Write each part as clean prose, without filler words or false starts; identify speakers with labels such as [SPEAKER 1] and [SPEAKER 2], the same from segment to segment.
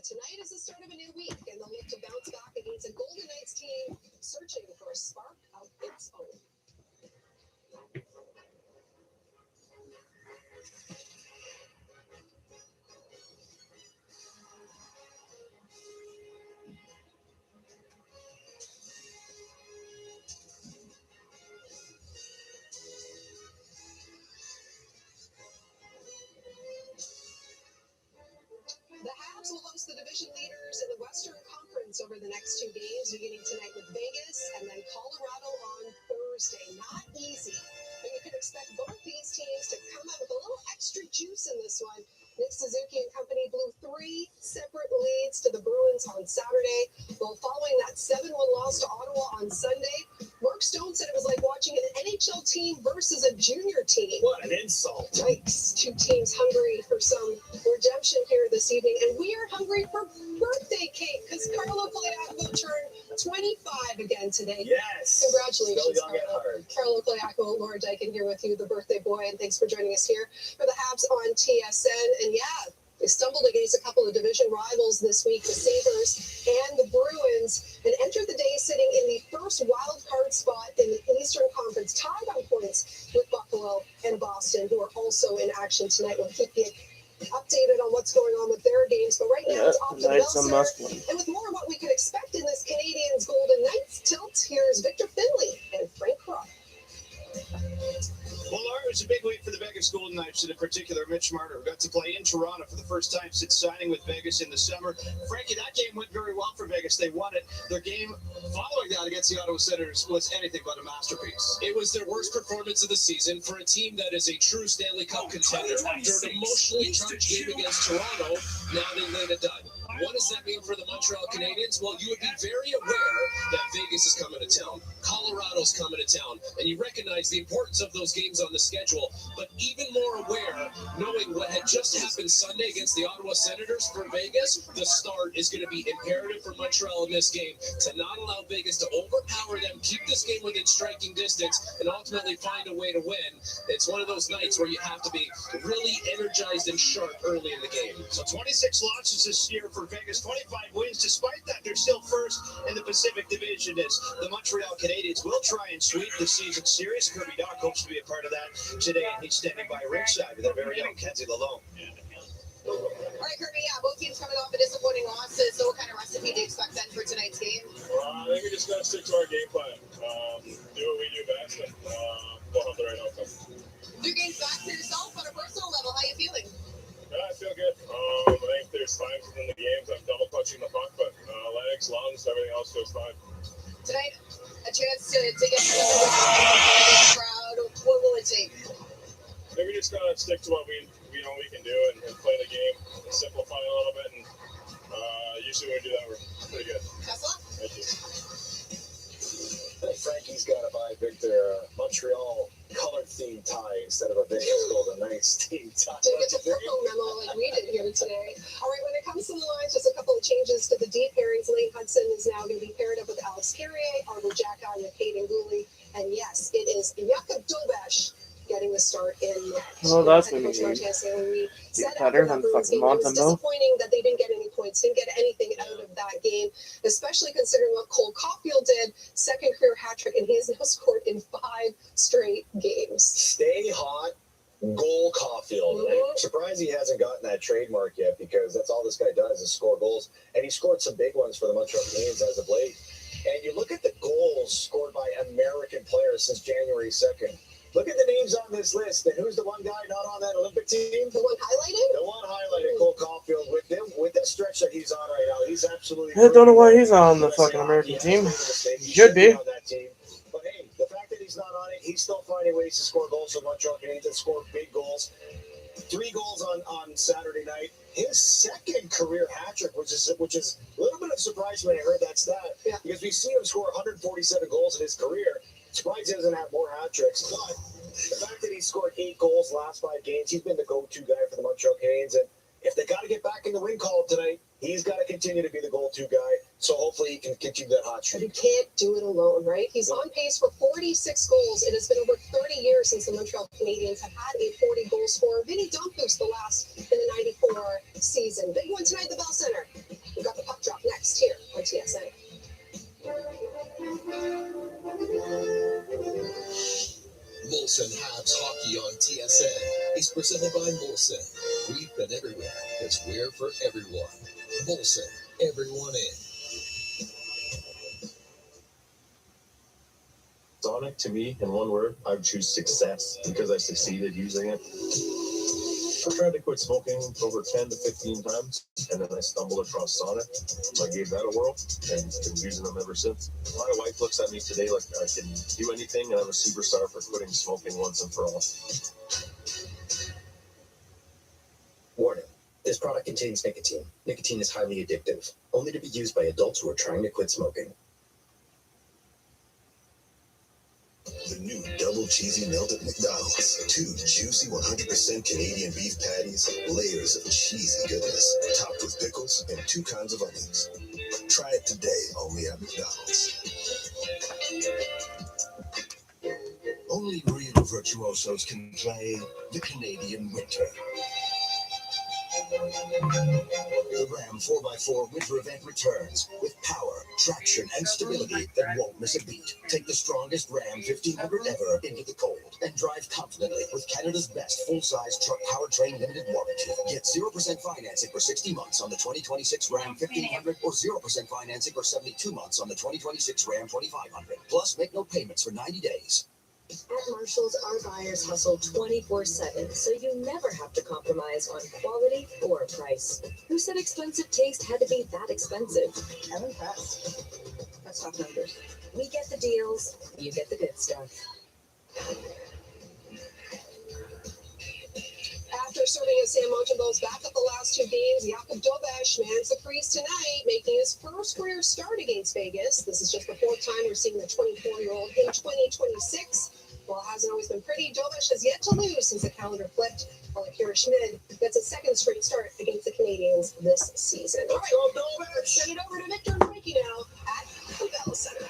[SPEAKER 1] Tonight is the start of a new week, and they'll look to bounce back against a Golden Knights team searching for a spark of its own. The Habs will host the division leaders in the Western Conference over the next 2 games, beginning tonight with Vegas and then Colorado on Thursday. Not easy, but you can expect both these teams to come out with a little extra juice in this one. Nick Suzuki and company blew 3 separate leads to the Bruins on Saturday, while following that 7-1 loss to Ottawa on Sunday. Mark Stone said it was like watching an NHL team versus a junior team.
[SPEAKER 2] What an insult.
[SPEAKER 1] Yikes. 2 teams hungry for some redemption here this evening. And we are hungry for birthday cake because Carlo Coliaco turned 25 again today.
[SPEAKER 2] Yes.
[SPEAKER 1] Congratulations,
[SPEAKER 2] Still young at heart.
[SPEAKER 1] Carlo Coliaco, Laura Dyken here with you, the birthday boy, and thanks for joining us here for the Habs on TSN. And yeah, they stumbled against a couple of division rivals this week, the Sabres and the Bruins, and entered the day sitting in the first wild card spot in the Eastern Conference, tied on points with Buffalo and Boston, who are also in action tonight. We'll keep you updated on what's going on with their games, but right now it's off to the Bell Center. And with more of what we can expect in this Canadiens Golden Knights tilt, here's Victor Finley and Frank Croft.
[SPEAKER 2] Well, Laura, it was a big week for the Vegas Golden Knights, in particular Mitch Marner, who got to play in Toronto for the first time since signing with Vegas in the summer. Frankie, that game went very well for Vegas. They won it. Their game following that against the Ottawa Senators was anything but a masterpiece.
[SPEAKER 3] It was their worst performance of the season for a team that is a true Stanley Cup contender. After an emotionally charged game against Toronto, now they laid it done. What does that mean for the Montreal Canadiens? Well, you would be very aware that Vegas is coming to town. Colorado's coming to town. And you recognize the importance of those games on the schedule. But even more aware, knowing what had just happened Sunday against the Ottawa Senators for Vegas, the start is going to be imperative for Montreal in this game to not allow Vegas to overpower them, keep this game within striking distance, and ultimately find a way to win. It's one of those nights where you have to be really energized and sharp early in the game.
[SPEAKER 2] So 26 losses this year for Vegas, 25 wins. Despite that, they're still first in the Pacific Division as the Montreal Canadiens will try and sweep the season series. Kirby Doc hopes to be a part of that today, and he's standing by ringside with our very own Kenzie Lalone.
[SPEAKER 1] All right, Kirby, both teams coming off a disappointing losses. So what kind of recipe do you expect then for tonight's game?
[SPEAKER 4] I think we just got to stick to our game plan. Do what we do best, and we'll have the right outcome.
[SPEAKER 1] 2 games back for yourself on a personal level. How are you feeling?
[SPEAKER 4] Yeah, I feel good. I think there's times within the games I'm double touching the puck, but legs, lungs, everything else feels fine.
[SPEAKER 1] Tonight, a chance to get another crowd. What will it take?
[SPEAKER 4] I think we just got to stick to what we know we can do and play the game, and simplify a little bit, and usually when we do that, we're pretty good.
[SPEAKER 1] Tesla?
[SPEAKER 4] Thank you.
[SPEAKER 5] I think Frankie's got to buy Victor a Montreal color-themed tie instead of a Vegas Golden Knights themed tie.
[SPEAKER 1] Didn't get the purple memo like we did here today. All right, when it comes to the lines, just a couple of changes to the deep pairings. Lane Hudson is now going to be paired up with Alex Carrier, Arber Xhekaj, and Caden Gooley. And yes, it is Jakub Dobesh getting the start in.
[SPEAKER 6] Oh, that's going to
[SPEAKER 1] be
[SPEAKER 6] better than fucking
[SPEAKER 1] It was
[SPEAKER 6] Montembeau.
[SPEAKER 1] disappointing that they didn't get any points, didn't get anything out of that game, especially considering what Cole Caulfield did, second career hat trick, and he has now scored in 5 straight games.
[SPEAKER 5] Stay hot, goal Caulfield. And I'm surprised he hasn't gotten that trademark yet, because that's all this guy does is score goals. And he scored some big ones for the Montreal Canadiens as of late. And you look at the goals scored by American players since January 2nd. Look at the names on this list. And who's the one guy not on that Olympic team?
[SPEAKER 1] The one highlighted?
[SPEAKER 5] The one highlighted, Cole Caulfield. With this stretch that he's on right now, he's absolutely...
[SPEAKER 6] I don't know why he's on the fucking American team. He should be.
[SPEAKER 5] On that team. But hey, the fact that he's not on it, he's still finding ways to score goals for Montreal Canadiens and score big goals. 3 goals on Saturday night. His second career hat trick, which is a little bit of a surprise when I heard that stat, because we've seen him score 147 goals in his career. Surprised he doesn't have more hat tricks. But the fact that he scored 8 goals last 5 games, he's been the go-to guy for the Montreal Canadiens. And if they got to get back in the win column tonight, he's got to continue to be the go-to guy. So hopefully he can continue that hot streak.
[SPEAKER 1] But he can't do it alone, right? He's on pace for 46 goals. It has been over 30 years since the Montreal Canadiens have had a 40-goal scorer. Vinny Dumfus the last in the 94 season. Big one tonight at the Bell Center.
[SPEAKER 3] presented by Molson. We've been everywhere because we're for everyone. Molson, everyone in.
[SPEAKER 4] Sonic, to me, in one word, I would choose success because I succeeded using it. I tried to quit smoking over 10 to 15 times, and then I stumbled across Sonic. I gave that a whirl, and been using them ever since. My wife looks at me today like I can do anything, and I'm a superstar for quitting smoking once and for all.
[SPEAKER 7] Warning. This product contains nicotine. Nicotine is highly addictive, only to be used by adults who are trying to quit smoking.
[SPEAKER 8] The new double cheesy melt at McDonald's. 2 juicy 100% Canadian beef patties, layers of cheesy goodness, topped with pickles and 2 kinds of onions. Try it today only at McDonald's. Only real virtuosos can play the Canadian winter. The Ram 4x4 winter event returns with power, traction, and stability that won't miss a beat. Take the strongest Ram 1500 ever into the cold and drive confidently with Canada's best full-size truck powertrain limited warranty. Get 0% financing for 60 months on the 2026 Ram 1500 or 0% financing for 72 months on the 2026 Ram 2500. Plus, make no payments for 90 days.
[SPEAKER 9] At Marshalls, our buyers hustle 24/7, so you never have to compromise on quality or price. Who said expensive taste had to be that expensive? I'm impressed. That's top numbers. We get the deals, you get the good stuff.
[SPEAKER 1] After serving as Sam Montembeau's backup the last 2 games, Jakub Dobeš mans the crease tonight, making his first career start against Vegas. This is just the 4th time we're seeing the 24-year-old in 2026. While it hasn't always been pretty, Dobeš has yet to lose since the calendar flipped, while Akira Schmid gets a 2nd straight start against the Canadians this season. All right,
[SPEAKER 2] Go Dobeš!
[SPEAKER 1] send it over to Victor and Frankie now at the Bell Center.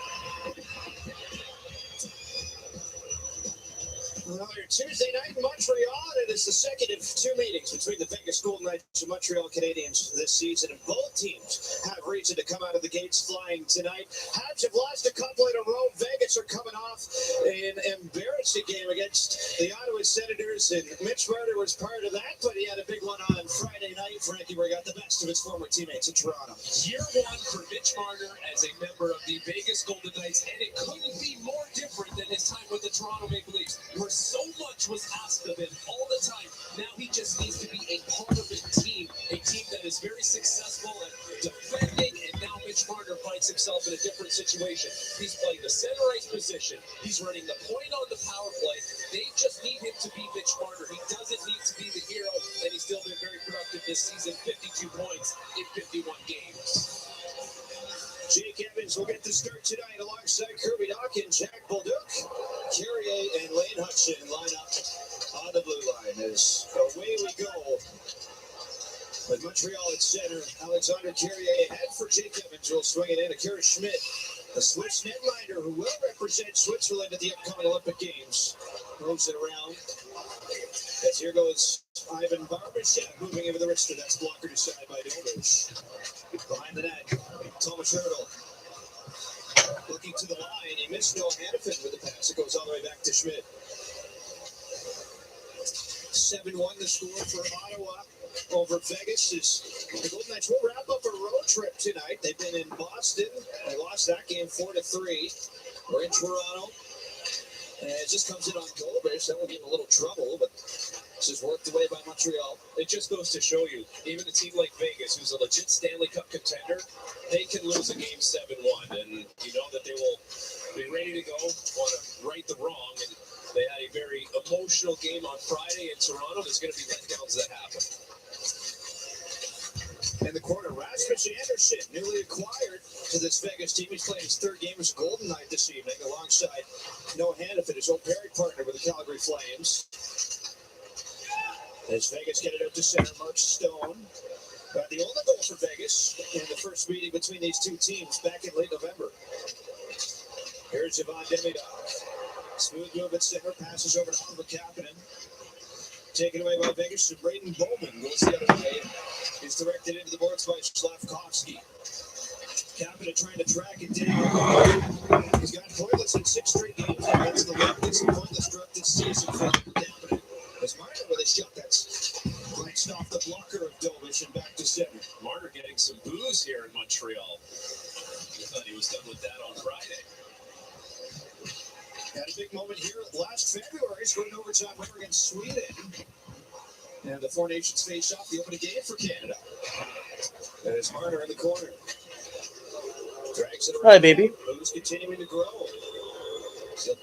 [SPEAKER 2] Another Tuesday night in Montreal, and it is the second of 2 meetings between the Vegas Golden Knights and Montreal Canadiens this season, and both teams have reason to come out of the gates flying tonight. Habs have lost a couple in a row. Vegas are coming off an embarrassing game against the Ottawa Senators, and Mitch Marner was part of that, but he had a big one on Friday night. Frankie, where he got the best of his former teammates in Toronto.
[SPEAKER 3] Year 1 for Mitch Marner as a member of the Vegas Golden Knights, and it couldn't be more different than his time with the Toronto Maple Leafs, where so much was asked of him all the time. Now he just needs to be a part of a team that is very successful at defending, and now Mitch Marner finds himself in a different situation. He's playing the center ice position. He's running the point on the power play. They just need him to be Mitch Marner. He doesn't need to be the hero, and he's still been very productive this season. 52 points in 51 games.
[SPEAKER 2] Jake Evans will get the start tonight alongside Kirby Dawkins, Jack Bolduc, Carrier, and Lane Hutchin line up on the blue line as away we go. With Montreal at center, Alexander Carrier ahead for Jake Evans will swing it in. Akira Schmid, a Swiss netminder who will represent Switzerland at the upcoming Olympic Games, moves it around. As here goes Ivan Barbashev moving into the wrister. That's blocker decided by Dobeš. Behind the net, Thomas Hurdle looking to the line. He missed Noah Hannafin with the pass. It goes all the way back to Schmidt. 7-1 the score for Ottawa over Vegas. The Golden Knights will wrap up a road trip tonight. They've been in Boston. They lost that game 4-3. We're in Toronto. And it just comes in on Dobeš. That will get in a little trouble, but this is worked away by Montreal.
[SPEAKER 3] It just goes to show you, even a team like Vegas, who's a legit Stanley Cup contender, they can lose a game 7-1, and you know that they will be ready to go, want to right the wrong, and they had a very emotional game on Friday in Toronto. There's going to be letdowns that happen.
[SPEAKER 2] In the corner, Rasmus Anderson, newly acquired to this Vegas team. He's playing his 3rd game as a Golden Knight this evening, alongside Noah Hannafin, his old pairing partner with the Calgary Flames. As Vegas get it out to center, Mark Stone. The only goal for Vegas in the first meeting between these two teams back in late November. Here's Yvonne Demidov. Smooth move at center, passes over to Oliver Kapanen. Taken away by Vegas, and Braden Bowman goes the other way. He's directed into the boards by Slavkovsky. Kapanen trying to track it down. He's got pointless in 6 straight games. That's the longest pointless drop this season for Kapanen. As Martin with a shot that
[SPEAKER 3] some boos here in Montreal. I thought he was done with that on Friday.
[SPEAKER 2] Had a big moment here last February, scored an overtime winner against Sweden. And the Four Nations face off the opening game for Canada. There's Marner in the corner. Drags it around.
[SPEAKER 6] Hi, baby.
[SPEAKER 2] Who's continuing to grow. He'll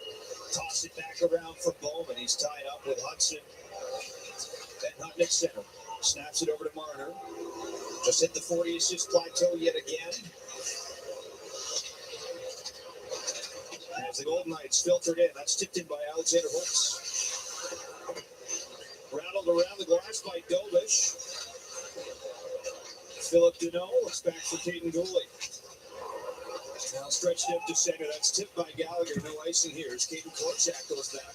[SPEAKER 2] toss it back around for Bowman. He's tied up with Hudson. Ben Hutnick center. Snaps it over to Marner. Just hit the 40 assist plateau yet again. As the Golden Knights filtered in, that's tipped in by Alexander Holtz. Rattled around the glass by Dovish. Philip Deneau looks back for Caden Gooley. Now stretched up to center. That's tipped by Gallagher. No icing here as Caden Korczak goes back.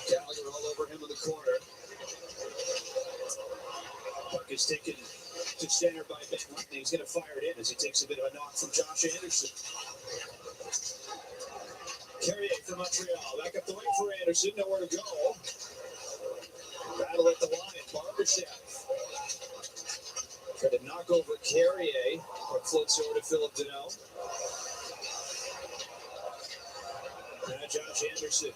[SPEAKER 2] Gallagher all over him in the corner. Puck is taken to center by Ben Hutton. He's going to fire it in as he takes a bit of a knock from Josh Anderson. Carrier for Montreal. Back up the wing for Anderson. Nowhere to go. Battle at the line. Barbashev. Tried to knock over Carrier. Puck floats over to Philip Deneau. Now Josh Anderson.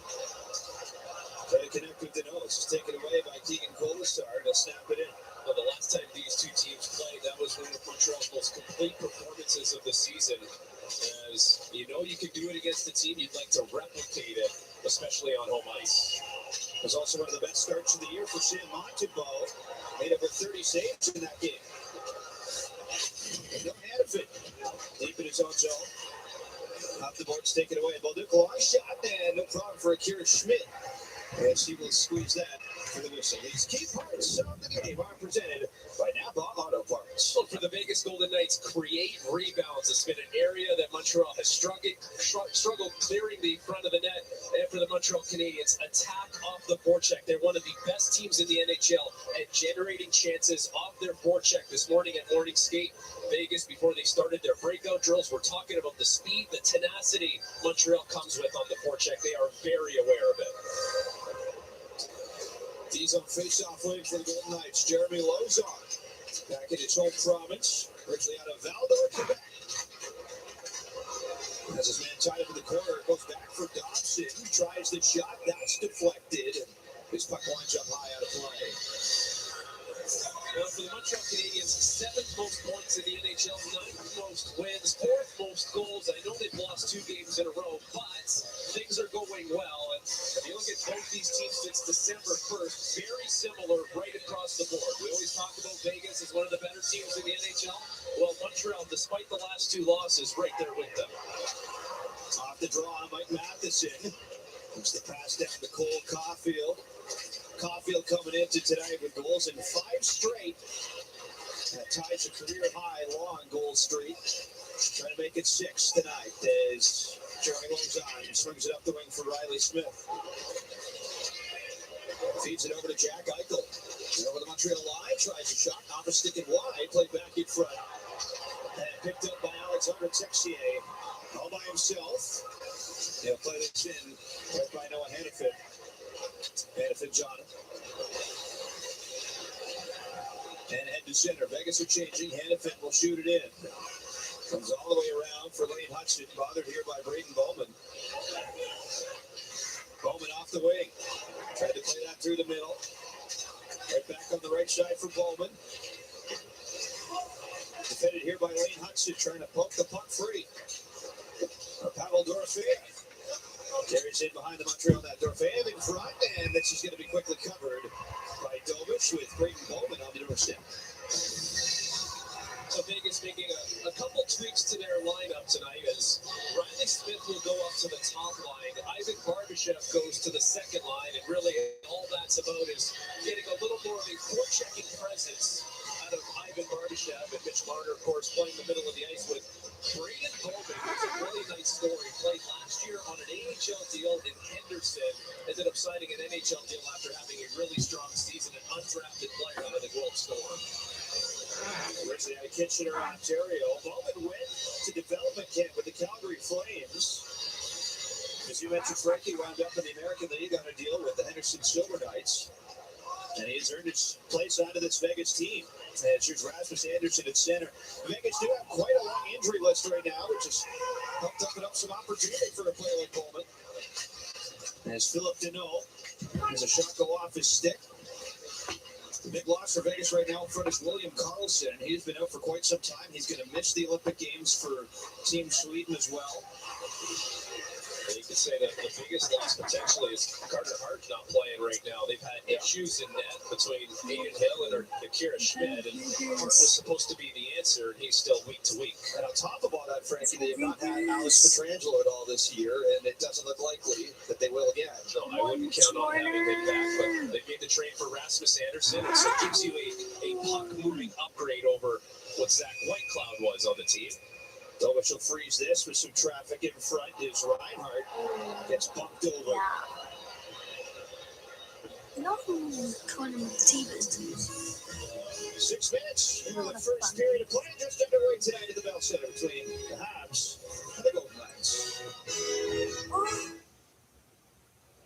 [SPEAKER 2] Try to connect with Deneau. This is taken away by Keegan Colasar to snap it in.
[SPEAKER 3] Well, the last time these two teams played, that was one of Montreal's most complete performances of the season. As you know, you can do it against a team, you'd like to replicate it, especially on home ice.
[SPEAKER 2] It was also one of the best starts of the year for Sam Montembeault. Made over 30 saves in that game. And no Hannafin. Deep in his own zone. Off the board's taken away. Bolduc, long shot, and no problem for Akira Schmidt. As he will squeeze that for the whistle. These key parts of the game are presented by Napa Auto Parts.
[SPEAKER 3] Well, for the Vegas Golden Knights, create rebounds. It's been an area that Montreal has struggled clearing the front of the net. And for the Montreal Canadiens, attack off the forecheck. They're one of the best teams in the NHL at generating chances off their forecheck. This morning at morning skate, Vegas, before they started their breakout drills, we're talking about the speed, the tenacity Montreal comes with on the forecheck. They are very aware of it.
[SPEAKER 2] These on face-off lane for the Golden Knights. Jeremy Lozon back in his home province, originally out of Val-d'Or, Quebec. As his man tied up in the corner, goes back for Dobson. Tries the shot, that's deflected. His puck winds up high out of play.
[SPEAKER 3] Well, for the Montreal Canadiens, 7th most points in the NHL, 9th most wins, 4th most goals. I know they've lost 2 games in a row, but things are going well. And if you look at both these teams since December 1st, very similar right across the board. We always talk about Vegas as one of the better teams in the NHL. Well, Montreal, despite the last 2 losses, right there with them.
[SPEAKER 2] Off the draw, Mike Matheson. Comes the pass down to Cole Caulfield. Caulfield coming into tonight with goals in 5 straight. That ties a career-high long goal streak. Trying to make it 6 tonight as Jeremy Lozon swings it up the wing for Riley Smith. Feeds it over to Jack Eichel. Over the Montreal line, tries a shot, off a stick and wide, played back in front. And picked up by Alexander Texier. All by himself. He'll play this in right by Noah Hannafin. Hannafin John. And head to center. Vegas are changing. Hannafin will shoot it in. Comes all the way around for Lane Hudson. Bothered here by Braden Bowman. Bowman off the wing. Tried to play that through the middle. Right back on the right side for Bowman. Defended here by Lane Hudson. Trying to poke the puck free. Pavel Dorofeyev. Carries in behind the Montreal net. Dorofeyev in front, and this is going to be quickly covered by Dovish with Braden Bowman on the doorstep.
[SPEAKER 3] So Vegas making a couple tweaks to their lineup tonight as Riley Smith will go up to the top line. Ivan Barbashev goes to the second line, and really all that's about is getting a little more of a forechecking presence out of Ivan Barbashev. And Mitch Marner, of course, playing the middle of the ice with Braden Bowman, who's a really nice story. Played last year on an AHL deal in Henderson. Ended up signing an NHL deal after having a really strong season. An undrafted player out of the Gold Storm.
[SPEAKER 2] Originally out of Kitchener, Ontario. Bowman went to development camp with the Calgary Flames. As you mentioned, Frankie wound up in the American League on a deal with the Henderson Silver Knights. And he has earned his place onto this Vegas team. And here's Rasmus Anderson at center. Vegas do have quite a long injury list right now, which has helped open up some opportunity for a player like Coleman. As Philip Deneau has a shot go off his stick. The big loss for Vegas right now in front is William Karlsson. He's been out for quite some time. He's going to miss the Olympic Games for Team Sweden as well.
[SPEAKER 3] You could say that the biggest loss potentially is Carter Hart not playing right now. They've had issues in net between Aiden Hill and Akira Schmid, and Hart was supposed to be the answer, and he's still week to week.
[SPEAKER 2] And on top of all that, Frankie, they have not had Alex Pietrangelo at all this year, and it doesn't look likely that they will again.
[SPEAKER 3] No, I wouldn't count on having him back, but they made the trade for Rasmus Anderson, and so it gives you a puck-moving upgrade over what Zach Whitecloud was on the team.
[SPEAKER 2] Dobich will freeze this with some traffic in front. Is Reinhardt gets bumped over.
[SPEAKER 10] No, Connor Stevens.
[SPEAKER 2] 6 minutes into the first period of play, just underway tonight at the Bell Center between the Habs and the Golden Knights.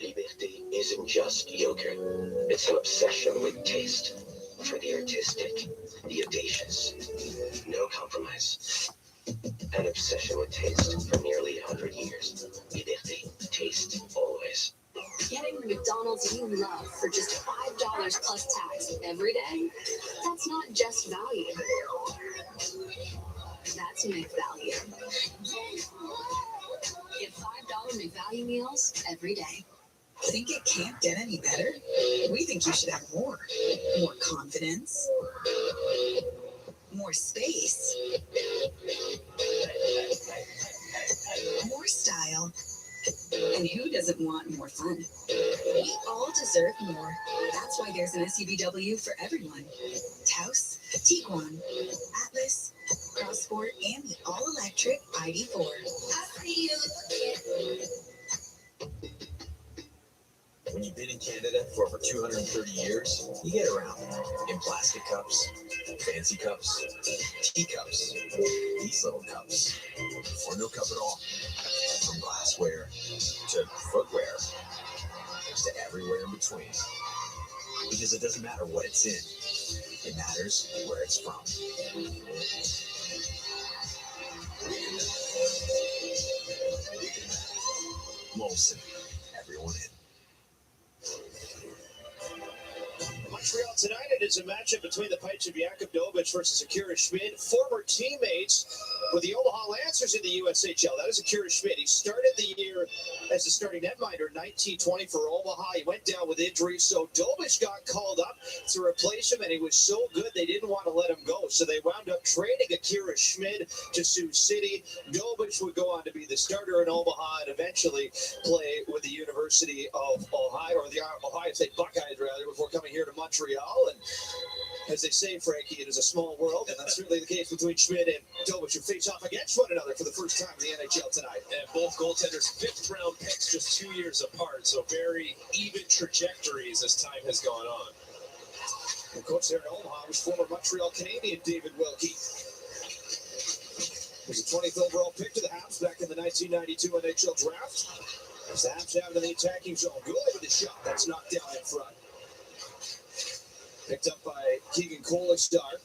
[SPEAKER 11] Liberté isn't just yogurt. It's an obsession with taste. For the artistic, the audacious. No compromise. An obsession with taste for nearly 100 years. Liberté. Taste always.
[SPEAKER 10] Getting the McDonald's you love for just $5 plus tax every day? That's not just value. That's McValue. Get $5 McValue meals every day.
[SPEAKER 12] Think it can't get any better? We think you should have more. More confidence. More space. More style. And who doesn't want more fun? We all deserve more. That's why there's an SUVW for everyone. Taos, Tiguan, Atlas, Crossport, and the all-electric ID4.
[SPEAKER 13] When you've been in Canada for over 230 years, you get around in plastic cups, fancy cups, teacups, these little cups, or no cup at all. From glassware to footwear to everywhere in between. Because it doesn't matter what it's in, it matters where it's from. Molson, everyone in.
[SPEAKER 2] Montreal tonight, it is a matchup between the Pipes of Jakub Dobich versus Akira Schmid, former teammates with the Omaha Lancers in the USHL. That is Akira Schmid. He started the year as a starting netminder in 1920 for Omaha. He went down with injury, so Dobich got called up to replace him, and he was so good they didn't want to let him go. So they wound up trading Akira Schmid to Sioux City. Dobich would go on to be the starter in Omaha and eventually play with the University of Ohio, or the Ohio State Buckeyes, rather, before coming here to Montreal. And as they say, Frankie, it is a small world, and that's certainly the case between Schmid and Dobich, who face off against one another for the first time in the NHL tonight.
[SPEAKER 3] And both goaltenders, fifth-round picks just 2 years apart, so very even trajectories as time has gone on.
[SPEAKER 2] The coach there in Omaha was former Montreal Canadian David Wilkie. He was a 20th overall pick to the Habs back in the 1992 NHL draft. As the Habs have it in the attacking zone. Goalie with a shot that's knocked down in front. Picked up by Keegan Kolastar.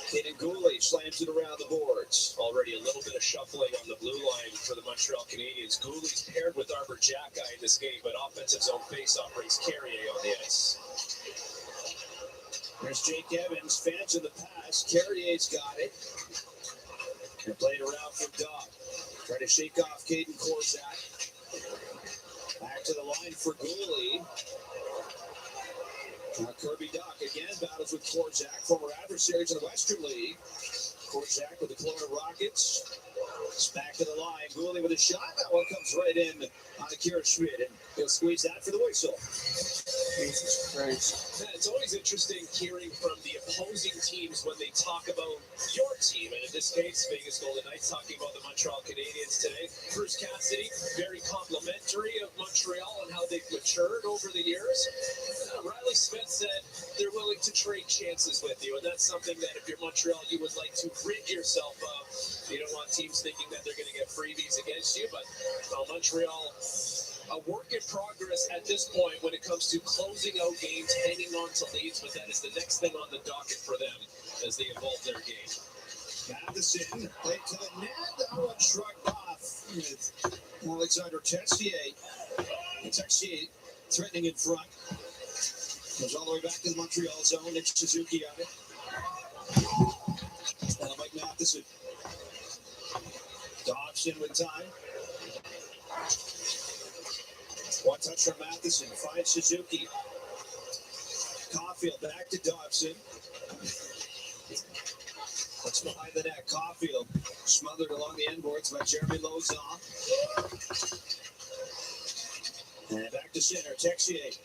[SPEAKER 2] Kaden Gooley slams it around the boards.
[SPEAKER 3] Already a little bit of shuffling on the blue line for the Montreal Canadiens. Gooley's paired with Arbor Jacka in this game, but offensive zone faceoff brings Carrier on the ice.
[SPEAKER 2] There's Jake Evans, fans in the pass. Carrier's got it. And played around for Dodd. Trying to shake off Caden Korzak. Back to the line for Gooley. Kirby Duck again battles with Korzak, former adversaries in the Western League. Korzak with the Kelowna Rockets. It's back to the line. Gooley with a shot. That one comes right in on Akira Schmid, and he'll squeeze that for the whistle.
[SPEAKER 6] Jesus Christ.
[SPEAKER 3] Yeah, it's always interesting hearing from the opposing teams when they talk about your team, and in this case, Vegas Golden Knights talking about the Montreal Canadiens today. Bruce Cassidy, very complimentary of Montreal and how they've matured over the years. Riley Smith said they're willing to trade chances with you, and that's something that if you're Montreal, you would like to rid yourself of. You don't want teams thinking that they're going to get freebies against you, but Montreal a work in progress at this point when it comes to closing out games, hanging on to leads, but that is the next thing on the docket for them as they evolve their game.
[SPEAKER 2] Matheson played to the net. That one shrugged off with Alexander Texier. Texier threatening in front. Goes all the way back to the Montreal zone. Nick Suzuki on it. And Mike Matheson. Dobson with time. One touch from Matheson. Finds Suzuki. Caulfield back to Dobson. That's behind the net. Caulfield smothered along the end boards by Jeremy Lauzon. And back to center. Texier.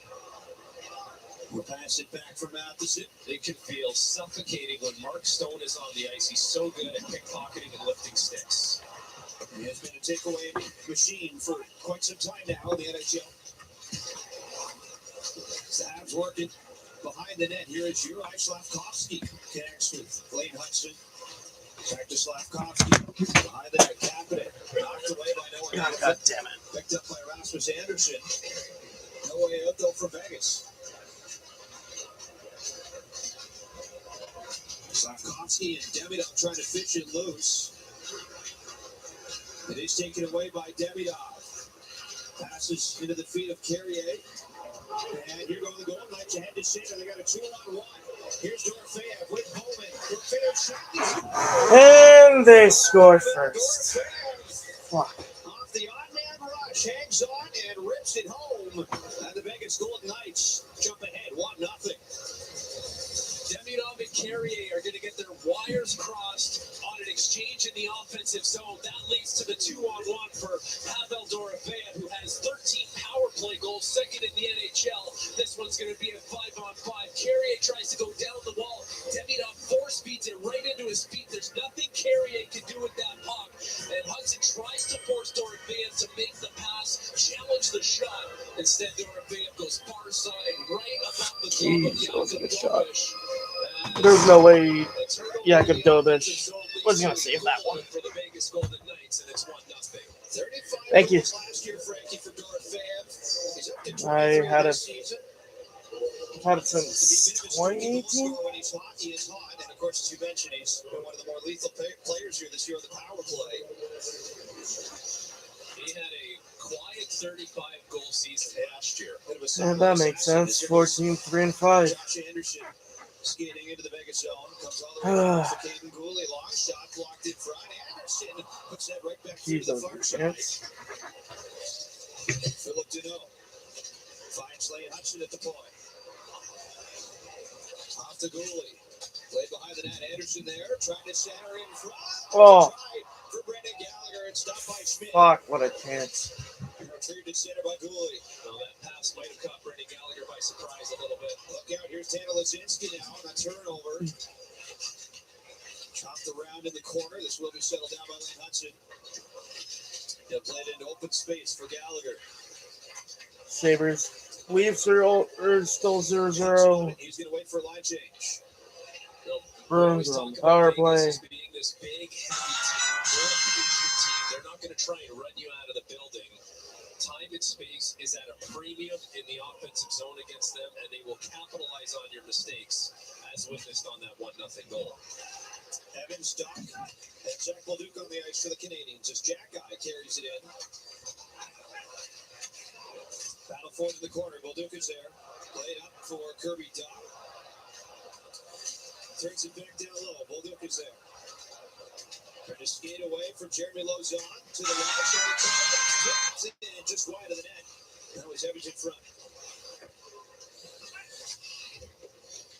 [SPEAKER 2] We'll pass it back for Matheson.
[SPEAKER 3] It can feel suffocating when Mark Stone is on the ice. He's so good at pickpocketing and lifting sticks.
[SPEAKER 2] He has been a takeaway machine for quite some time now in the NHL. The Habs working behind the net. Here is Juraj Slavkovsky. Connects with Lane Hudson. Back to Slavkovsky. Behind the net. Kapanen. Knocked away by Noah.
[SPEAKER 6] God damn it.
[SPEAKER 2] Picked up by Rasmus Anderson. No way out though for Vegas. Slavkovsky and Demidov trying to fish it loose. It is taken away by Demidov. Passes into the feet of Carrier. And here go the Golden Knights ahead to center. They got a 2-on-1. Here's Dorofeyev with Bowman. Dorofeyev shot.
[SPEAKER 6] And they score first. Fuck.
[SPEAKER 2] Off the odd-man rush. Hangs on and rips it home. And the Vegas Golden Knights jump ahead 1-0.
[SPEAKER 3] Demidov and Carrier are going to get their wires crossed on an exchange in the offensive zone. That leads to the 2-on-1 for Pavel Dorofeyev, who has 13 power play goals, second in the NHL. This one's going to be a 5-on-5. Carrier tries to go down the wall. Demidov force feeds it right into his feet. There's nothing Carrier can do with that puck. And Hudson tries to force Dorofeyev to make the pass, challenge the shot. Instead, Dorofeyev goes far side, right above the glove of Yakub.
[SPEAKER 6] There's no way Yakubovich was going to save that one. Thank you. I had it since 2018.
[SPEAKER 2] He is hot, and of course, as you mentioned, he's been one of the more lethal players here this year on the power play.
[SPEAKER 3] He had a quiet 35-goal season last year.
[SPEAKER 6] And that makes sense. 14, 3, and 5.
[SPEAKER 2] Josh Anderson skating into the Vegas zone. Comes all the way down to Caden Gooley. Long shot blocked in front. Anderson puts that right back through the far side. Philip Deneau finds Lane Hudson at the point. Off to Gooley. Played behind the net. Anderson there. Trying to center in front.
[SPEAKER 6] Oh.
[SPEAKER 2] For Brendan Gallagher and stopped by Schmidt.
[SPEAKER 6] Fuck, what a chance.
[SPEAKER 2] Retrieved at center by Gooley.
[SPEAKER 3] Well, that pass might have caught Brendan Gallagher by surprise a little bit.
[SPEAKER 2] Look out, here's Tana Lazinski now on a turnover. Chopped around in the corner. This will be settled down by Lane Hudson. He'll play it into open space for Gallagher.
[SPEAKER 6] Sabres. Leafs are still 0-0.
[SPEAKER 2] He's going to wait for a line change.
[SPEAKER 6] Bruins are on power play.
[SPEAKER 3] Being this big, heavy team, they're not going to try and run you out of the building. Time and space is at a premium in the offensive zone against them, and they will capitalize on your mistakes, as witnessed on that 1-0 goal.
[SPEAKER 2] Evan Stock and Jack Leduc on the ice for the Canadians as Jack Eye carries it in. Battle for it in the corner. Leduc is there. Played up for Kirby Dock. Turns it back down low. Bolduc is there. Trying to skate away from Jeremy Lauzon to the right side. And just wide of the net. That was Evans in front.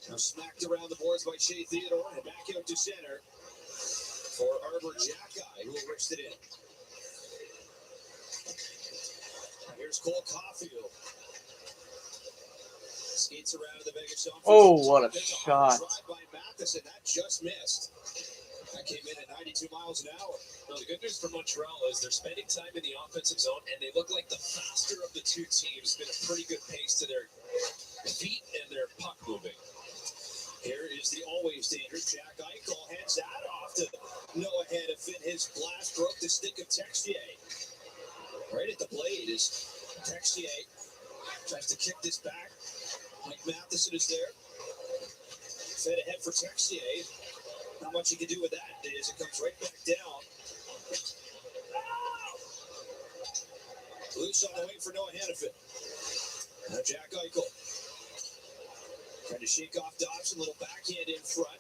[SPEAKER 2] Now smacked around the boards by Shea Theodore and back out to center for Arbor Jacki, who rips it in. Now here's Cole Caulfield. Skates around to the Vegas zone.
[SPEAKER 6] Oh, what a shot.
[SPEAKER 2] By Matheson. That just missed. That came in at 92 miles an hour.
[SPEAKER 3] Well, the good news for Montreal is they're spending time in the offensive zone, and they look like the faster of the two teams. Been a pretty good pace to their feet and their puck moving.
[SPEAKER 2] Here is the always dangerous Jack Eichel. Hands that off to Noah Hanifin. His blast broke the stick of Texier. Right at the blade is Texier tries to kick this back. Mike Matheson is there. Fed ahead for Texier. Not much he can do with that as it comes right back down. Loose on the way for Noah Hannafin. Now Jack Eichel. Trying to shake off Dobson, little backhand in front.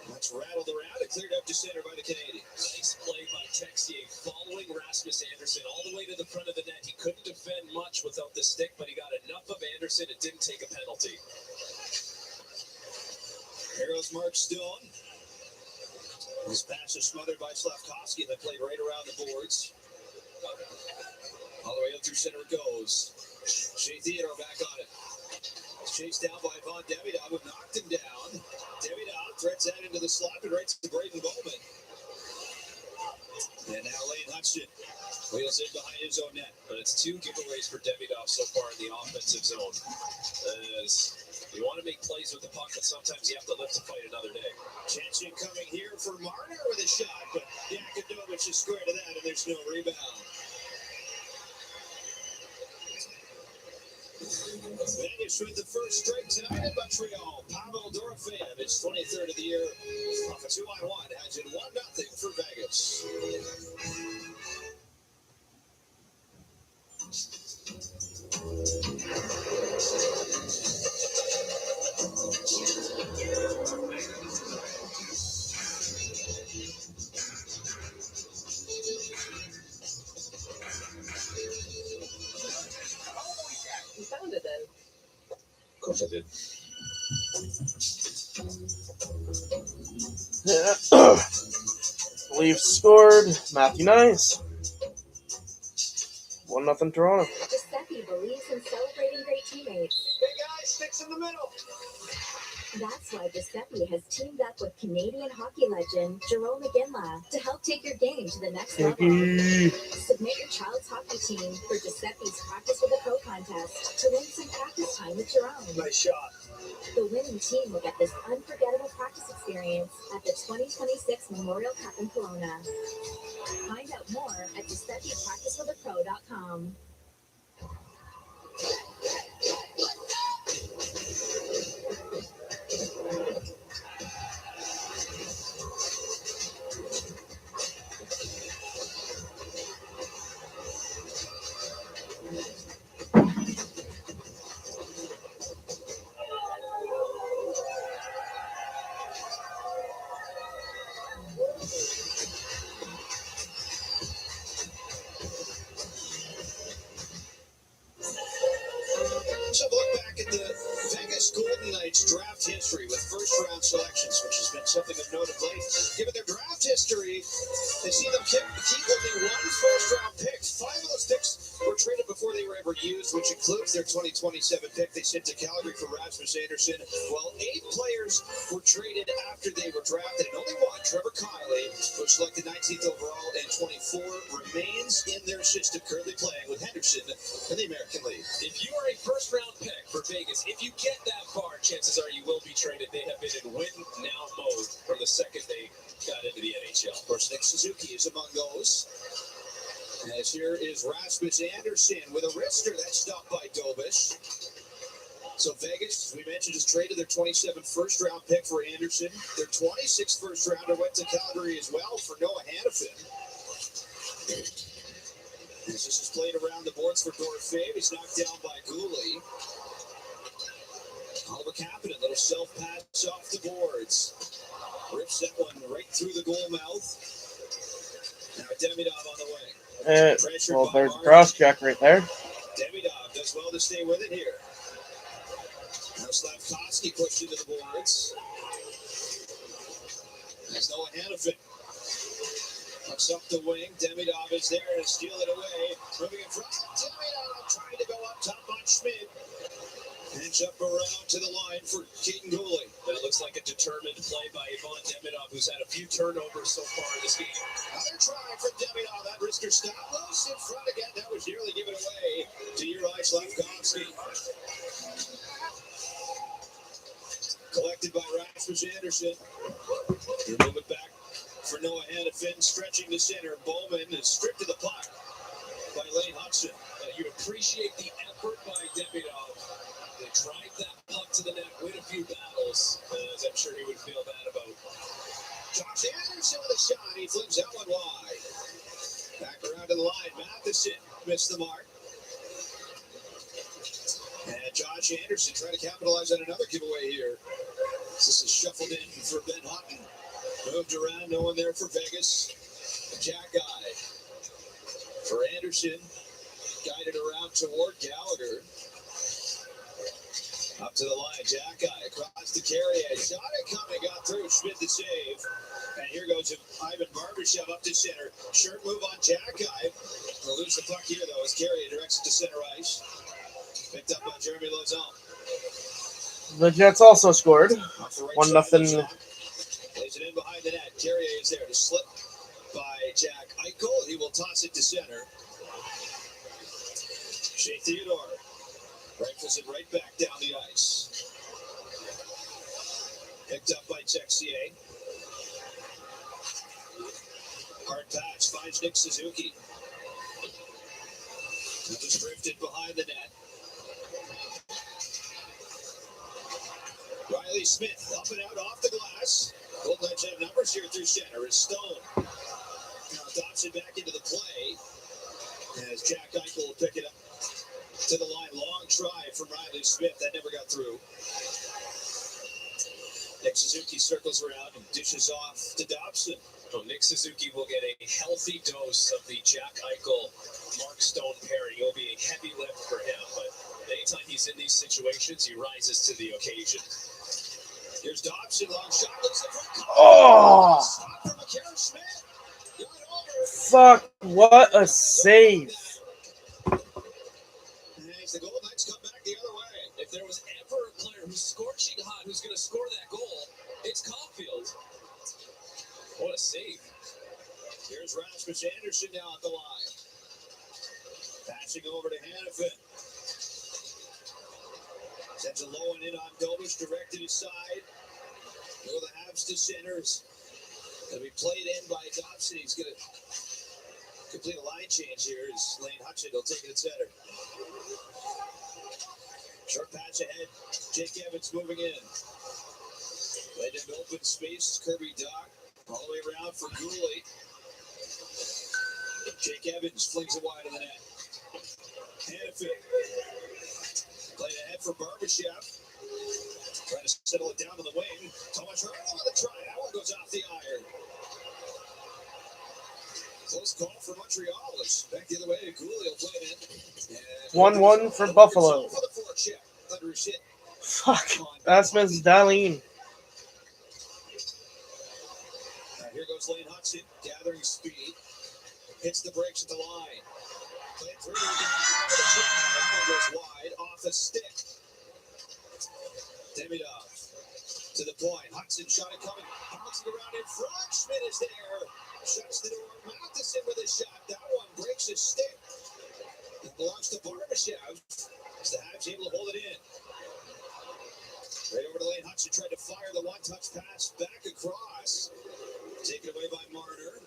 [SPEAKER 2] That's rattled around and cleared up to center by the Canadiens.
[SPEAKER 3] Nice play by Texier, following Rasmus Anderson all the way to the front of the net. He couldn't defend much without the stick, but he got enough of Anderson. It didn't take a penalty.
[SPEAKER 2] Here goes Mark Stone. His pass is smothered by Slavkovsky that played right around the boards. All the way up through center it goes. Shea Theodore back on it. Chased down by Von Demidov, who knocked him down. Demidov threads that into the slot and right to Braden Bowman. And now Lane Hutchinson wheels in behind his own net.
[SPEAKER 3] But it's 2 giveaways for Demidov so far in the offensive zone. As you want to make plays with the puck, but sometimes you have to live to fight another day.
[SPEAKER 2] Chance incoming here for Marner with a shot, but Yakudovich is square to that, and there's no rebound. Vegas with the first straight tonight in Montreal. Pavel Dorofeyev, his 23rd of the year, off a 2-on-1, has it 1-0 for Vegas.
[SPEAKER 9] You found it then.
[SPEAKER 13] Of course I did.
[SPEAKER 6] Yeah. Leafs scored. Matthew Nice. 1-0 Toronto.
[SPEAKER 9] Giuseppe believes in celebrating great teammates.
[SPEAKER 2] Hey guys, sticks in the middle.
[SPEAKER 9] That's why Giuseppe has teamed up with Canadian hockey legend Jerome McGinley to help take your game to the next level. Submit your child's hockey team for Giuseppe's Practice with a Pro contest to win some practice time with Jerome.
[SPEAKER 5] Nice shot.
[SPEAKER 9] The winning team will get this unforgettable practice experience at the 2026 Memorial Cup in Kelowna. Find out more at GiuseppePracticeWithAPro.com.
[SPEAKER 2] Let's have a look back at the Vegas Golden Knights draft history with first-round selections, which has been something of note of late. Given their draft history, they see them keep only one first-round pick. 5 of those picks were traded before they were ever used, which includes their 2027 pick they sent to Calgary for Rasmus Anderson, while 8 players were traded after they were drafted. And only one, Trevor Connolly, who was selected 19th overall and 24, remains in their system, currently playing with Henderson in the American League.
[SPEAKER 3] If you are a first-round pick for Vegas, if you get that far, chances are you will be traded. They have been in win-now mode from the second they got into the NHL.
[SPEAKER 2] Of course, Nick Suzuki is among those. As here is Rasmus Anderson with a wrister that's stopped by Dobish. So Vegas, as we mentioned, has traded their 27th first-round pick for Anderson. Their 26th first-rounder went to Calgary as well for Noah Hannafin. This is played around the boards for Dorofeyev. He's knocked down by Gooley. Oliver Kapanen, little self-pass off the boards. Rips that one right through the goal mouth. Now Demidov on the way.
[SPEAKER 6] Well, there's a cross check right there.
[SPEAKER 2] Demidov does well to stay with it here. Now Slavkovsky pushed into the boards. There's Noah Hannafin. Looks up the wing. Demidov is there to steal it away. Moving in front. Demidov trying to go up top on Schmidt. Hands up around to the line for Keaton Gooley.
[SPEAKER 3] That looks like a determined play by Ivan Demidov, who's had a few turnovers so far in this game.
[SPEAKER 2] Another try for Demidov. That wrister stop. Loose in front again. That was nearly given away to Uri Slavkovsky. Collected by Rasmus Anderson. They move it back for Noah Hannafin. Stretching to center. Bowman is stripped to the puck. by Lane Hudson.
[SPEAKER 3] You'd appreciate the effort by Demidov. They drive that puck to the net, win a few battles, as I'm sure he would feel bad about.
[SPEAKER 2] Josh Anderson with a shot. He flips that one wide. Back around to the line. Matheson missed the mark. And Josh Anderson trying to capitalize on another giveaway here. This is shuffled in for Ben Hutton. Moved around, no one there for Vegas. Jack Eye for Anderson. Guided around toward Gallagher. Up to the line, Jack Eye across the Carrier. Shot it coming, got through. Schmidt the save. And here goes Ivan Barbashev up to center. Shirt move on Jack Eye. They'll lose the puck here, though, as Carrier directs it to center ice. Picked up by Jeremy Lozelle.
[SPEAKER 6] The Jets also scored. 1-0.
[SPEAKER 2] Plays it in behind the net. Carrier is there to slip by Jack Eichel. He will toss it to center. Shea Theodore rifles it right back down the ice. Picked up by Texier. Hard patch finds Nick Suzuki. That was drifted behind the net. Riley Smith up and out off the glass. Golden Knights have numbers here through center. It's Stone. Now Dobson back into the play as Jack Eichel will pick it up to the line. Long try from Riley Smith. That never got through. Nick Suzuki circles around and dishes off to Dobson.
[SPEAKER 3] Well, Nick Suzuki will get a healthy dose of the Jack Eichel, Mark Stone pairing. It'll be a heavy lift for him, but anytime he's in these situations, he rises to the occasion.
[SPEAKER 2] Here's Dobson, long shot, looks in front.
[SPEAKER 6] Oh!
[SPEAKER 2] Stop from McCarron Smith. Got over.
[SPEAKER 6] Fuck, what a save.
[SPEAKER 2] As the Golden Knights come back the other way.
[SPEAKER 3] If there was ever a player who's scorching hot who's going to score that goal, it's Caulfield. What a save.
[SPEAKER 2] Here's Rasmus Anderson now at the line. Passing over to Hannafin. Sends a low one in on Dobish, directed his side. Go the Habs to centers. Going to be played in by Dobson. He's going to complete a line change here as Lane Hutchin will take it at center. Short patch ahead. Jake Evans moving in. Played in open space. Kirby Doc all the way around for Gooley. Jake Evans flings it wide of the net. Hannafin. Played ahead for Barbashev. Trying to settle it down to the wing. Thomas Hurdle with a try. That one goes off the iron. Close call for Montreal. It's back the other way. Gooley will play it in.
[SPEAKER 6] 1-1 for Buffalo.
[SPEAKER 2] For the forecheck. Under his hit.
[SPEAKER 6] Fuck. That's Miss Darlene.
[SPEAKER 2] Here goes Lane Hudson. Gathering speed. Hits the brakes at the line. Played through. That one goes wide. Off a stick. Demidov to the point. Hudson shot it coming. Bouncing around in front. Schmidt is there. Shuts the door. Matheson with a shot. That one breaks his stick. It belongs to Barbashev. As the Habs able to hold it in. Right over to Lane Hudson. Tried to fire the one-touch pass back across. Taken away by Marner.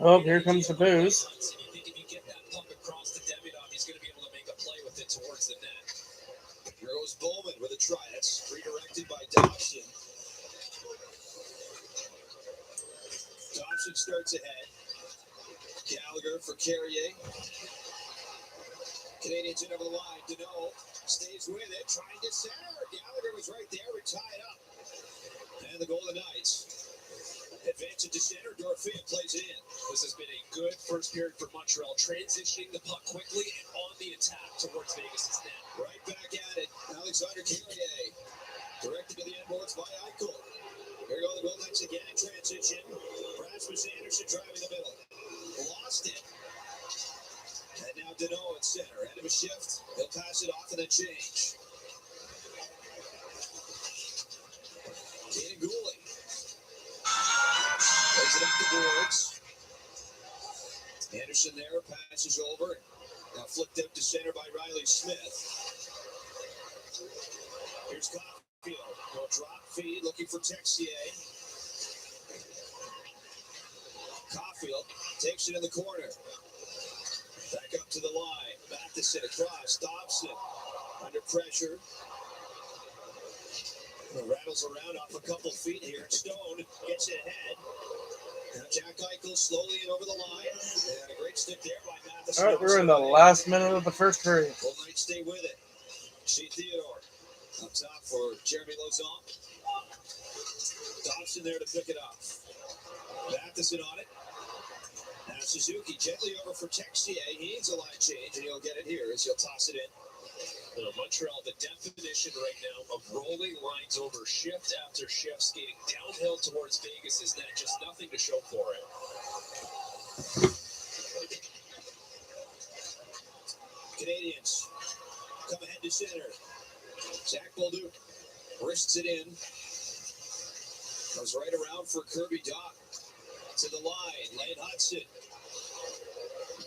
[SPEAKER 6] Oh, here comes the booze.
[SPEAKER 3] You think if you get that puck across to Demidov, he's going to be able to make a play with it towards the net.
[SPEAKER 2] Here goes Bowman with a try. That's redirected by Dobson. Dobson starts ahead. Gallagher for Carrier. Canadians in over the line. Deneau stays with it, trying to center. Gallagher was right there, we're tied up. And the Golden Knights advance it to center. Dorfea plays it in.
[SPEAKER 3] This has been a good first period for Montreal, transitioning the puck quickly and on the attack towards Vegas' net.
[SPEAKER 2] Right back at it. Alexander Carrier. Directed to the end boards by Eichel. Here go the Golden Knights again in transition. Rasmus Anderson driving the middle. Lost it. And now Deneau at center. End of a shift. He'll pass it off and then change. Caden Gooley. Plays it up the boards. Anderson there. Passes over. Now flipped up to center by Riley Smith. Here's Caulfield. No drop feed. Looking for Texier. Caulfield takes it in the corner. up to the line. Back to sit across. Dobson under pressure. Rattles around off a couple feet here. Stone gets it ahead. Now Jack Eichel slowly in over the line. And a great stick there by Matheson.
[SPEAKER 6] All right, we're in the last minute of the first period.
[SPEAKER 2] Full Knights stay with it. See Theodore up top for Jeremy Lauzon. Dobson there to pick it up. Matheson on it. Now Suzuki gently over for Texier. He needs a line change, and he'll get it here as he'll toss it in.
[SPEAKER 3] Montreal, the definition right now of rolling lines over shift after shift, skating downhill towards Vegas' net. Just nothing to show for it.
[SPEAKER 2] Canadians come ahead to center. Zach Bolduc wrists it in. Goes right around for Kirby Dach. To the line, Lane Hudson.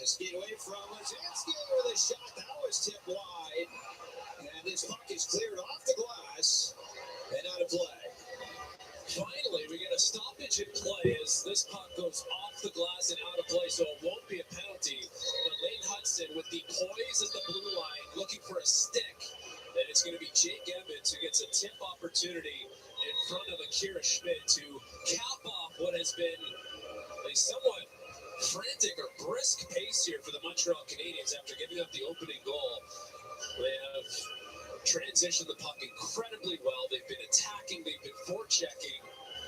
[SPEAKER 2] Skate away from Lazinski with a shot. That was tipped wide. And this puck is cleared off the glass and out of play.
[SPEAKER 3] Finally, we get a stoppage in play as this puck goes off the glass and out of play, so it won't be a penalty. But Lane Hudson with the poise at the blue line looking for a stick. And it's going to be Jake Evans who gets a tip opportunity in front of Akira Schmidt to cap off what has been a somewhat frantic or brisk pace here for the Montreal Canadiens after giving up the opening goal. They have transitioned the puck incredibly well. They've been attacking, they've been forechecking.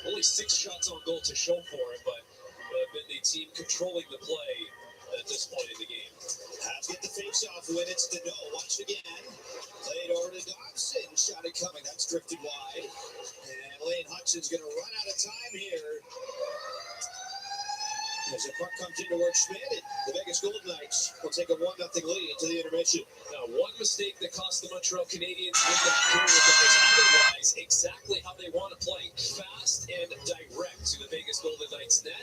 [SPEAKER 3] Only 6 shots on goal to show for it, but have been the team controlling the play at this point in the game.
[SPEAKER 2] Habs get the face-off win. It's Deneau once again. Played over to Dobson. Shot it coming. That's drifted wide. And Lane Hudson's going to run out of time here. As the puck comes in towards Schmidt, the Vegas Golden Knights will take a 1-0 lead to the intermission.
[SPEAKER 3] Now, one mistake that cost the Montreal Canadiens in that period that was otherwise exactly how they want to play, fast and direct to the Vegas Golden Knights net,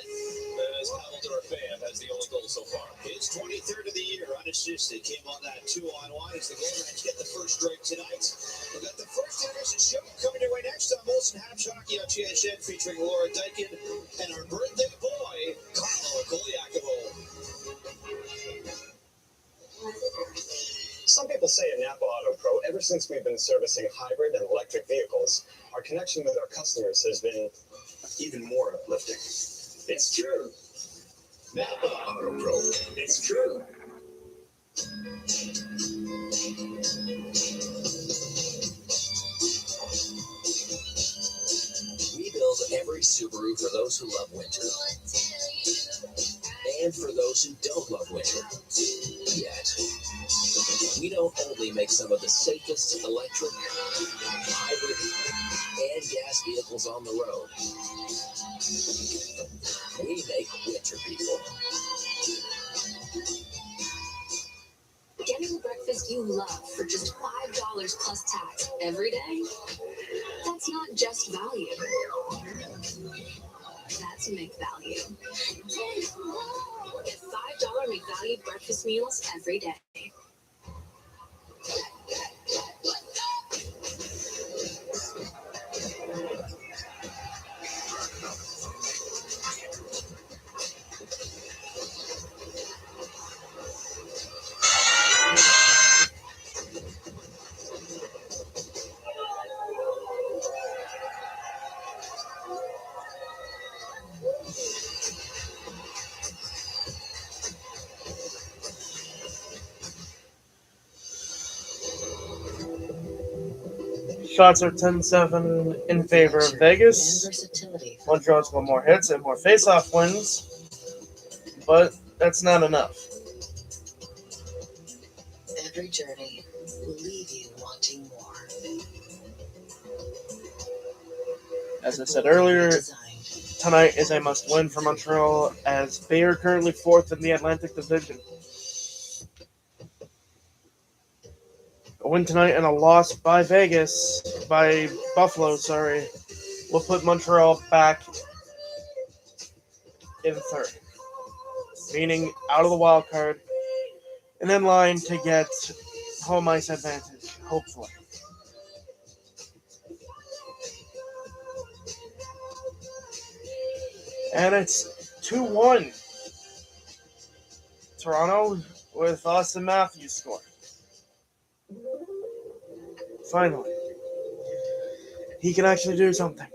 [SPEAKER 3] as Pavel Dorofeyev has the only goal so far.
[SPEAKER 2] His 23rd of the year, unassisted, came on that 2-on-1 as the Golden Knights get the first strike tonight. We've got the first intermission show coming your way next on Molson Habs Hockey on TSN, featuring Laura Dykin and our birthday boy,
[SPEAKER 5] Some people say at Napa Auto Pro, ever since we've been servicing hybrid and electric vehicles, our connection with our customers has been even more uplifting. It's true. Napa Auto Pro. It's true.
[SPEAKER 13] We build every Subaru for those who love winter. And for those who don't love winter yet. We don't only make some of the safest electric, hybrid, and gas vehicles on the road. We make winter people.
[SPEAKER 10] Getting the breakfast you love for just $5 plus tax every day? That's not just value. That's McValue. Get $5 McValue breakfast meals every day.
[SPEAKER 6] Shots are 10-7 in favor of Vegas. Montreal's got more hits and more face-off wins, but that's not enough.
[SPEAKER 12] Every journey will leave you wanting more.
[SPEAKER 6] As I said earlier, tonight is a must-win for Montreal as they are currently 4th in the Atlantic Division. A win tonight and a loss by Buffalo, will put Montreal back in 3rd, meaning out of the wild card and in line to get home ice advantage, hopefully. And it's 2-1. Toronto with Austin Matthews scoring. Finally, he can actually do something.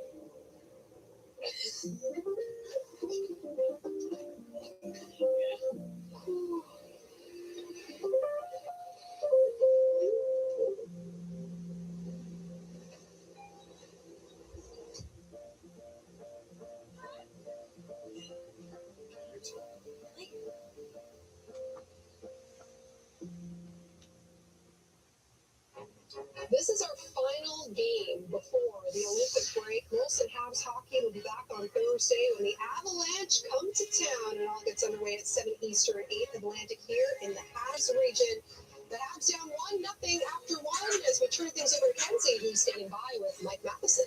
[SPEAKER 1] This is our final game before the Olympic break. Molson Habs hockey will be back on Thursday when the Avalanche come to town. It all gets underway at 7 Eastern, 8 Atlantic here in the Habs region. The Habs down 1-0 after 1 as we turn things over to Kenzie, who's standing by with Mike Matheson.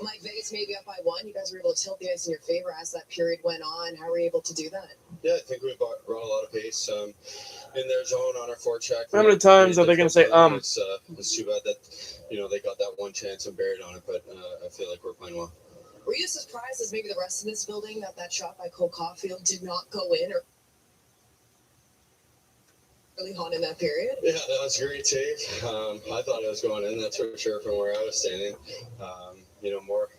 [SPEAKER 14] Mike, Vegas may be up by 1. You guys were able to tilt the ice in your favor as that period went on. How were you able to do that?
[SPEAKER 15] Yeah, I think we brought a lot of pace in their zone on our forecheck.
[SPEAKER 6] How many times are they going to say,
[SPEAKER 15] It's too bad that, they got that one chance and buried on it, but I feel like we're playing well.
[SPEAKER 14] Were you as surprised as maybe the rest of this building that shot by Cole Caulfield did not go in, or really hot in that period?
[SPEAKER 15] Yeah, that was great save. I thought it was going in, that's for sure, from where I was standing.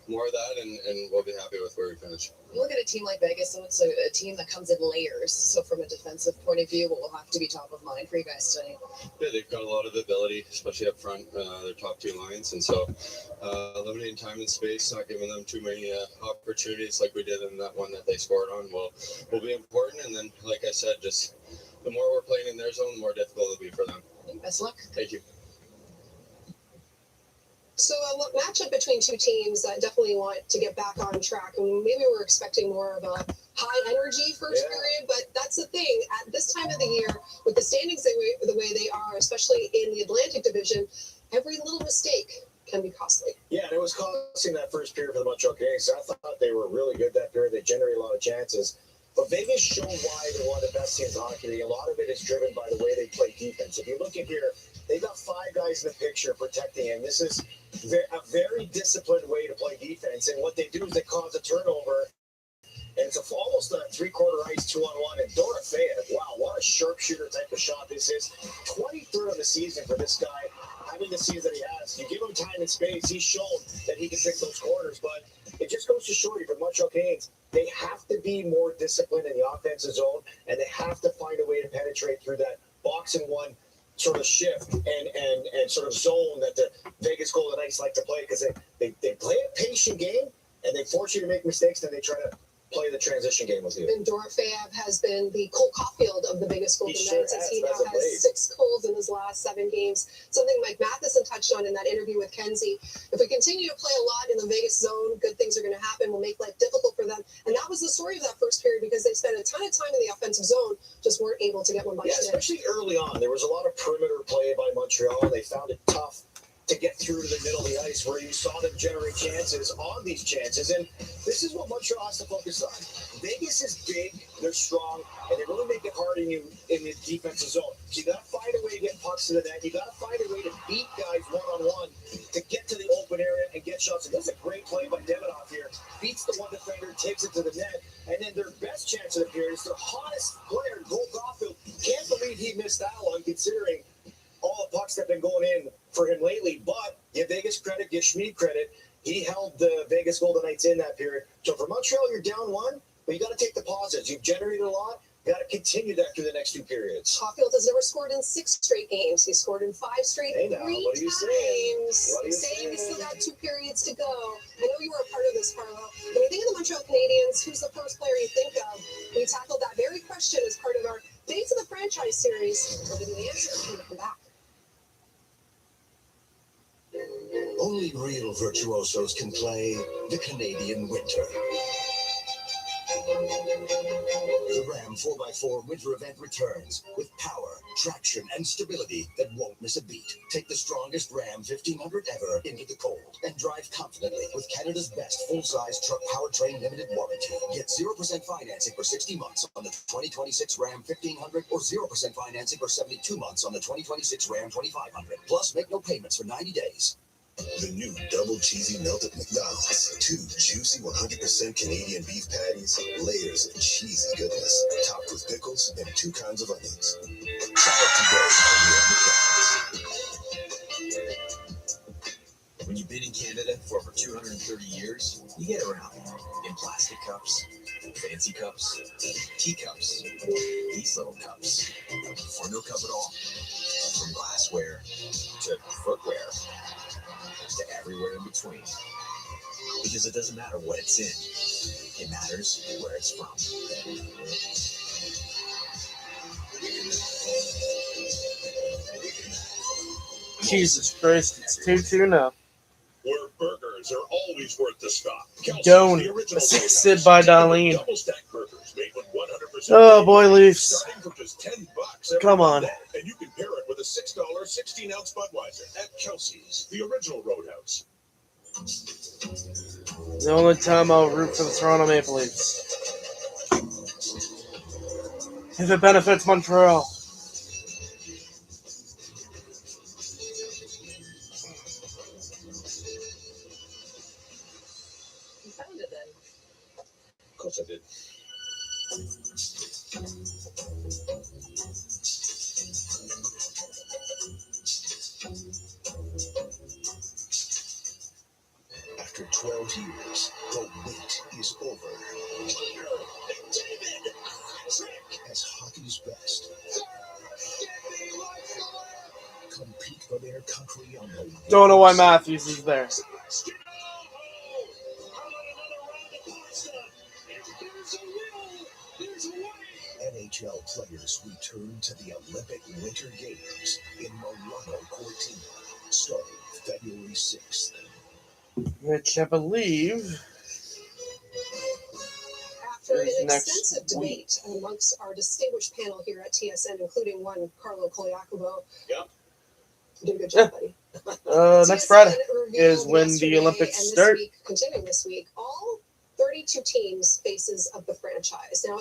[SPEAKER 15] More of that, and we'll be happy with where we finish.
[SPEAKER 14] You look at a team like Vegas, so it's a team that comes in layers. So from a defensive point of view, what will have to be top of mind for you guys tonight?
[SPEAKER 15] Yeah, they've got a lot of ability, especially up front, their top two lines. And so limiting time and space, not giving them too many opportunities like we did in that one that they scored on will be important. And then, like I said, just the more we're playing in their zone, the more difficult it'll be for them.
[SPEAKER 14] Best luck.
[SPEAKER 15] Thank you.
[SPEAKER 1] So a matchup between two teams that definitely want to get back on track. And maybe we're expecting more of a high energy first period, but that's the thing. At this time of the year, with the standings the way they are, especially in the Atlantic Division, every little mistake can be costly.
[SPEAKER 5] Yeah, and it was costing that first period for the Montreal Canadiens. I thought they were really good that period. They generated a lot of chances. But Vegas showed why they're one of the best teams in hockey. A lot of it is driven by the way they play defense. If you look at here, they've got 5 guys in the picture protecting him. This is a very disciplined way to play defense. And what they do is they cause a turnover. And it's almost a 3-quarter ice 2-on-1. And Dorofeyev, wow, what a sharpshooter type of shot this is. 23rd on the season for this guy, having the season that he has. You give him time and space, he's shown that he can pick those corners. But it just goes to show you, for Montreal Canadiens, they have to be more disciplined in the offensive zone, and they have to find a way to penetrate through that box and one sort of shift and sort of zone that the Vegas Golden Knights like to play, because they play a patient game, and they force you to make mistakes, and they try to play the transition game with you.
[SPEAKER 1] And Dorofeyev has been the Cole Caulfield of the Vegas Golden Knights, as he now has 6 goals in his last 7 games. Something Mike Matheson touched on in that interview with Kenzie. If we continue to play a lot in the Vegas zone, good things are going to happen. We'll make life difficult for them. And that was the story of that first period, because they spent a ton of time in the offensive zone, just weren't able to get one by
[SPEAKER 5] especially early on. There was a lot of perimeter play by Montreal, and they found it tough to get through to the middle of the ice, where you saw them generate chances on these chances. And this is what Montreal has to focus on. Vegas is big, they're strong, and they really make it hard in the defensive zone. So you got to find a way to get pucks to the net. You got to find a way to beat guys one-on-one to get to the open area and get shots. And that's a great play by Demidov here. Beats the one defender, takes it to the net, and then their best chance of the period is their hottest player, Cole Caulfield. Can't believe he missed that one, considering all the pucks that have been going in for him lately. But give Vegas credit, give Schmid credit. He held the Vegas Golden Knights in that period. So for Montreal, you're down 1, but you got to take the positives. You've generated a lot. You got to continue that through the next 2 periods.
[SPEAKER 1] Caulfield has never scored in 6 straight games. He scored in 5 straight, 3 times. He's saying we still got 2 periods to go. I know you were a part of this, Carlo. When you think of the Montreal Canadiens, who's the first player you think of? We tackled that very question as part of our Days of the Franchise series. We'll give you the answer when we come back.
[SPEAKER 8] Only real virtuosos can play the Canadian winter. The Ram 4x4 winter event returns with power, traction, and stability that won't miss a beat. Take the strongest Ram 1500 ever into the cold and drive confidently with Canada's best full-size truck powertrain limited warranty. Get 0% financing for 60 months on the 2026 Ram 1500 or 0% financing for 72 months on the 2026 Ram 2500. Plus, make no payments for 90 days. The new double cheesy melt at McDonald's. 2 juicy 100% Canadian beef patties, layers of cheesy goodness, topped with pickles and 2 kinds of onions. Try it today only at McDonald's.
[SPEAKER 13] When you've been in Canada for over 230 years, you get around in plastic cups, fancy cups, teacups, these little cups, or no cup at all. From glassware to footwear to everywhere in between. Because it doesn't matter what it's in, it matters where it's from.
[SPEAKER 6] Jesus Christ, it's 2-2 now.
[SPEAKER 16] Where burgers are always worth the stop.
[SPEAKER 6] Don't. Assisted by Darlene.
[SPEAKER 16] Double-stack burgers made with 100%
[SPEAKER 6] Oh boy, Leafs.
[SPEAKER 16] starting for just $10 every
[SPEAKER 6] Come on.
[SPEAKER 16] Monday. And you can pair it with a $6 16-ounce Budweiser at Kelsey's, the original Roadhouse.
[SPEAKER 6] The only time I'll root for the Toronto Maple Leafs. If it benefits Montreal.
[SPEAKER 14] You found it then.
[SPEAKER 16] Of course I did.
[SPEAKER 8] After 12 years, the wait is over.
[SPEAKER 2] David,
[SPEAKER 8] As hockey's best compete for their country on the
[SPEAKER 6] Don't know why Matthews is there.
[SPEAKER 8] NHL players return to the Olympic Winter Games in Milano Cortina, starting February 6th.
[SPEAKER 6] Which I believe
[SPEAKER 1] After an
[SPEAKER 6] is next
[SPEAKER 1] extensive debate amongst our distinguished panel here at TSN, including one Carlo Koliakovo.
[SPEAKER 16] Yep.
[SPEAKER 1] You did a good job, buddy.
[SPEAKER 6] next Friday
[SPEAKER 1] TSN
[SPEAKER 6] is
[SPEAKER 1] revealed
[SPEAKER 6] when the
[SPEAKER 1] yesterday
[SPEAKER 6] Olympics
[SPEAKER 1] and this
[SPEAKER 6] start.
[SPEAKER 1] week, continuing this week, all 32 teams faces of the franchise. Now,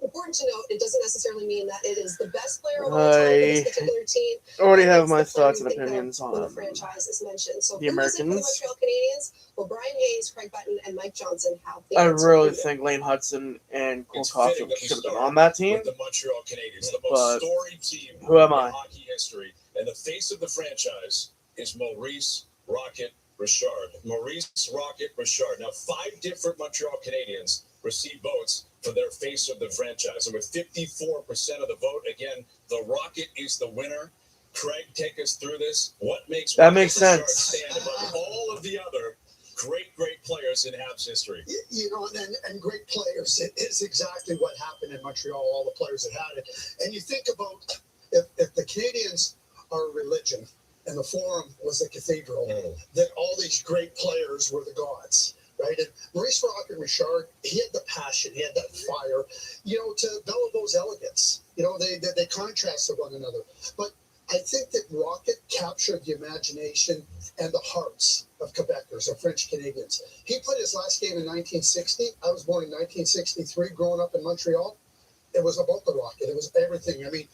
[SPEAKER 1] important to note, it doesn't necessarily mean that it is the best player of all time for this particular team.
[SPEAKER 6] Already have
[SPEAKER 1] It's
[SPEAKER 6] my
[SPEAKER 1] the player
[SPEAKER 6] thoughts
[SPEAKER 1] you
[SPEAKER 6] and
[SPEAKER 1] think of
[SPEAKER 6] opinions
[SPEAKER 1] when the
[SPEAKER 6] on
[SPEAKER 1] franchise is mentioned. So
[SPEAKER 6] the
[SPEAKER 1] who is it for the
[SPEAKER 6] Americans.
[SPEAKER 1] Montreal Canadiens? Well, Brian Hayes, Craig Button, and Mike Johnson have the
[SPEAKER 6] I
[SPEAKER 1] answer.
[SPEAKER 6] really think Lane Hudson and Cole Caulfield should have been on that team.
[SPEAKER 16] With the Montreal Canadiens, the
[SPEAKER 6] But
[SPEAKER 16] most storied team
[SPEAKER 6] who am
[SPEAKER 16] in
[SPEAKER 6] I?
[SPEAKER 16] hockey history. And the face of the franchise is Maurice Rocket Richard. Maurice Rocket Richard. Now, 5 different Montreal Canadiens received votes for their face of the franchise. And with 54% of the vote, again, the Rocket is the winner. Craig, take us through this. What makes
[SPEAKER 6] That
[SPEAKER 16] Rocket
[SPEAKER 6] makes
[SPEAKER 16] Richard
[SPEAKER 6] sense.
[SPEAKER 16] stand above all of the other great players in Habs history?
[SPEAKER 17] You know, and great players. It is exactly what happened in Montreal, all the players that had it. And you think about if the Canadians are a religion and the Forum was the cathedral, then all these great players were the gods, right? And Maurice Rocket Richard, he had the passion, he had that fire, you know, to Beliveau's elegance. You know, they contrasted one another. But I think that Rocket captured the imagination and the hearts of Quebecers, of French Canadians. He put his last game in 1960. I was born in 1963, growing up in Montreal. It was about the Rocket. It was everything. I mean,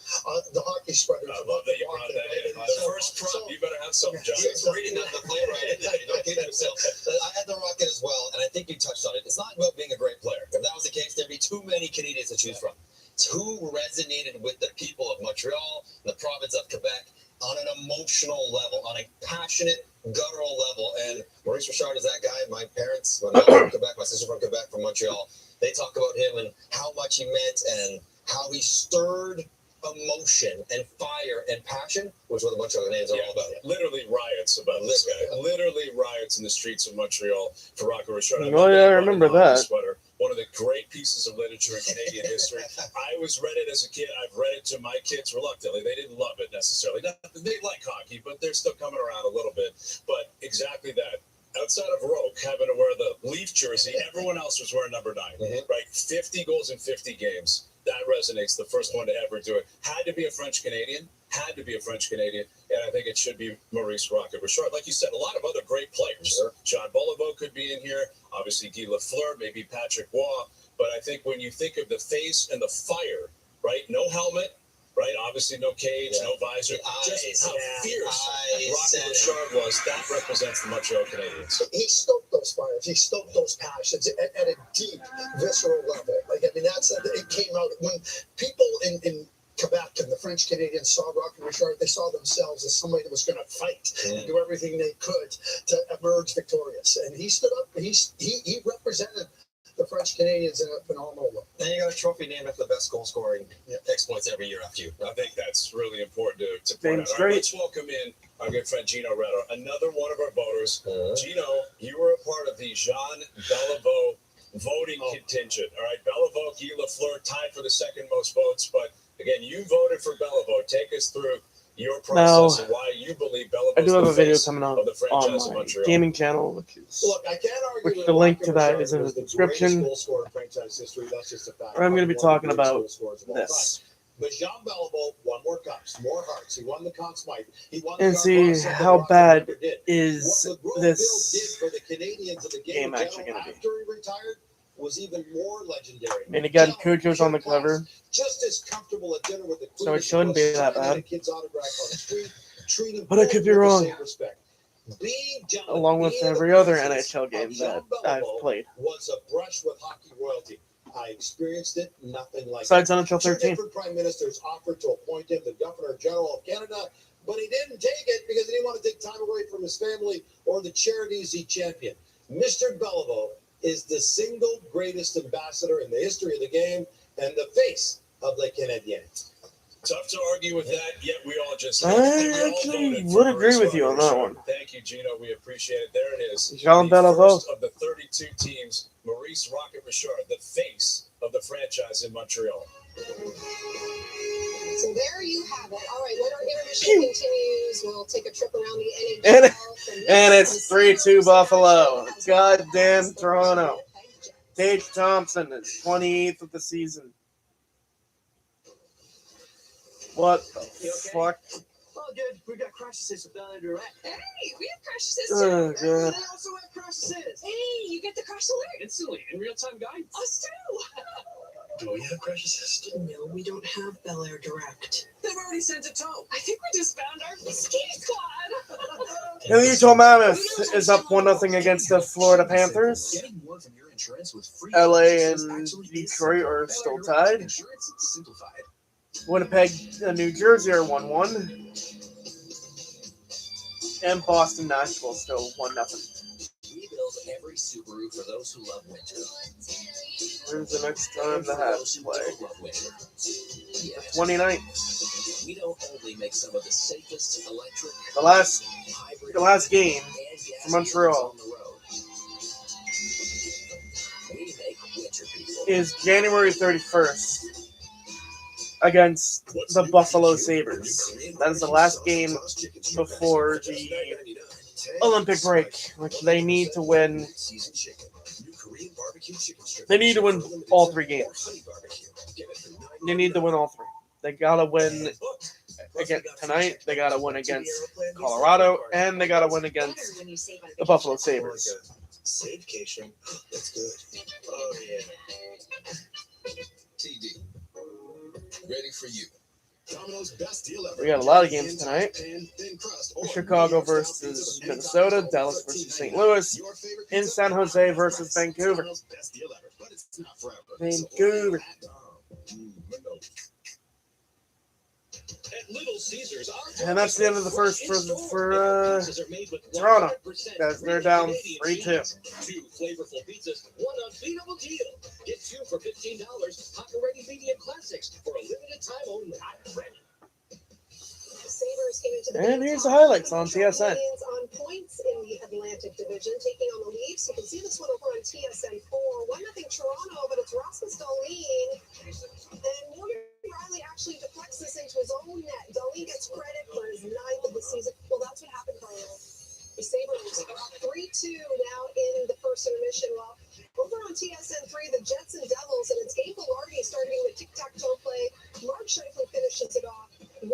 [SPEAKER 17] the hockey sweaters.
[SPEAKER 16] I love that you brought that in. The first prop, you better have something, John.
[SPEAKER 13] He's reading out the play right in there. Don't kid himself. I had the Rocket as well, and I think you touched on it. It's not about being a great player. If that was the case, there'd be too many Canadians to choose from. It's who resonated with the people of Montreal, the province of Quebec, on an emotional level, on a passionate, guttural level. And Maurice Richard is that guy. My parents, when I was from Quebec, my sister from Quebec, from Montreal, they talk about him and how much he meant and how he stirred emotion and fire and passion, which is what the Montreal Canadiens are all about.
[SPEAKER 16] Literally riots about this guy. Literally riots in the streets of Montreal for Rocket Richard.
[SPEAKER 6] Oh, yeah, I remember that.
[SPEAKER 16] Sweater. One of the great pieces of literature in Canadian history. I was read it as a kid. I've read it to my kids reluctantly. They didn't love it necessarily. They like hockey, but they're still coming around a little bit. But exactly that. Outside of Roque having to wear the Leaf jersey, everyone else was wearing number 9. Right? 50 goals in 50 games. That resonates. The first one to ever do it. Had to be a French Canadian. Had to be a French Canadian. And I think it should be Maurice Rocket Richard. Like you said, a lot of other great players. Sure. John Boliveau could be in here. Obviously, Guy Lafleur, maybe Patrick Waugh. But I think when you think of the face and the fire, right? No helmet, right? Obviously, no cage, no visor. Just how fierce Rocky Richard was, that represents the Montreal Canadiens.
[SPEAKER 17] He stoked those fires. He stoked those passions at a deep, visceral level. Like, I mean, it came out when people in Quebec and the French Canadians saw Rocky Richard. They saw themselves as somebody that was going to fight and do everything they could to emerge victorious. And he stood up. He represented the French Canadians in a phenomenal way.
[SPEAKER 13] And you got a trophy named after the best goal scoring exploits every year after you.
[SPEAKER 16] I think that's really important to point out. All right, let's welcome in our good friend Gino Retto, another one of our voters. Gino, you were a part of the Jean Beliveau voting contingent. All right, Beliveau, Guy Lafleur tied for the second most votes, but again, you voted for Beliveau. Take us through your process and why you believe Beliveau
[SPEAKER 6] I do have a video
[SPEAKER 16] face
[SPEAKER 6] coming out
[SPEAKER 16] of the franchise
[SPEAKER 6] on
[SPEAKER 16] in
[SPEAKER 6] my
[SPEAKER 16] Montreal.
[SPEAKER 6] gaming channel, which is
[SPEAKER 5] Look, I can't argue
[SPEAKER 6] which the link to that is in the description.
[SPEAKER 5] goal scorer in franchise history. That's just a fact.
[SPEAKER 6] Where I'm going to be
[SPEAKER 5] One of
[SPEAKER 6] talking
[SPEAKER 5] the greatest
[SPEAKER 6] about
[SPEAKER 5] goal scorers of all
[SPEAKER 6] this.
[SPEAKER 5] time. But Jean Beliveau won more cups, more hearts. He won the Conn Smythe. He won
[SPEAKER 6] And
[SPEAKER 5] the
[SPEAKER 6] see
[SPEAKER 5] Armstrong that
[SPEAKER 6] how
[SPEAKER 5] Rocky
[SPEAKER 6] bad
[SPEAKER 5] never did.
[SPEAKER 6] is
[SPEAKER 5] What the
[SPEAKER 6] this
[SPEAKER 5] did for the Canadians of the game
[SPEAKER 6] game actually
[SPEAKER 5] general
[SPEAKER 6] going to be.
[SPEAKER 5] after he retired was even more legendary.
[SPEAKER 6] I mean, again, Cujo's on the cover,
[SPEAKER 5] Just as comfortable at dinner with the
[SPEAKER 6] so it shouldn't be that bad.
[SPEAKER 5] a kid's autograph on the street, treating
[SPEAKER 6] But I could be wrong.
[SPEAKER 5] with the same respect. Being gentlemen,
[SPEAKER 6] Along with
[SPEAKER 5] being
[SPEAKER 6] every
[SPEAKER 5] the
[SPEAKER 6] other
[SPEAKER 5] presence
[SPEAKER 6] NHL
[SPEAKER 5] of
[SPEAKER 6] game
[SPEAKER 5] Jean
[SPEAKER 6] that
[SPEAKER 5] Beliveau
[SPEAKER 6] I've played.
[SPEAKER 5] was a brush with hockey royalty. I experienced it, nothing like
[SPEAKER 6] Besides
[SPEAKER 5] it.
[SPEAKER 6] NHL 13.
[SPEAKER 5] Two different prime ministers offered to appoint him the Governor General of Canada, but he didn't take it because he didn't want to take time away from his family or the charities he championed. Mr. Beliveau is the single greatest ambassador in the history of the game and the face of the Canadiens.
[SPEAKER 16] Tough to argue with that, yet we all just
[SPEAKER 6] I actually would agree with you on that one.
[SPEAKER 16] Thank you, Gino. We appreciate it. There it is.
[SPEAKER 6] Jean
[SPEAKER 16] The
[SPEAKER 6] Beliveau.
[SPEAKER 16] first of the 32 teams, Maurice Rocket Richard, the face of the franchise in Montreal.
[SPEAKER 1] So there you have it. All right, when our intermission continues, we'll take a trip around the NHL.
[SPEAKER 6] And it's 3-2 Buffalo. Goddamn Toronto. Tage Thompson is 28th of the season. What the fuck?
[SPEAKER 18] Oh, good. We got crash assist with Bel Air Direct.
[SPEAKER 14] Hey, we have crash assist.
[SPEAKER 6] Oh,
[SPEAKER 18] They
[SPEAKER 6] God.
[SPEAKER 18] also have crash assist.
[SPEAKER 14] Hey, you get the crash alert.
[SPEAKER 18] Instantly, in real-time guidance.
[SPEAKER 14] Us too.
[SPEAKER 18] Do we have crash assist? No, we don't have Bel Air Direct. They've already sent a tow.
[SPEAKER 14] I think we just found our ski squad.
[SPEAKER 6] And the Utah Mammoth is up 1-0 against the Florida Panthers.
[SPEAKER 8] Getting more from your insurance with free
[SPEAKER 6] LA
[SPEAKER 8] purchases
[SPEAKER 6] and
[SPEAKER 8] actually is
[SPEAKER 6] Detroit
[SPEAKER 8] simple.
[SPEAKER 6] are
[SPEAKER 8] Bel
[SPEAKER 6] still
[SPEAKER 8] Air Direct
[SPEAKER 6] tied.
[SPEAKER 8] Insurance is simplified.
[SPEAKER 6] Winnipeg and New Jersey are 1-1. And Boston Nashville still 1-0.
[SPEAKER 8] We build every Subaru for those who love winter.
[SPEAKER 6] When's the next time the Habs play?
[SPEAKER 8] Don't love winter.
[SPEAKER 6] The 29th.
[SPEAKER 8] We don't only make some of the safest electric,
[SPEAKER 6] The last
[SPEAKER 8] hybrid,
[SPEAKER 6] game
[SPEAKER 8] and gas
[SPEAKER 6] for Montreal
[SPEAKER 8] vehicles on the road. We make winter people.
[SPEAKER 6] is January 31st against the Buffalo Sabres. That is the last game before the Olympic break, which they need to win. They need to win all 3 games. They need to win all 3. They gotta win again tonight. They gotta win against Colorado, and they gotta win against the Buffalo Sabres.
[SPEAKER 13] Safecation. That's good. Oh, yeah. TD. Ready for you.
[SPEAKER 8] Domino's best deal ever.
[SPEAKER 6] We got a lot of games tonight. Chicago versus Minnesota, Dallas versus St. Louis, in San Jose versus Vancouver. Vancouver. And that's the end of the first for Toronto, as they're down 3-2.
[SPEAKER 2] 2 flavorful pizzas, 1 unbeatable deal. Get 2 for $15. Hot Ready medium classics for a limited time only.
[SPEAKER 1] Sabres came into the
[SPEAKER 6] And
[SPEAKER 1] game
[SPEAKER 6] here's the
[SPEAKER 1] top
[SPEAKER 6] highlights on
[SPEAKER 1] Montreal
[SPEAKER 6] TSN.
[SPEAKER 1] Canadiens on points in the Atlantic Division, taking on the Leafs. You can see this one over on TSN 4. 1-0 Toronto, but it's Rasmus Dahlin. And Morgan Riley actually deflects this into his own net. Dahlin gets credit for his 9th of the season. Well, that's what happened, Carlo. The Sabres are up 3-2 now in the first intermission. Well, over on TSN 3, the Jets and Devils, and it's Gabe Velarde starting the tic-tac-toe play. Mark Scheifele finishes it off. 1-1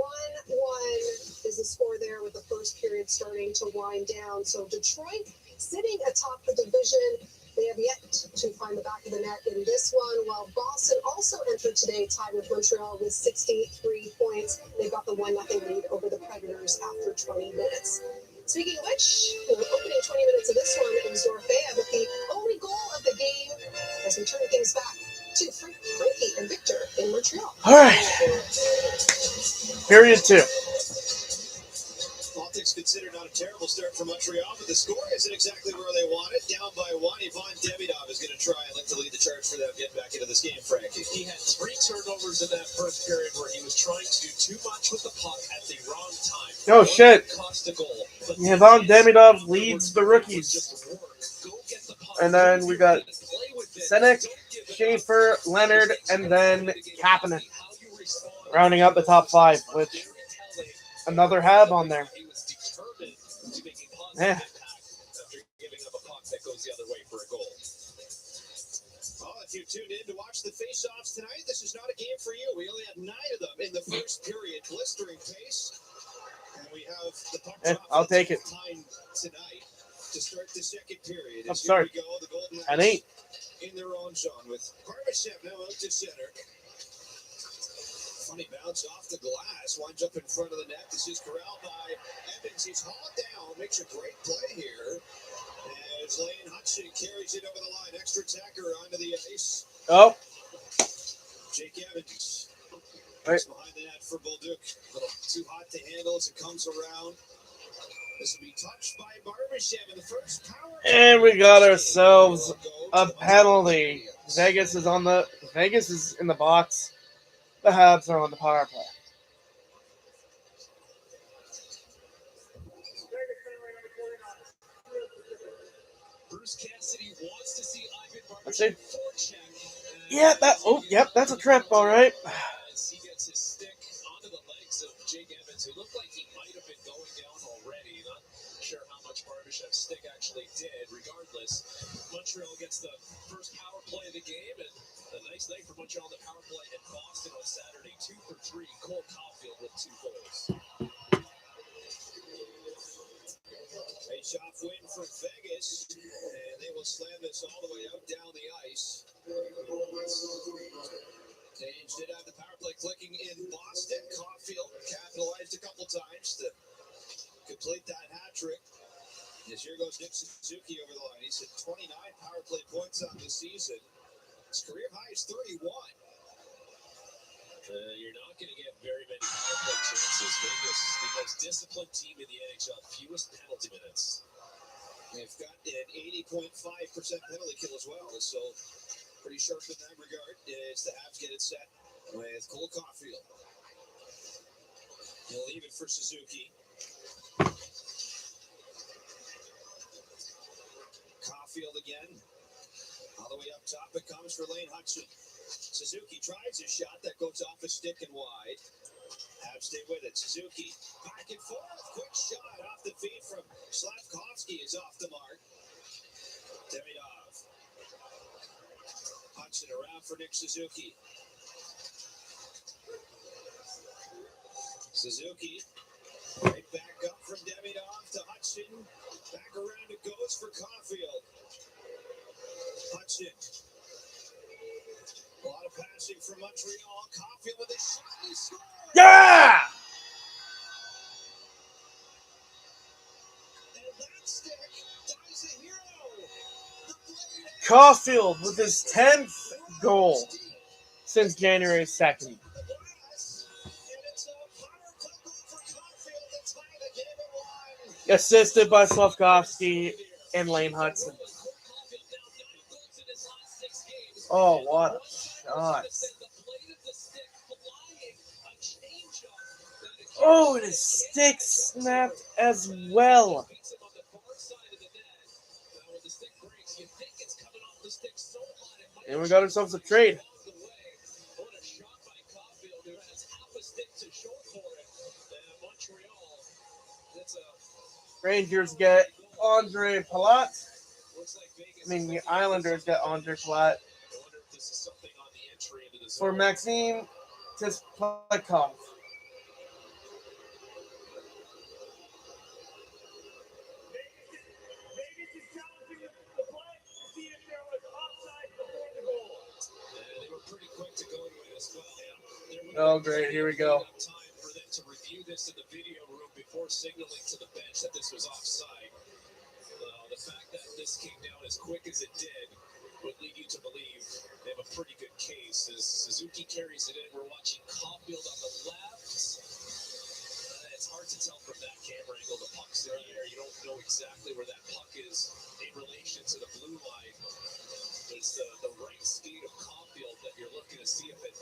[SPEAKER 1] is the score there with the first period starting to wind down. So Detroit sitting atop the division. They have yet to to find the back of the net in this one, while Boston also entered today tied with Montreal with 63 points. They got the 1-0 lead over the Predators after 20 minutes. Speaking of which, the opening 20 minutes of this one, it was Dorfea with the only goal of the game as we turn things back to Frankie and Victor in Montreal.
[SPEAKER 6] All right. Period 2.
[SPEAKER 2] All things considered, not a terrible start for Montreal, but the score isn't exactly where they want it. Down by 1, Ivan Demidov is going to try and look to lead the charge for them getting back into this game, Frankie.
[SPEAKER 3] He had 3 turnovers in that first period where he was trying to do too much with the puck at the wrong time.
[SPEAKER 6] Oh, shit.
[SPEAKER 3] Cost a goal,
[SPEAKER 6] Ivan Demidov leads the rookies. And then we got Senek, Schaefer, Leonard, and then Kapanen. Rounding out the top 5, which another Hab on there. Yeah.
[SPEAKER 2] Well, if you tuned in to watch the face-offs tonight, this is not a game for you. We only had 9 of them in the first period, blistering pace. And we have the puck drop
[SPEAKER 6] I'll take it.
[SPEAKER 2] time tonight to start the second period.
[SPEAKER 6] I'm sorry.
[SPEAKER 2] Here we go, the Golden
[SPEAKER 6] At
[SPEAKER 2] Knights
[SPEAKER 6] 8.
[SPEAKER 2] in their own zone with Barbashev now out to center. Funny bounce off the glass, winds up in front of the net. This is corralled by Evans. He's hauled down, makes a great play here. As Lane Hudson carries it over the line, extra attacker onto the ice.
[SPEAKER 6] Oh.
[SPEAKER 2] Jake Evans.
[SPEAKER 6] Right.
[SPEAKER 2] Behind the net for Bolduc. A little too hot to handle as it comes around. This will be touched by Barbashev in the first power.
[SPEAKER 6] And we got ourselves a penalty. Vegas is in the box. The Habs are on the power play.
[SPEAKER 3] Bruce Cassidy wants to see Ivan
[SPEAKER 6] Let's see.
[SPEAKER 3] Barbashev forecheck.
[SPEAKER 6] Yeah, that's a trip, all right.
[SPEAKER 3] As he gets his stick onto the legs of Jake Evans, who looked like he might have been going down already. Not sure how much Barbashev's stick actually did. Regardless, Montreal gets the first power play of the game, and a nice night for Montreal. The power play in Boston on Saturday, 2 for 3. Cole Caulfield with 2 goals.
[SPEAKER 2] Face-off win for Vegas, and they will slam this all the way out down the ice. Canes did have the power play clicking in Boston. Caulfield capitalized a couple times to complete that hat trick. As here goes Nick Suzuki over the line. He's at 29 power play points on the season. His career high is 31.
[SPEAKER 3] You're not going to get very many power play chances. Vegas, the most disciplined team in the NHL, fewest penalty minutes.
[SPEAKER 2] They've got an 80.5% penalty kill as well, so pretty sharp in that regard. It's the Habs get it set with Cole Caulfield. He'll leave it for Suzuki. Caulfield again. All the way up top it comes for Lane Hudson. Suzuki tries a shot that goes off a stick and wide. Habs stay with it. Suzuki back and forth. Quick shot off the feet from Slavkovsky is off the mark. Demidov. Hudson around for Nick Suzuki. Suzuki right back up from Demidov to Hudson. Back around it goes for Caulfield. Hudson. A lot of passing from Montreal. Caulfield with a shot. He scores!
[SPEAKER 6] Yeah!
[SPEAKER 2] And that stick dies a hero. The blade
[SPEAKER 6] Caulfield with his 10th goal since January 2nd.
[SPEAKER 2] and it's a power play goal for Caulfield to tie the game at 1.
[SPEAKER 6] Assisted by Slavkovsky and Lane Hudson. Oh, what a shot. Oh, and his stick snapped as well. And we got ourselves a trade. Rangers get Andre Palat. The Islanders get Andre Palat for Maxime Tisplikov. Oh, great. Here we go.
[SPEAKER 3] Time for them to review this in the video room before signaling to the bench that this was offside. The fact that this came down as quick as it did would lead you to believe they have a pretty good case. As Suzuki carries it in, we're watching Caulfield on the left. It's hard to tell from that camera angle. The puck's in the air. You don't know exactly where that puck is in relation to the blue line. It's the right speed of Caulfield that you're looking to see if it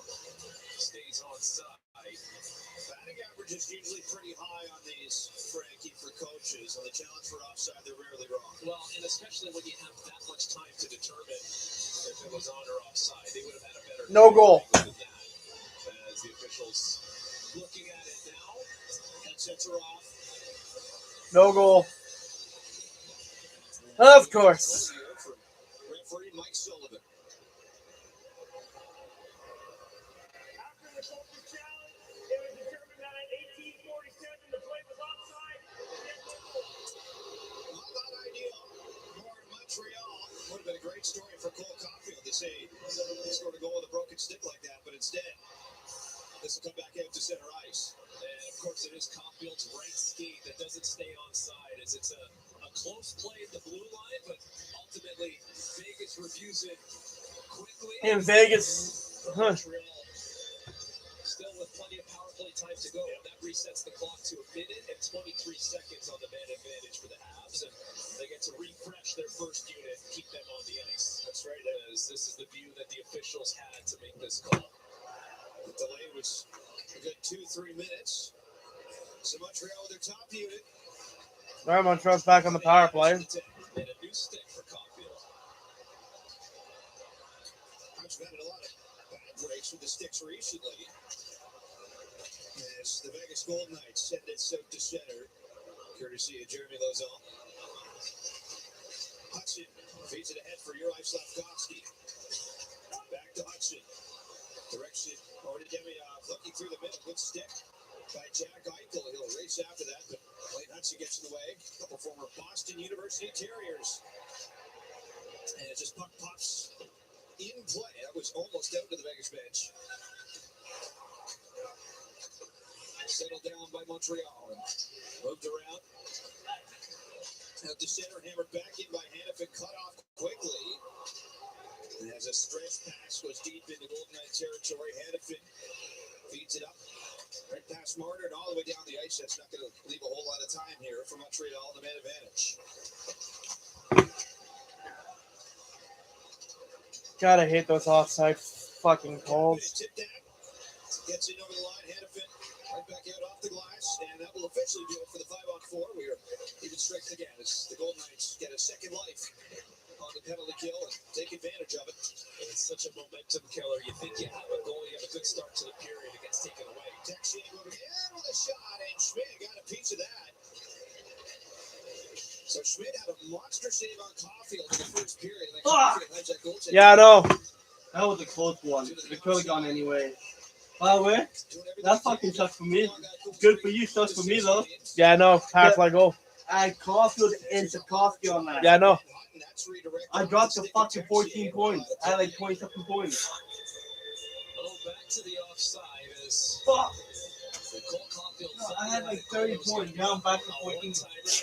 [SPEAKER 3] stays on side.
[SPEAKER 2] Batting average is usually pretty high on these, Frankie, for coaches. On the challenge for offside, they're rarely wrong.
[SPEAKER 3] Well, and especially when you have that much time to determine if it was on or offside, they would have had a better
[SPEAKER 6] No goal.
[SPEAKER 3] than that. As the officials looking at it now, headsets are off.
[SPEAKER 6] No goal. Of course.
[SPEAKER 2] Referee Mike Sullivan. Would have been a great story for Cole Caulfield to say he scored a goal with a broken stick like that, but instead, this will come back out to center ice.
[SPEAKER 3] And of course, it is Caulfield's right skate that doesn't stay on side, as it's a close play at the blue line, but ultimately Vegas reviews it quickly.
[SPEAKER 6] In Vegas,
[SPEAKER 3] Still with plenty of power play time to go. That resets the clock to 1 minute and 23 seconds on the man advantage for the Habs, and they get to refresh their first unit and keep them on the ice. That's right, as this is the view that the officials had to make this call.
[SPEAKER 2] The delay was a good 2-3 minutes. So Montreal with their top unit.
[SPEAKER 6] All right, Montreal's back on the power play.
[SPEAKER 3] And a new stick for Caulfield.
[SPEAKER 2] Habs have had a lot of bad breaks with the sticks recently. As the Vegas Golden Knights send it south to center, courtesy of Jeremy Lauzon. Hudson feeds it ahead for Juraj Slavkovsky. Back to Hudson. Direction over to Demidov, looking through the middle. Good stick by Jack Eichel. He'll race after that, but Clayton Hudson gets in the way. A couple former Boston University Terriers. And it just puck pops in play. That was almost out to the Vegas bench. Settled down by Montreal and moved around. Out to center, hammered back in by Hannafin, cut off quickly. And as a stretch pass goes deep into Golden Knight territory, Hannafin feeds it up. Right past Marner and all the way down the ice. That's not going to leave a whole lot of time here for Montreal, the man advantage.
[SPEAKER 6] Gotta hate those offside fucking calls.
[SPEAKER 2] Gets in over the line, Hannafin. Right back out off the glass, and that will officially do it for the 5-on-4. We are even strength again as the Golden Knights get a second life on the penalty kill and take advantage of it.
[SPEAKER 3] And it's such a momentum killer. You think you have a goal, you have a good start to the period, it gets taken away.
[SPEAKER 2] Texier moving in with a shot, and Schmidt got a piece of that. So Schmidt had a monster save on Caulfield in the first period. And then Caulfield has that goal.
[SPEAKER 6] Yeah, I know.
[SPEAKER 19] That was a close one. It could have gone anyway. By the way, that fucking sucks for me. Good for you, sucks for me though.
[SPEAKER 6] Yeah, I know. Power play goal.
[SPEAKER 19] I had Caulfield and Sikorsky on that.
[SPEAKER 6] Yeah, I know.
[SPEAKER 19] I dropped the fucking 14 points. I had like 27 points.
[SPEAKER 3] Oh, back to the offside as
[SPEAKER 19] Fuck.
[SPEAKER 3] Cole Caulfield.
[SPEAKER 19] I had like 30 points. Now I'm back to 14.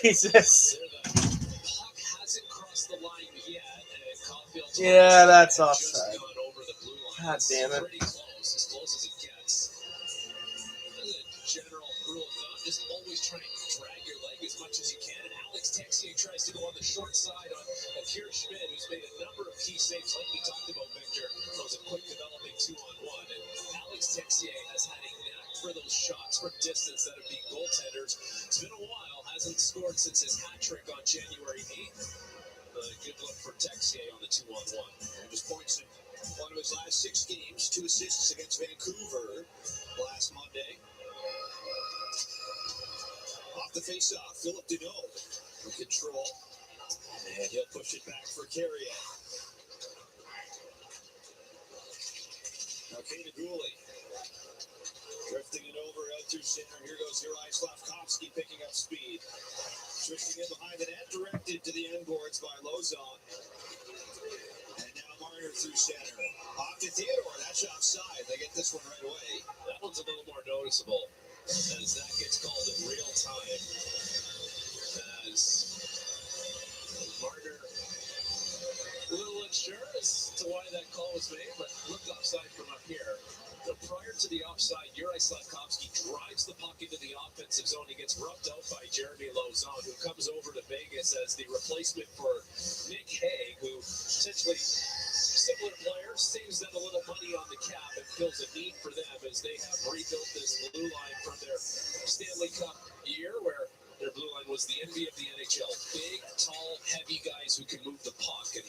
[SPEAKER 6] Jesus.
[SPEAKER 3] The puck hasn't crossed the line yet, and Caulfield.
[SPEAKER 6] Yeah, that's offside. God damn it.
[SPEAKER 3] Pretty close, as close as it gets. As a general rule of thumb, just always try and drag your leg as much as you can. And Alex Texier tries to go on the short side of Kieran Schmidt, who's made a number of key saves, like we talked about, Victor. It was a quick developing 2-on-1. And Alex Texier has had a knack for those shots from distance that have beat goaltenders. It's been a while, hasn't scored since his hat trick on January 8th. Good look for Texier on the 2-on-1.
[SPEAKER 2] And just points in one of his last 6 games, 2 assists against Vancouver last Monday. Off the face-off, Philip Deneau in control. And he'll push it back for Carrier. Now Kaden Gooley drifting it over out through center. Here goes Juraj Slavkovsky picking up speed. Switching in behind the net, directed to the end boards by Lauzon. And now Marner through center. Off to Theodore. That's offside. They get this one right away.
[SPEAKER 3] That one's a little more noticeable as that gets called in real time. As Marner a little unsure as to why that call was made, but looked offside from up here. So prior to the offside, Juraj Slafkovský drives the puck into the offensive zone. He gets rubbed out by Jeremy Lauzon, who comes over to Vegas as the replacement for Nick Hague, who essentially similar player, saves them a little money on the cap and fills a need for them as they have rebuilt this blue line from their Stanley Cup year where their blue line was the envy of the NHL. Big, tall, heavy guys who can move the puck, and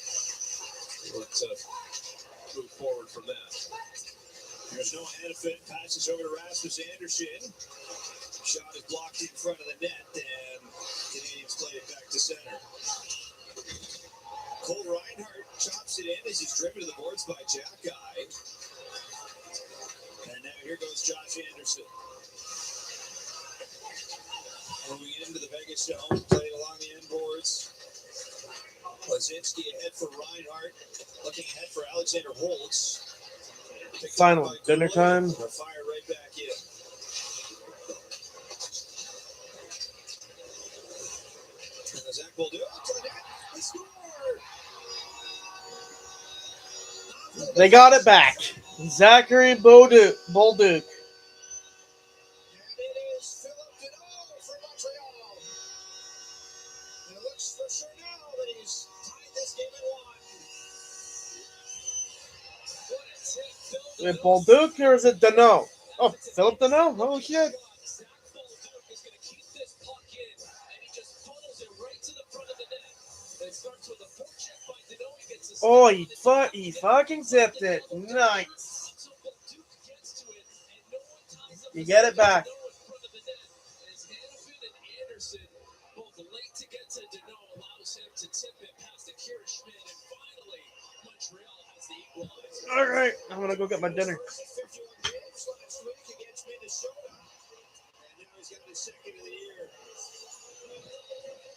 [SPEAKER 3] look to move forward from that.
[SPEAKER 2] There's no benefit. Passes over to Rasmus Andersson. Shot is blocked in front of the net, and Canadians play it back to center. Cole Reinhardt chops it in as he's driven to the boards by Jack Guy. And now here goes Josh Anderson. Moving into the Vegas zone, playing along the end boards. Lazinski ahead for Reinhardt. Looking ahead for Alexander Holtz.
[SPEAKER 6] Final dinner time.
[SPEAKER 2] They'll fire right back in. And Zach Bolduc to the net. He scored!
[SPEAKER 6] They got it back. Zachary Bolduc.
[SPEAKER 2] And it is Philip Deneau for Montreal. And it looks for sure now that he's tied this game at 1.
[SPEAKER 6] With Bolduc or is it Deneau? Oh, Philip Deneau? Holy shit. Oh, he fucking zipped it. Nice. You get it back. All right, I'm gonna go get my dinner.
[SPEAKER 2] Last week against Minnesota. And now he's got his second of the year.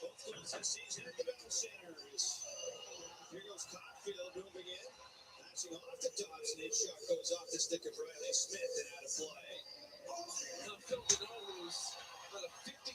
[SPEAKER 2] Both goals this season at the Bell Center. Here goes Cotfield moving in. Passing off to Dobson. His shot goes off the stick of Riley Smith and out of play.
[SPEAKER 3] Now Phil Deneau's got a 57%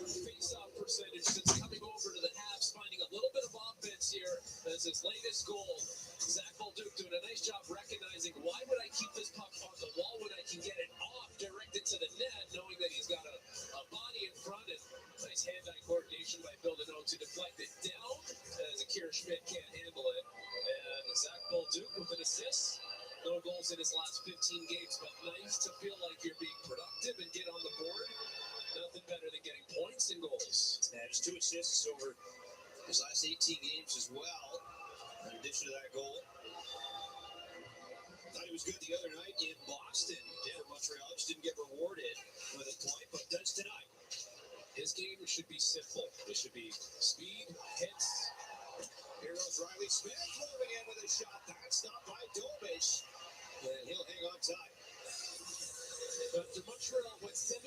[SPEAKER 3] face-off percentage since coming over to the Habs, finding a little bit of offense here as his latest goal. Zach Bolduc doing a nice job recognizing why would I keep this puck on the wall when I can get it off, directed to the net, knowing that he's got a body in front and nice hand-eye coordination by Phil Deneau to deflect it down as Akira Schmidt can't handle it. And Zach Bolduc with an assist. No goals in his last 15 games, but nice to feel like you're being productive and get on the board. Nothing better than getting points and goals.
[SPEAKER 2] And his 2 assists over his last 18 games as well. In addition to that goal. Thought he was good the other night in Boston. Yeah, Montreal just didn't get rewarded with a point, but does tonight.
[SPEAKER 3] His game should be simple. It should be speed, hits.
[SPEAKER 2] Here goes Riley Smith moving in with a shot. That's stopped by Dobich. And he'll hang on tight.
[SPEAKER 3] But the Montreal went 78%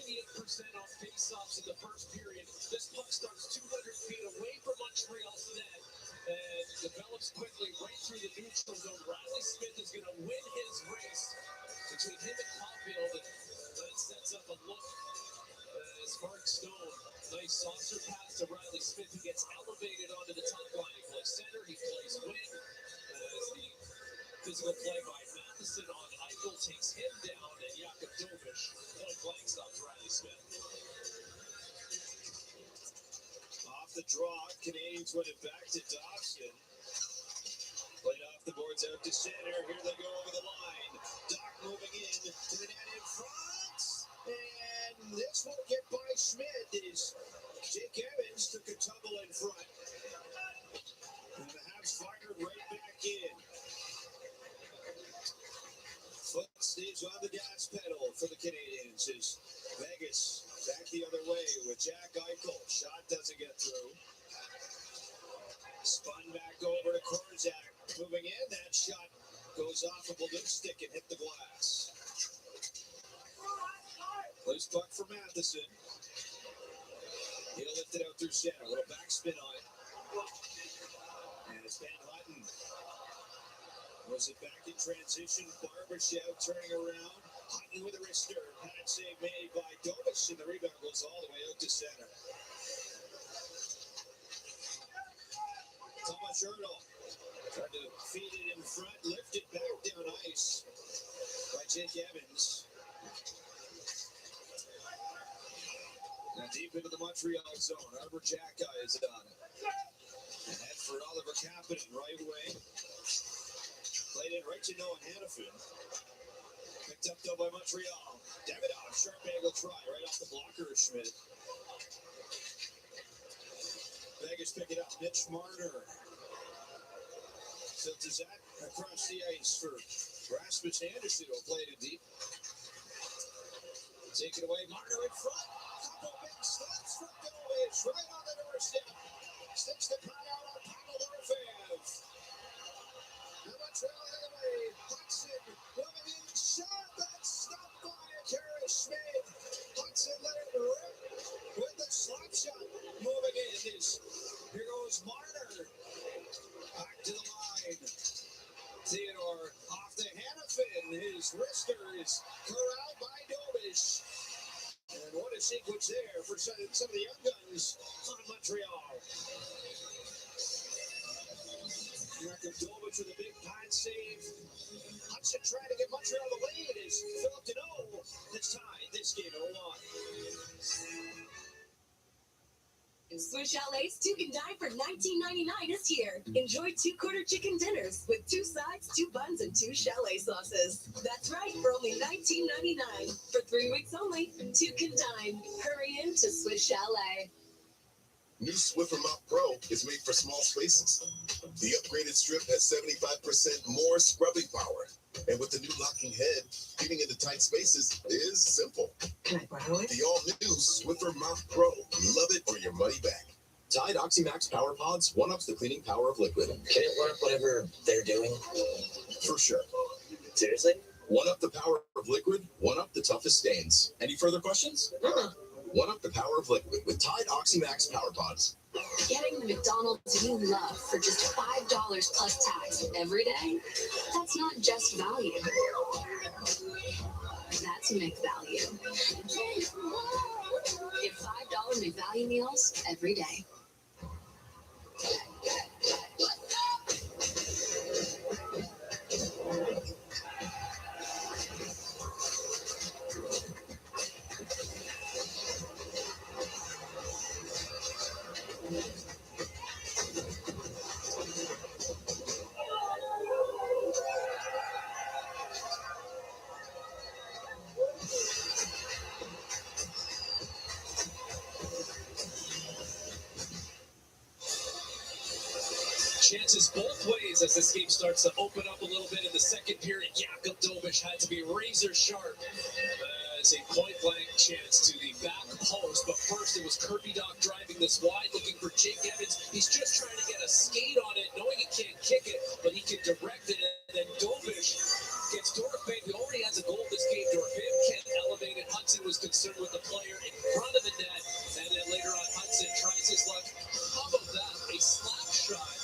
[SPEAKER 3] on face-offs in the first period. This puck starts 200 feet away from Montreal's net and develops quickly right through the neutral zone. Riley Smith is going to win his race between him and Caufield, and that sets up a look as Mark Stone, nice saucer pass to Riley Smith, who gets elevated onto the top line. He plays center, he plays wing, as the physical play by Matheson on Eichel takes him down, and Jakob Dobich point blank stops Riley Smith.
[SPEAKER 2] Off the draw, Canadians win it back to Dobson. Played off the boards out to center. Here they go over the line. Doc moving in to the net in front. And this won't get by Schmidt as Jake Evans took a tumble in front. And the Habs fired right back in. Foot stays on the gas pedal for the Canadians as Vegas back the other way with Jack Eichel. Shot doesn't get through. Spun back over to Korzak. Moving in, that shot goes off a balloon stick and hit the glass. Loose puck for Matheson. He'll lift it out through center. A little backspin on it. And it's Van Hutton. Was it back in transition? Barbashev turning around. Hutton with a wrister. Pad save made by Dobis, and the rebound goes all the way out to center. Thomas Hurdle tried to feed it in front, lift it back down ice by Jake Evans. Now deep into the Montreal zone, Arbor Jacka is on it. Ahead for Oliver Kapanen, right wing. Played in right to Noah Hannafin. Picked up though by Montreal. Davidoff, sharp angle try, right off the blocker of Schmidt. Vegas pick it up, Mitch Marner. Filters that across the ice for Rasmus Anderson, who played it deep. Take it away, Marner in front. Couple big slots from Dovic, right on the doorstep. Sticks the puck out on Pavel Dorofeev. The Montreal the other way. Hudson moving in, shot. That's stopped by Akira Schmidt. Hudson let it rip with the slap shot. Moving in is, here goes Marner. Back to the line. Theodore off the Hannafin. His wrister is corralled by Dovic. And what a sequence there for some of the young guns on Montreal. Dovic with a big pad save. Hudson trying to get Montreal the lead as Philip Deneau has tied this game at 1.
[SPEAKER 9] Swiss Chalet's 2 can dine for $19.99 this year. Enjoy 2-quarter chicken dinners with 2 sides, 2 buns, and 2 chalet sauces. That's right, for only $19.99. For 3 weeks only, 2 can dine. Hurry in to Swiss Chalet.
[SPEAKER 8] New Swiffer Mop Pro is made for small spaces. The upgraded strip has 75% more scrubbing power. And with the new locking head, getting into tight spaces is simple.
[SPEAKER 18] Can I borrow it?
[SPEAKER 8] The all-new Swiffer Mop Pro. Love it or your money back. Tide OxyMax Power Pods one-ups the cleaning power of liquid.
[SPEAKER 11] Can it one up whatever they're doing?
[SPEAKER 8] For sure.
[SPEAKER 11] Seriously?
[SPEAKER 8] One up the power of liquid, one up the toughest stains. Any further questions? One up the power of liquid with Tide OxyMax Power Pods.
[SPEAKER 10] Getting the McDonald's you love for just $5 plus tax every day? That's not just value. That's McValue. Get $5 McValue meals every day.
[SPEAKER 3] Chances both ways as this game starts to open up a little bit in the second period. Jakub Dovic had to be razor sharp as a point-blank chance to the back post. But first, it was Kirby Doc driving this wide, looking for Jake Evans. He's just trying to get a skate on it, knowing he can't kick it, but he can direct it. And then Dovic gets Dorofeev, who already has a goal this game. Dorofeev can't elevate it. Hudson was concerned with the player in front of the net. And then later on, Hudson tries his luck. How about that? A slap shot.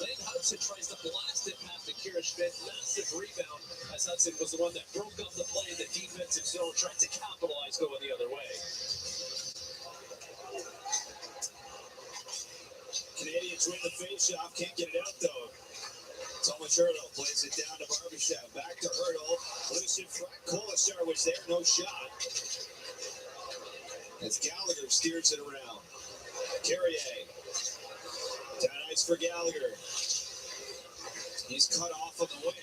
[SPEAKER 3] Then Hudson tries to blast it past Akira Schmidt. Massive rebound as Hudson was the one that broke up the play in the defensive zone, trying to capitalize going the other way.
[SPEAKER 2] Canadians win the faceoff, can't get it out though. Thomas Hurdle plays it down to Barbashev. Back to Hurdle. Loose in front. Kolasar was there, no shot. As Gallagher steers it around. Carrier. Down ice for Gallagher. He's cut off on the wing.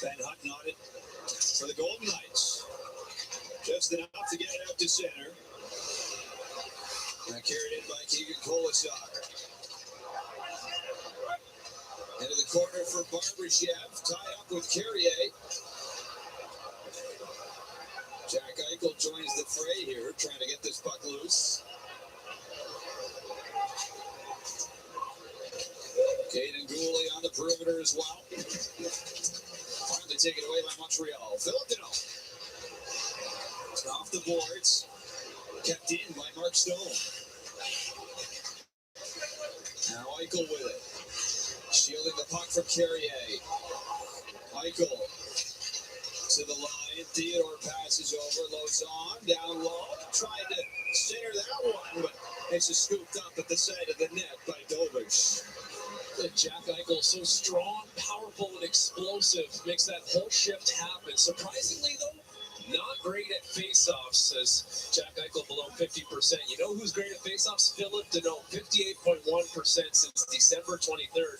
[SPEAKER 2] Ben Hutton on it for the Golden Knights. Just enough to get it out to center. Now carried in by Keegan Kolasar. Into the corner for Barbashev. Tied up with Carrier. Jack Eichel joins the fray here, trying to get this puck loose. Caden Gooley on the perimeter as well. Finally taken away by Montreal. Philip Deneau. Off the boards. Kept in by Mark Stone. Now Eichel with it. Shielding the puck from Carrier. Michael to the line. Theodore passes over. Lozon down low. Tried to center that one, but it's just scooped up at the side of the net by Dovich.
[SPEAKER 3] Jack Eichel, so strong, powerful, and explosive, makes that whole shift happen. Surprisingly, though, not great at faceoffs, as Jack Eichel below 50%. You know who's great at faceoffs? Philip Deneau, 58.1% since December 23rd.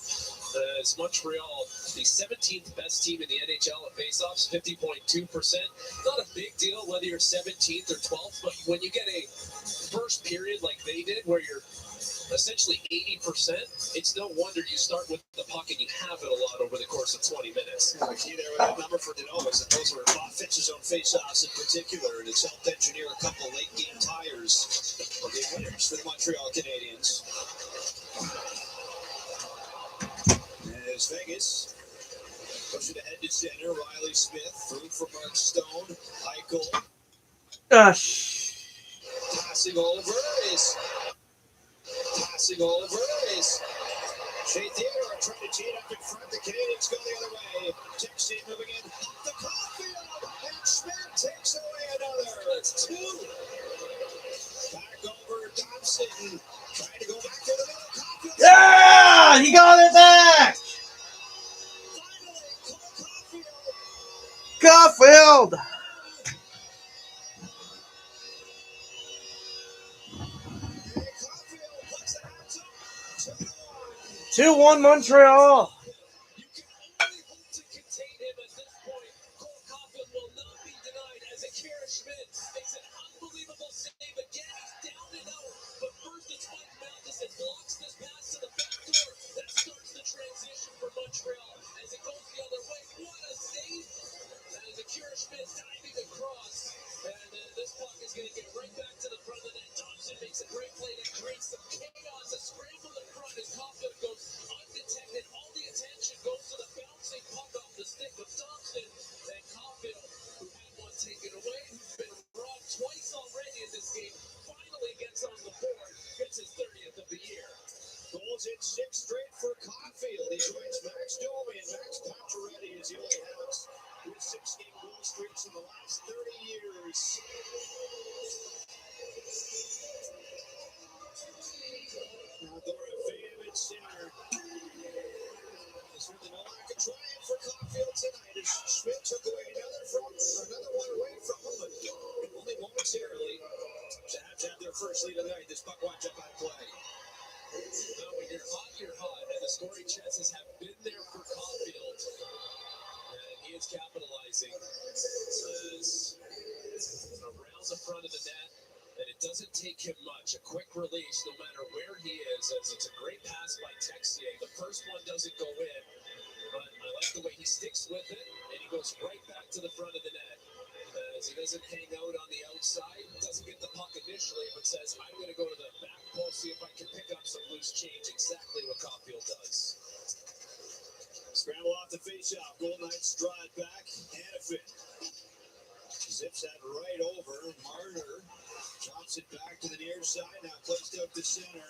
[SPEAKER 3] As Montreal, the 17th best team in the NHL at faceoffs, 50.2%. Not a big deal whether you're 17th or 12th, but when you get a first period like they did, where you're essentially 80%, it's no wonder you start with the puck and you have it a lot over the course of 20 minutes.
[SPEAKER 2] The key there with that number for Deneau is that those were offensive zone faceoffs in particular, and it's helped engineer a couple late game tires of the winners for the Montreal Canadiens. As Vegas push it ahead to center, Riley Smith through for Mark Stone. Eichel passing over is Shea Theodore trying to tee it up in front. The Canadians go the other way. Dixie moving in. The Caulfield, and Schmidt takes away another.
[SPEAKER 3] That's two.
[SPEAKER 2] Back over Dobson. Trying to go back to the middle. Caulfield.
[SPEAKER 19] Yeah! He got it back! Caulfield!
[SPEAKER 2] Puts the Habs up 2-1.
[SPEAKER 6] 2-1 Montreal.
[SPEAKER 3] You can only hope to contain him at this point. Cole Caulfield will not be denied as Akira Schmidt makes an unbelievable save again. He's down and out, but first it's Mike Matheson blocks this pass to the back door. That starts the transition for Montreal as it goes the other way. What a save! As Akira Schmidt diving across, and this puck is going to get right back to the front of the net. Thompson makes a great play that creates some chaos. A scramble in front as Caulfield goes undetected. All the attention goes to the bouncing puck off the stick of Thompson. And Caulfield, who had one taken away, who's been robbed twice already in this game, finally gets on the board, gets his 30th of the year.
[SPEAKER 2] Goals in 6 straight for Caulfield. He joins Max Domi and Max Pacioretty as the only Habs with 6-game goal streaks in the last 30 years. Now Dorofeev at center. This was no lack of trying for Caulfield tonight as Schmidt took away another one away from him, but only momentarily. The Habs have their first lead of the night. This puck watch up on play.
[SPEAKER 3] Now, when you're hot, and the scoring chances have been there for Caulfield. And he is capitalizing as around the front of the net, and it doesn't take him much. A quick release, no matter where he is, as it's a great pass by Texier. The first one doesn't go in, but I like the way he sticks with it, and he goes right back to the front of the net. As he doesn't hang out on the outside, doesn't get the puck initially, but says, I'm going to go to the back post, see if I can pick up some loose change. Exactly what Caulfield does.
[SPEAKER 2] Scramble off the faceoff. Golden Knights draw it back. Hannafin zips that right over. Marner drops it back to the near side. Now placed up to center,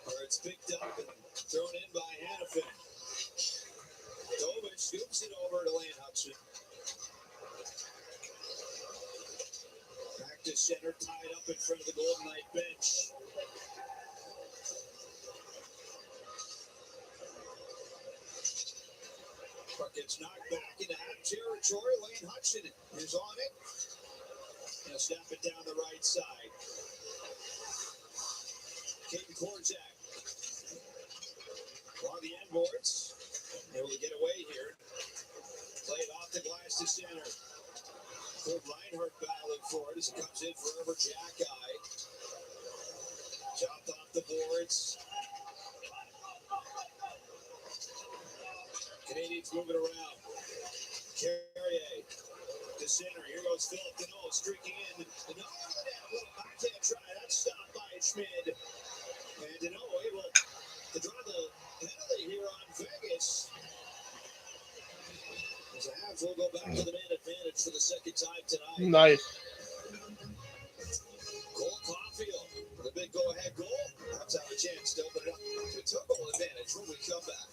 [SPEAKER 2] where it's picked up and thrown in by Hannafin. Dovich scoops it over to Lane Hudson. Back to center, tied up in front of the Golden Knight bench. Puck gets knocked back into half territory. Lane Hudson is on it. He'll snap it down the right side. Caden Korczak along the end boards. Able to get away here. Play it off the glass to center. Kurt Reinhardt battling for it as it comes in for Herbert Jackeye. Chopped off the boards. Canadians moving around. Carrier to center. Here goes Philip Deneau streaking in. Deneau on the net. Little backhand try. That's stopped by Schmid. And Deneau able to draw the penalty here on Vegas. As the Habs will go back to the man advantage for the second time tonight.
[SPEAKER 6] Nice.
[SPEAKER 2] Cole Caulfield for the big go-ahead goal. Habs have a chance to open it up to a total advantage when we come back.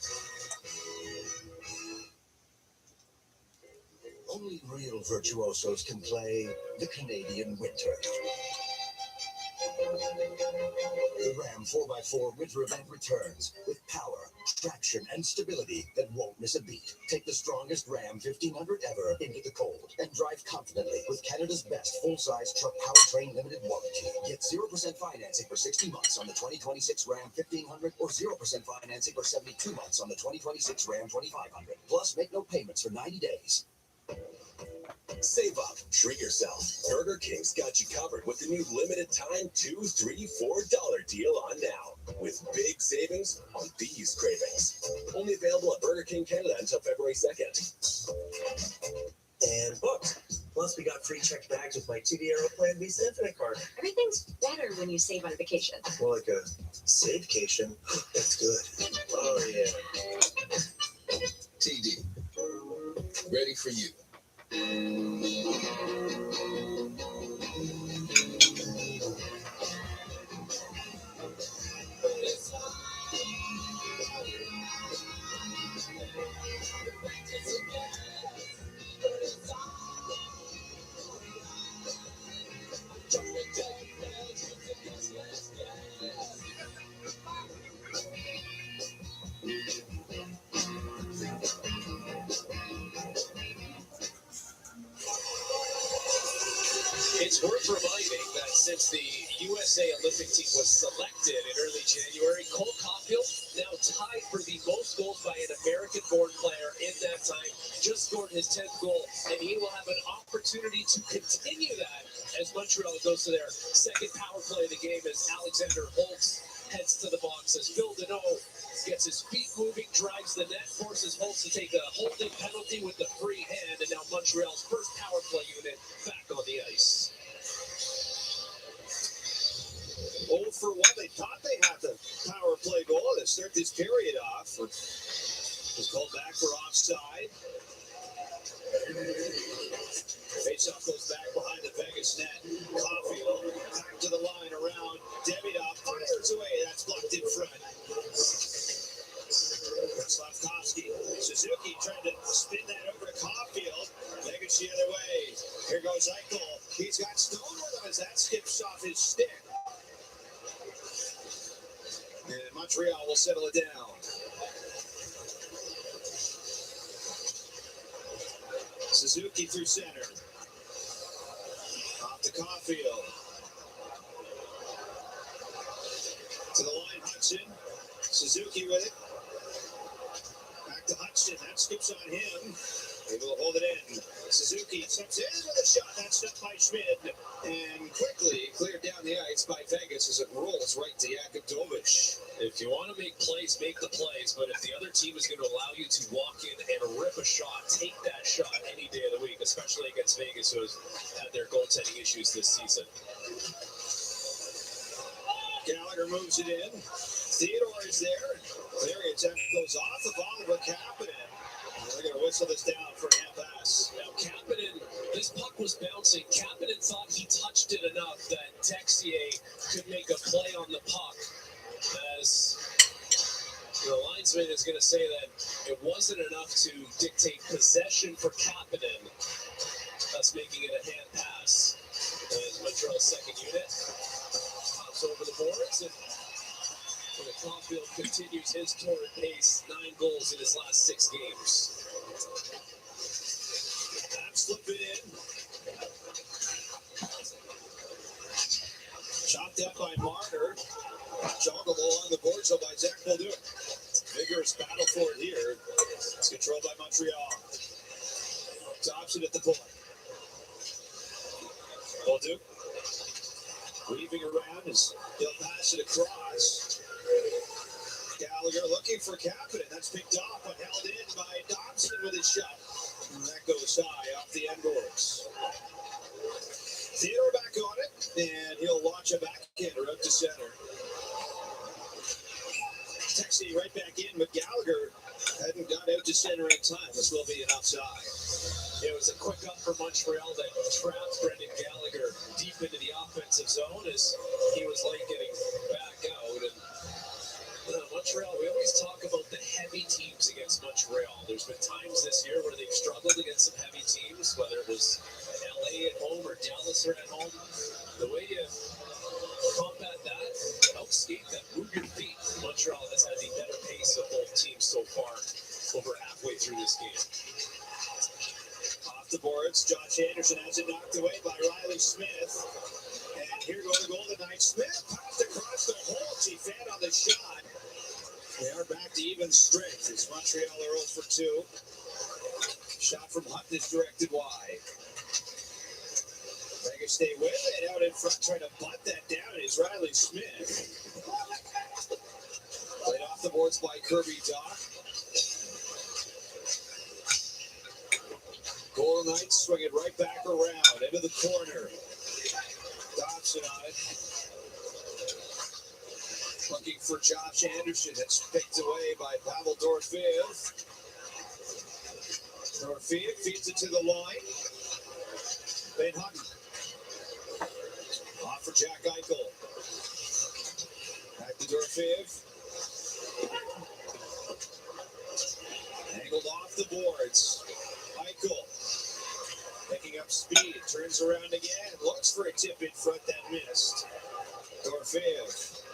[SPEAKER 8] Only real virtuosos can play the Canadian winter. The Ram 4x4 winter event returns with power, traction, and stability that won't miss a beat. Take the strongest Ram 1500 ever into the cold and drive confidently with Canada's best full-size truck powertrain limited warranty. Get 0% financing for 60 months on the 2026 Ram 1500 or 0% financing for 72 months on the 2026 Ram 2500. Plus, make no payments for 90 days.
[SPEAKER 20] Save up, treat yourself. Burger King's got you covered with the new limited time $2, $3, $4 deal on now. With big savings on these cravings. Only available at Burger King Canada until February 2nd.
[SPEAKER 21] And booked. Plus, we got free checked bags with my TD Aeroplan Visa Infinite card.
[SPEAKER 22] Everything's better when you save on vacation.
[SPEAKER 21] More like a save-cation. That's good.
[SPEAKER 20] Oh, yeah. TD. Ready for you.
[SPEAKER 3] It's worth reminding that since the USA Olympic team was selected in early January, Cole Caulfield now tied for the most goals by an American-born player in that time, just scored his 10th goal, and he will have an opportunity to continue that as Montreal goes to their second power play of the game as Alexander Holtz heads to the box as Phil Deneau gets his feet moving, drives the net, forces Holtz to take a holding penalty with the free hand, and now Montreal's first power play unit back on the ice.
[SPEAKER 2] 0 for 1. They thought they had the power play goal to start this period off. Was called back for offside. Faceoff goes back behind the Vegas net. Caulfield back to the line around. Davidoff fires away. That's blocked in front. Slavkovsky. Suzuki trying to spin that over to Caulfield. Vegas the other way. Here goes Eichel. He's got Stone with him as that skips off his stick. And Montreal will settle it down. Suzuki through center. Off to Caulfield. To the line, Hudson. Suzuki with it. Back to Hudson. That skips on him. Able to hold it in. Suzuki steps in with a shot. That's stopped by Schmidt. And quickly cleared down the ice by Vegas as it rolls right to Yakubovich.
[SPEAKER 3] If you want to make plays, make the plays. But if the other team is going to allow you to walk in and rip a shot, take that shot any day of the week, especially against Vegas, who has had their goaltending issues this season.
[SPEAKER 2] Gallagher moves it in. Theodore is there. Clearing attempt goes off the ball of Kapanen. They're going to whistle this down for a half pass.
[SPEAKER 3] Now, Kapanen, this puck was bouncing. Kapanen thought he touched it enough that Texier could make a play on the puck. As the linesman is going to say that it wasn't enough to dictate possession for Kapanen, thus making it a hand pass. As Montreal's second unit pops over the boards, and Caulfield continues his torrid pace, 9 goals in his last 6 games.
[SPEAKER 2] Slip it in. Chopped up by Marner. Juggled along the boards by Zach Bolduc. Vigorous battle for it here. It's controlled by Montreal. Tops it at the point. Bolduc weaving around as he'll pass it across. Gallagher looking for Kapanen. That's picked off but held in by Dobson with his shot. And that goes high off the end boards. Theodore back on it, and he'll launch a backhander up to center. Texier right back in, but Gallagher hadn't got out to center in time. This will be an outside.
[SPEAKER 3] It was a quick up for Montreal that trapped Brendan Gallagher deep into the offensive zone as he was late getting back out. And Montreal, we always talk about the heavy teams against Montreal. There's been times this year where they've struggled against some heavy teams, whether it was LA at home or Dallas or at home. The way you combat that, outskate that, move your feet. Montreal has had the better pace of both teams so far over halfway through this game.
[SPEAKER 2] Off the boards, Josh Anderson has it knocked away by Riley Smith. And here go the Golden Knights. Smith popped across the hole. She fed on the shot. They are back to even strength as Montreal are 0 for 2. Shot from Hunt is directed wide. Vegas stay with it. Out in front, trying to butt that down is Riley Smith. Played off the boards by Kirby Dach. Golden Knights swing it right back around into the corner. Dobson on it. Looking for Josh Anderson. That's picked away by Pavel Dorofeev. Dorofeev feeds it to the line. Ben Hutton. Off for Jack Eichel. Back to Dorofeev. Angled off the boards. Eichel. Picking up speed. Turns around again. Looks for a tip in front that missed. Dorofeev.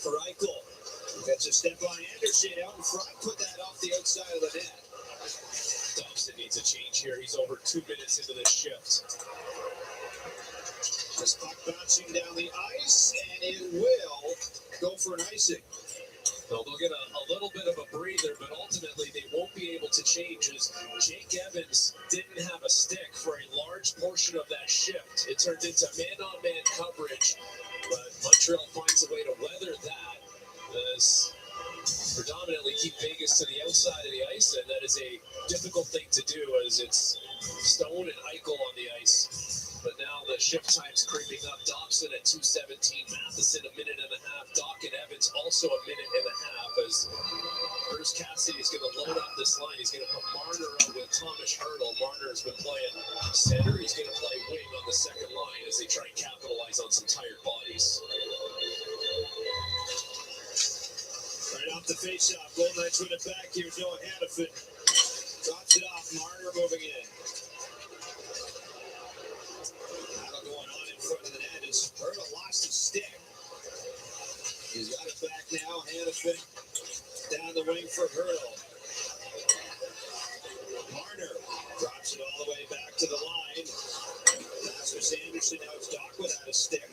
[SPEAKER 2] For Eichel. Gets a step on Anderson out in front. Put that off the outside of the net.
[SPEAKER 3] Dobson needs a change here. He's over 2 minutes into this shift.
[SPEAKER 2] This puck bouncing down the ice, and it will go for an icing.
[SPEAKER 3] Well, they'll get a little bit of a breather, but ultimately they won't be able to change as Jake Evans didn't have a stick for a large portion of that shift. It turned into man-on-man coverage, but Montreal finds a way to weather that as predominantly keep Vegas to the outside of the ice, and that is a difficult thing to do as it's Stone and Eichel on the ice. But now the shift time's creeping up. Dobson at 2:17, Matheson a minute and a half, Dach and Evans also a minute and a half as Bruce Cassidy is going to load up this line. He's going to put Marner out with Thomas Hertl. Marner has been playing center. He's going to play wing on the second line as they try and capitalize on some tired bodies.
[SPEAKER 2] Right off the face-off, Golden Knights win it back. Here's Noah Hannafin. Drops it off. Marner moving in. Battle going on in front of the net as Hertl lost his stick. He's got it back now. Hannafin down the wing for Hertl. Marner drops it all the way back to the line. Rasmus Anderson, now it's Dach without a stick.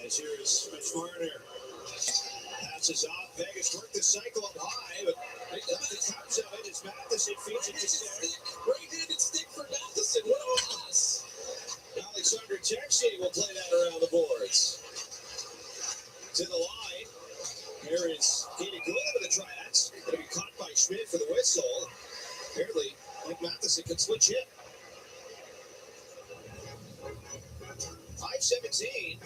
[SPEAKER 2] As here is Mitch Marner. Passes off. Vegas worked the cycle up high, but nothing comes of it as Matheson feeds it to center.
[SPEAKER 3] Right-handed stick for Matheson. What a pass.
[SPEAKER 2] Alexander Texier will play that around the boards. To the line. Here is Katie Gould with a try. That's going to be caught by Schmidt for the whistle. Apparently, Mike Matheson can switch hit. 5:17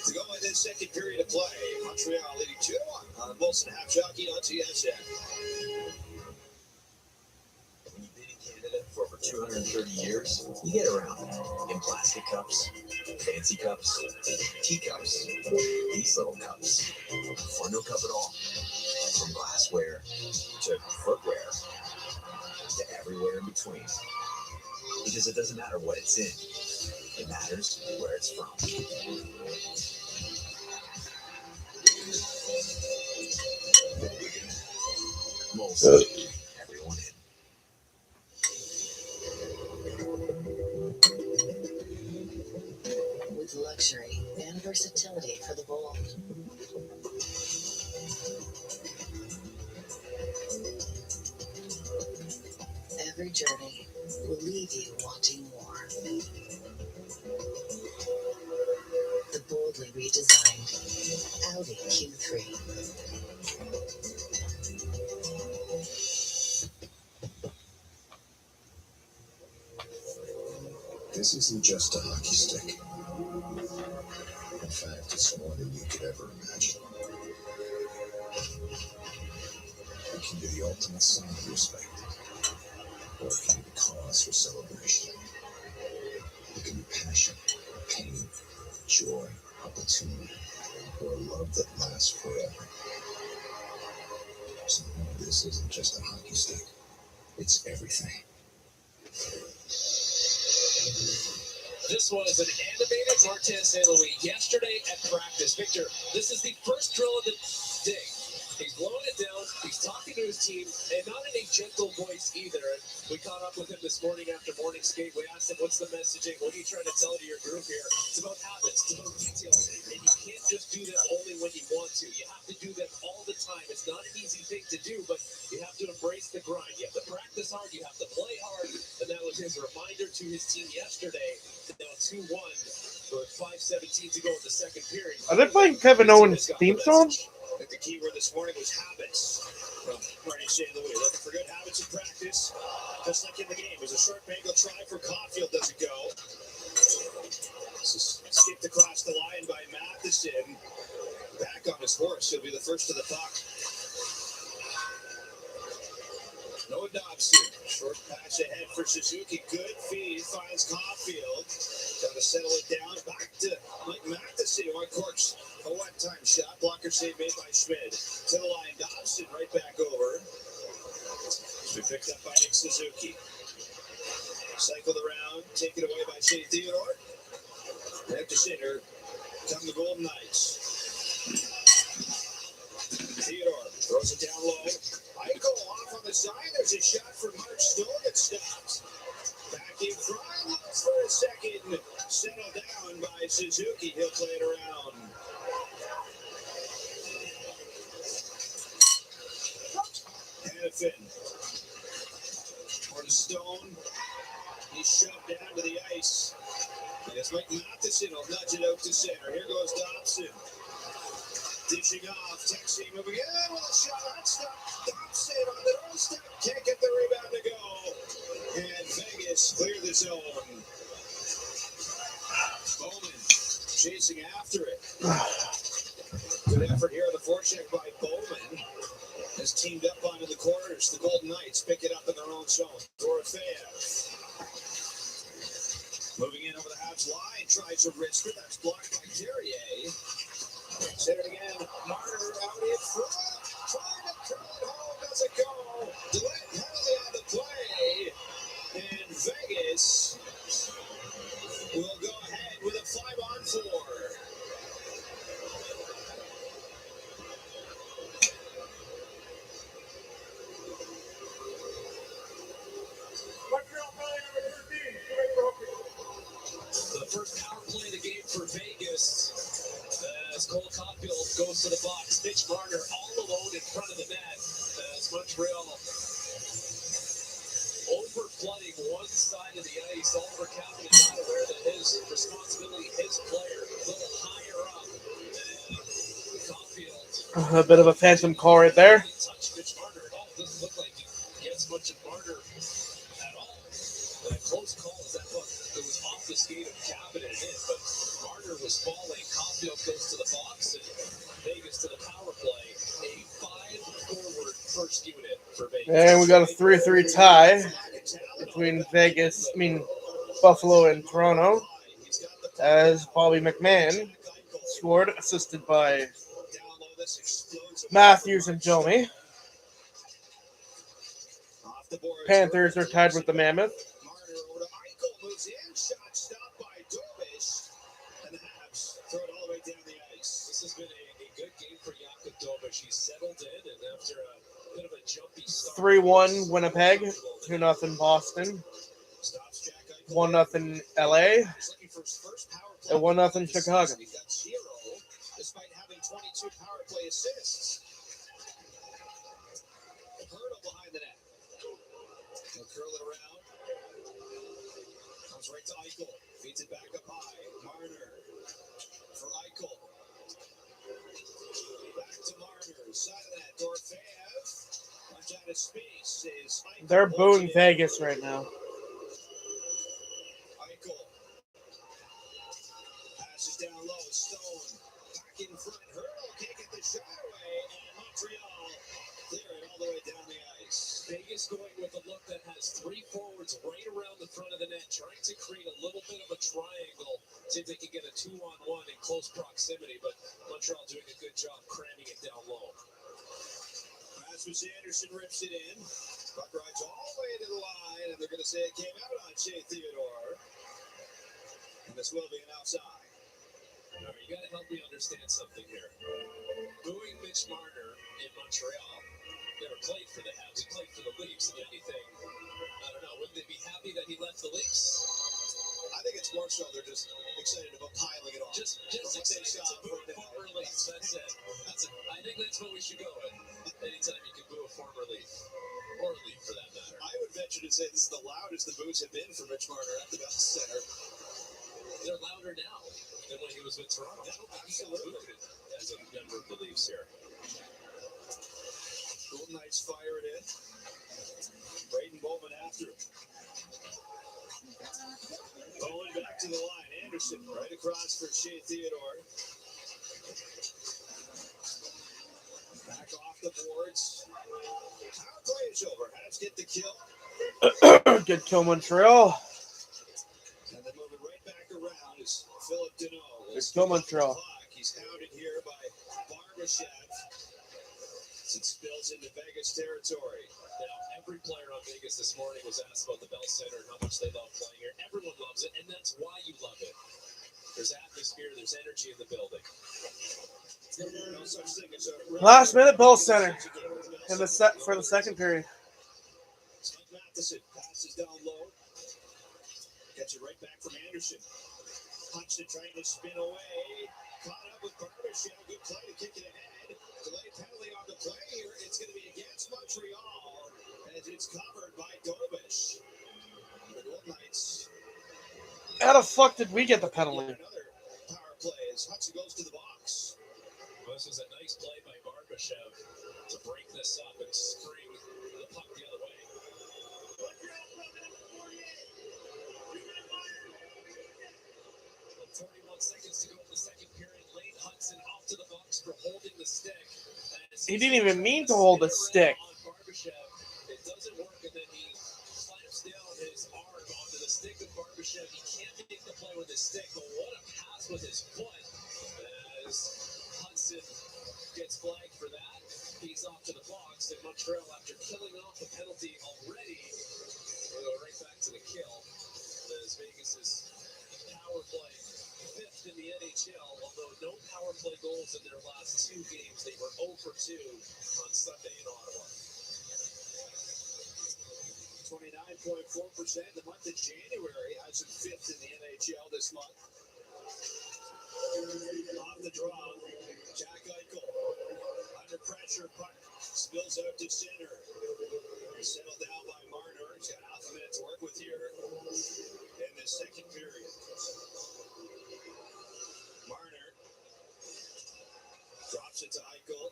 [SPEAKER 2] to go in this second period of play. Montreal leading 2-1 on Molson Habs Hockey on TSN.
[SPEAKER 13] When you've been in Canada for over 230 years, you get around in plastic cups, fancy cups, teacups, these little cups, or no cup at all. From glassware to footwear to everywhere in between. Because it doesn't matter what it's in. It matters where it's from. Molson, everyone in.
[SPEAKER 4] With luxury and versatility for the bold. Every journey will leave you wanting more. The boldly redesigned Audi Q3.
[SPEAKER 8] This isn't just a hockey stick. In fact, it's more than you could ever imagine. It can be the ultimate sign of respect, or it can be the cause for celebration. It can be passion, pain, joy, opportunity, for a love that lasts forever. So this isn't just a hockey stick. It's everything.
[SPEAKER 3] This was an animated Martin St. Louis yesterday at practice. Victor, this is the first drill of the day. He's blowing it down. He's talking to his team, and not in a gentle voice either. We caught up with him this morning after morning skate. We asked him, what's the messaging? What are you trying to tell to your group here? It's about habits. It's about details. And you can't just do them only when you want to. You have to do them all the time. It's not an easy thing to do, but you have to embrace the grind. You have to practice hard. You have to play hard. And that was his reminder to his team yesterday. Now 2-1 with 5:17 to go in the second period.
[SPEAKER 6] Are they playing Kevin Owens' theme song?
[SPEAKER 2] I think the key word this morning was habits from Martin St. Louis. Looking for good habits in practice, just like in the game. There's a short bangle try for Caulfield, doesn't go. This is skipped across the line by Matheson. Back on his horse, he'll be the first to the puck. Noah Dobson, short pass ahead for Suzuki. Good feed, finds Caulfield. Got to settle it down. Back to Mike Matheson. On course, a one-time shot. Blocker save made by Schmid. To the line, Dobson right back over. It's been picked up by Nick Suzuki. Cycled around, taken away by Shea Theodore. Back to center. Come the Golden Knights. Theodore throws it down low. Eichel off on the side. There's a shot from Mark Stone. It stops. Back in front. Looks for a second. Settled down by Suzuki. He'll play it around. Hannafin. For the Stone. He's shoved down to the ice. And it's Mike Matheson will nudge it out to center. Here goes Dobson. Dishing off, Texie moving in with a shot. Stop. Dobson on the doorstep. Can't get the rebound to go. And Vegas clear the zone. Bowman chasing after it. Good effort here on the forecheck by Bowman. Has teamed up onto the corners. The Golden Knights pick it up in their own zone. Dorofeyev. Moving in over the Habs line. Tries a wrister. That's blocked by Carrier. Center again. Marner out in front. Trying to curl it home. Doesn't go. Delayed penalty on the play. And Vegas will go ahead with a 5-on-4.
[SPEAKER 3] The first power play of the game for Vegas. As Cole Caulfield goes to the box, Mitch Marner all alone in front of the net. As Montreal over-flooding one side of the ice. Oliver Kapanen not aware that his responsibility, his player, a little higher up. And Caulfield.
[SPEAKER 6] A bit of a phantom call right there.
[SPEAKER 3] Touch Mitch Marner at all. Doesn't look like he gets much of Marner at all. And a close call as that puck goes off the skate of Kapanen in, but Marner was falling. Caulfield goes to the box, and Vegas to the power play. A 5-forward first unit for Vegas.
[SPEAKER 6] And we got a 3-3 tie between Buffalo and Toronto, as Bobby McMahon scored, assisted by Matthews and Domi. Panthers are tied with the Mammoth.
[SPEAKER 2] Marner over to Eichel, moves in, shot stopped by Dobish, and the Habs throw it all the way down the ice.
[SPEAKER 3] This has been a good game for Jakob Dobish. He's settled in, and after a bit of a jumpy start.
[SPEAKER 6] 3-1 Winnipeg, 2-0 Boston, 1-0 LA, and 1-0 Chicago.
[SPEAKER 2] He got 0 despite having 22 power play assists. Hurdle behind the net. He'll curl it around. Comes right to Eichel. Feeds it back up high. Marner for Eichel. Back to Marner. Side of the net. Dorofeyev. Runs out of space. Eichel.
[SPEAKER 6] They're booing Vegas right now.
[SPEAKER 2] Eichel. Passes down low. Stone. Back in front. Hurdle. Can't get the shot away. And Montreal clear it all the way down the ice.
[SPEAKER 3] Vegas going with a look that has 3 forwards right around the front of the net, trying to create a little bit of a triangle See if they can get a 2-on-1 in close proximity, but Montreal doing a good job cramming it down low.
[SPEAKER 2] Rasmus Anderson rips it in. Puck rides all the way to the line, and they're going to say it came out on Shea Theodore. And this will be an outside.
[SPEAKER 3] All right, you got to help me understand something here. Booing Mitch Marner in Montreal never played for the Habs. He played for the Leafs. If anything, I don't know, wouldn't they be happy that he left the Leafs?
[SPEAKER 2] I think it's more so they're just excited about piling it on.
[SPEAKER 3] Just excited to boo a former Leaf. That's it. I think that's what we should go with. Anytime you can boo a former Leaf. Or a Leaf, for that matter.
[SPEAKER 2] I would venture to say this is the loudest the boos have been for Mitch Marner at the Bell Center.
[SPEAKER 3] They're louder now than when he was with Toronto. Absolutely. As a member of the Leafs here.
[SPEAKER 2] Golden Knights fire it in. Braden Bowman after it. Bowman back to the line. Anderson right across for Shea Theodore. Back off the boards. Power play is over. Habs get the kill.
[SPEAKER 6] Good kill, Montreal.
[SPEAKER 2] And then moving right back around is Philip Deneau.
[SPEAKER 6] Good kill, Montreal.
[SPEAKER 2] He's hounded here by Barbashev. It spills into Vegas territory.
[SPEAKER 3] Now, every player on Vegas this morning was asked about the Bell Center and how much they love playing here. Everyone loves it, and that's why you love it. There's atmosphere, there's energy in the building.
[SPEAKER 2] No such thing as a
[SPEAKER 6] Last minute Bell Center in the for the second period.
[SPEAKER 2] Scott Matheson passes down low. Gets it right back from Anderson. Hudson trying to spin away. Caught up with Barbashev. Good play to kick it ahead. Delay penalty on the play here. It's going to be against Montreal as it's covered by Dobish. The Golden Knights.
[SPEAKER 6] How the fuck did we get the penalty?
[SPEAKER 2] Another power play as Hudson goes to the box.
[SPEAKER 3] Well, this was a nice play by Barbashev to break this up and spring the puck the other way. 41 seconds to go in the second period. Lane Hudson off to the box for holding the stick.
[SPEAKER 6] He didn't even mean to hold the stick.
[SPEAKER 3] It doesn't work, and then he slaps down his arm onto the stick of Barbashev. He can't make the play with his stick, but what a pass with his foot as Hudson gets flagged for that. He's off to the box, and Montreal, after killing off the penalty already, will go right back to the kill as Vegas's power play. Fifth in the NHL, although no power play goals in their last two games. They were 0 for 2 on Sunday in Ottawa.
[SPEAKER 2] 29.4% in the month of January. Has him fifth in the NHL this month. Off the draw, Jack Eichel. Under pressure, puck spills out to center. Settled down by Marner. He's got half a minute to work with here in the second period. Marner drops it to Eichel.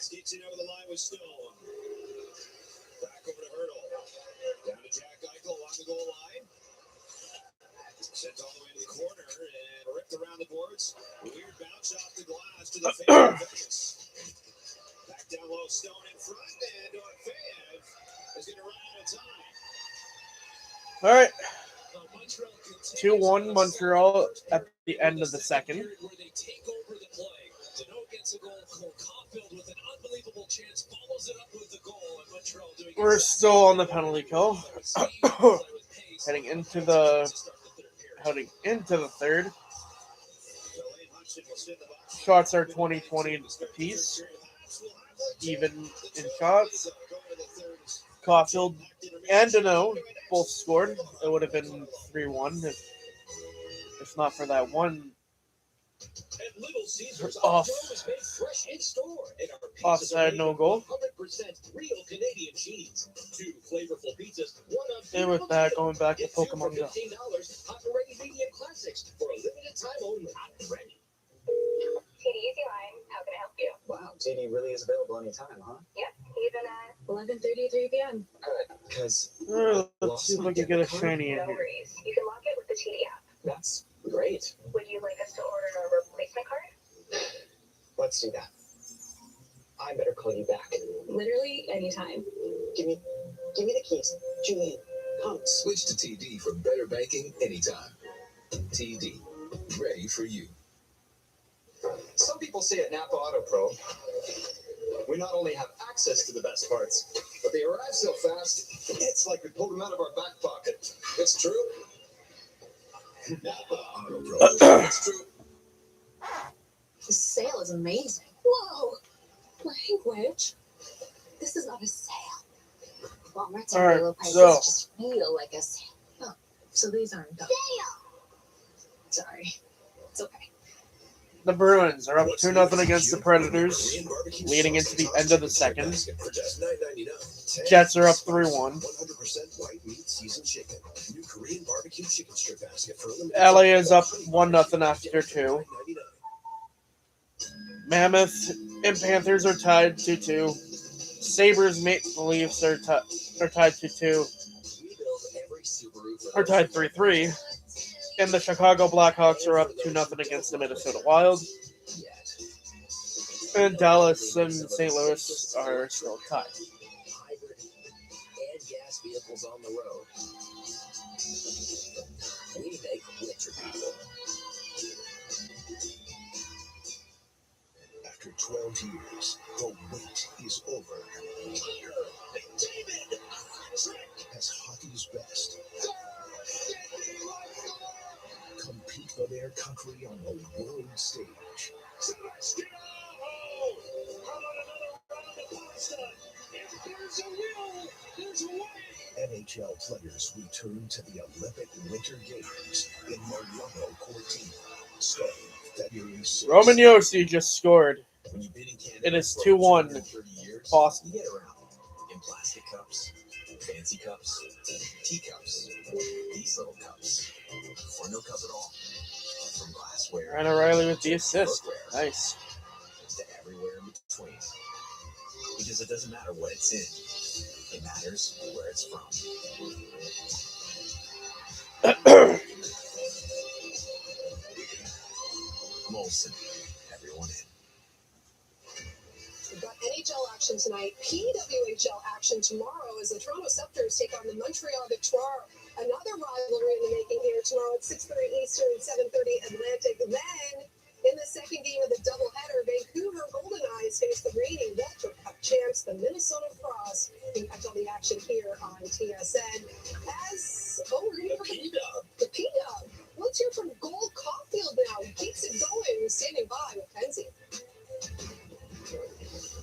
[SPEAKER 2] Skates it over the line with Stone. Back over to Hurdle. Down to Jack Eichel along the goal line. Sent all the way to the corner and ripped around the boards. Weird bounce off the glass to the favor of Vegas. Back down low, Stone in front, and Orfeev is going to run out of time.
[SPEAKER 6] All right. 2-1 Montreal at the end of the second.
[SPEAKER 3] Where they take over the play. Deneau gets a goal. Cole Caulfield with an unbelievable chance follows it up with a goal, and Montreal doing
[SPEAKER 6] We're still on the penalty kill. Heading into the third. Shots are 20-20 apiece. Even in shots. Caulfield and Deneau both scored. It would have been 3-1 if not for that one offside no goal.
[SPEAKER 21] 100% real Canadian cheese. 2 flavorful pizzas.
[SPEAKER 6] And with that, going back to Pokemon Go.
[SPEAKER 21] $15. Hot and ready medium classics for a limited time only. Hot and ready.
[SPEAKER 7] TD Easy Line, how can I help you?
[SPEAKER 12] Wow, TD really is available anytime, huh?
[SPEAKER 7] Yep, even at
[SPEAKER 9] 11:33 p.m.
[SPEAKER 12] Good, because
[SPEAKER 6] let's see if we can get a shiny in
[SPEAKER 7] no
[SPEAKER 6] here.
[SPEAKER 7] worries. You can lock it with the TD app.
[SPEAKER 12] That's great.
[SPEAKER 7] Would you like us to order a replacement card?
[SPEAKER 12] Let's do that. I better call you back.
[SPEAKER 9] Literally anytime.
[SPEAKER 12] Give me the keys. Julian,
[SPEAKER 21] accounts.
[SPEAKER 20] Switch to TD for better banking anytime. TD, ready for you.
[SPEAKER 5] Some people say at Napa Auto Pro, we not only have access to the best parts, but they arrive so fast, it's like we pulled them out of our back pocket. It's true.
[SPEAKER 20] Napa Auto Pro. It's true.
[SPEAKER 14] This sale is amazing.
[SPEAKER 22] Whoa, language. This is not a sale. Walmart's
[SPEAKER 6] All right,
[SPEAKER 22] every low prices
[SPEAKER 6] so-
[SPEAKER 22] just feel like a sale.
[SPEAKER 14] Oh, so these aren't done. Sorry. It's okay.
[SPEAKER 6] The Bruins are up 2-0 against the Predators, leading into the end of the second.
[SPEAKER 20] For just $9.99.
[SPEAKER 6] Jets are up 3-1.
[SPEAKER 20] 100% white meat seasoned chicken. New Korean barbecue chicken strip basket for a limited
[SPEAKER 6] LA is up 1-0 after 2. Mammoth and Panthers are tied 2-2. Sabres, Maple Leafs are tied 2-2. Are tied 3-3. And the Chicago Blackhawks are up 2-0 against the Minnesota Wild. And Dallas and St. Louis are still tied.
[SPEAKER 20] hybrid and gas vehicles on the road. We make winter people. After 12 years, the wait is over. David, as hockey's best. Compete for their country on the world stage. NHL players return to the Olympic Winter Games in Milano Cortina, starting February 6th.
[SPEAKER 6] Roman Josi just scored.
[SPEAKER 20] When you've been in Canada
[SPEAKER 6] It is
[SPEAKER 20] for
[SPEAKER 6] 2-1
[SPEAKER 20] 230 years,
[SPEAKER 6] Boston.
[SPEAKER 20] you get around in plastic cups, fancy cups, teacups, these little cups, or no cup at all. From glassware,
[SPEAKER 6] Ryan O'Reilly with the assist. Nice.
[SPEAKER 20] to everywhere in between. Because it doesn't matter what it's in, it matters where it's from. Molson, everyone in.
[SPEAKER 1] We've got NHL action tonight, PWHL action tomorrow as the Toronto Scepters take on the Montreal Victoire. Another rivalry in the making here tomorrow at 6:30 Eastern, 7:30 Atlantic. Then, in the second game of the doubleheader, Vancouver Golden Eyes face the reigning Walter Cup champs, the Minnesota Frost. You can catch all the action here on TSN. We're going to hear from the P-Dub. Let's hear from Gold Caulfield now. He keeps it going. He's standing by with Penzie.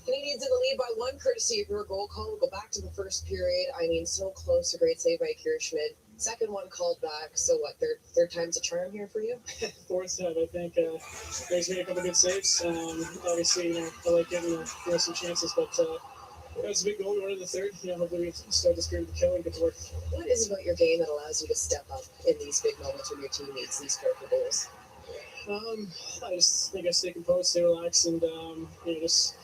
[SPEAKER 14] Canadians in the lead by one, courtesy of your goal call. We'll go back to the first period. I mean, so close. A great save by Kirschmidt. Second one called back. So what? Third time's a charm here for you?
[SPEAKER 15] Fourth time, I think. He's made a couple good saves. Obviously, I like giving some chances, but that was a big goal. We won in the third. Hopefully we start the spirit of the kill and get to work.
[SPEAKER 14] What is it about your game that allows you to step up in these big moments when your team needs these critical goals?
[SPEAKER 15] I just think I stay composed, stay relaxed, and just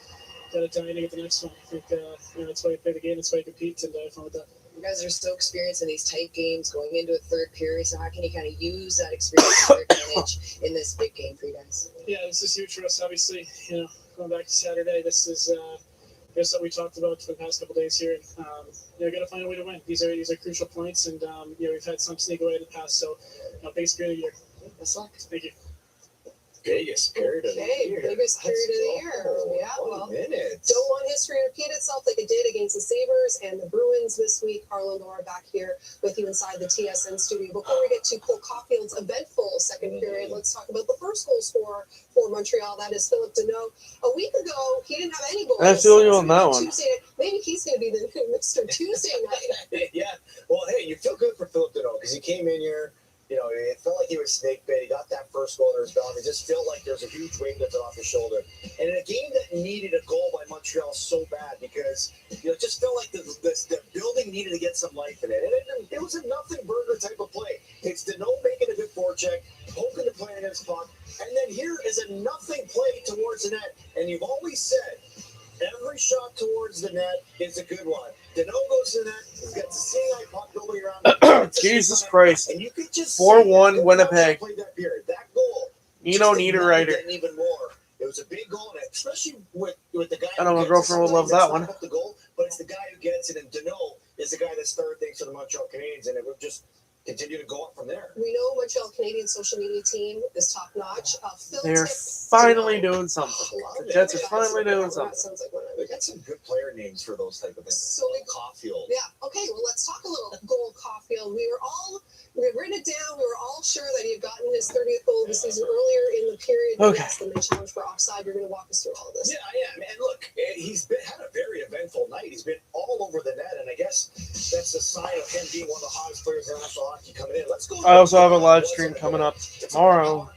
[SPEAKER 15] gotta dive in to get the next one. I think that's why you play the game, that's why you compete, and I have fun with that.
[SPEAKER 14] You guys are so experienced in these tight games, going into a third period. So how can you kind of use that experience to your advantage in this big game for you guys?
[SPEAKER 15] Yeah, this is huge for us. Obviously, going back to Saturday, this is what we talked about for the past couple days here. Got to find a way to win. These are crucial points, and we've had some sneak away in the past. So, biggest period of the year.
[SPEAKER 14] Best luck.
[SPEAKER 15] Thank you.
[SPEAKER 5] Biggest period of the year.
[SPEAKER 1] Biggest period of the year. Yeah, well,
[SPEAKER 5] minutes.
[SPEAKER 1] don't want history to repeat itself like it did against the Sabres and the Bruins this week. Harlan Laura back here with you inside the TSN studio. Before we get to Cole Caulfield's eventful second period, let's talk about the first goal scorer for Montreal. That is Philip Deneau. A week ago, he didn't have any goals.
[SPEAKER 6] I feel you on that one.
[SPEAKER 1] Tuesday, maybe he's going to be the new Mr. Tuesday night.
[SPEAKER 5] Yeah. Well, hey, you feel good for Philip Deneau because he came in here. It felt like he was snake bait. He got that first goal under his belt. It just felt like there's a huge weight lifted off his shoulder. And in a game that needed a goal by Montreal so bad because it just felt like the building needed to get some life in it. And it was a nothing burger type of play. It's Deneau making a good forecheck, poking the play against puck, and then here is a nothing play towards the net. And you've always said every shot towards the net is a good one. Deneau goes to the net. He's got the seeing eye puck going around.
[SPEAKER 6] Jesus Christ.
[SPEAKER 5] And you could just
[SPEAKER 6] 4-1 Winnipeg.
[SPEAKER 5] That goal.
[SPEAKER 6] Nino Niederreiter.
[SPEAKER 5] Even more. It was a big goal, and especially with the guy.
[SPEAKER 6] I know my girlfriend would love that one.
[SPEAKER 5] The goal, but it's the guy who gets it, and Deneau is the guy that started things place for the Montreal Canadiens, and it would just continue to go up from there.
[SPEAKER 1] We know Montreal Canadiens social media team is top notch.
[SPEAKER 6] They're finally doing something. The Jets are finally doing something.
[SPEAKER 1] Sounds like one of
[SPEAKER 5] They got some good player names for those type of things.
[SPEAKER 1] So
[SPEAKER 5] Caulfield.
[SPEAKER 1] Yeah. Okay. Well, let's talk a little goal Caulfield. We've written it down. We were all sure that he had gotten his 30th goal of the season earlier in the period.
[SPEAKER 6] Okay.
[SPEAKER 1] Yes, then they challenged for offside. You're going to walk us through all of this.
[SPEAKER 5] Yeah, man. Look, had a very eventful night. He's been all over the net, and I guess that's a sign of him being one of the hottest players in national hockey coming in. Let's go.
[SPEAKER 6] I also have a live stream coming up tomorrow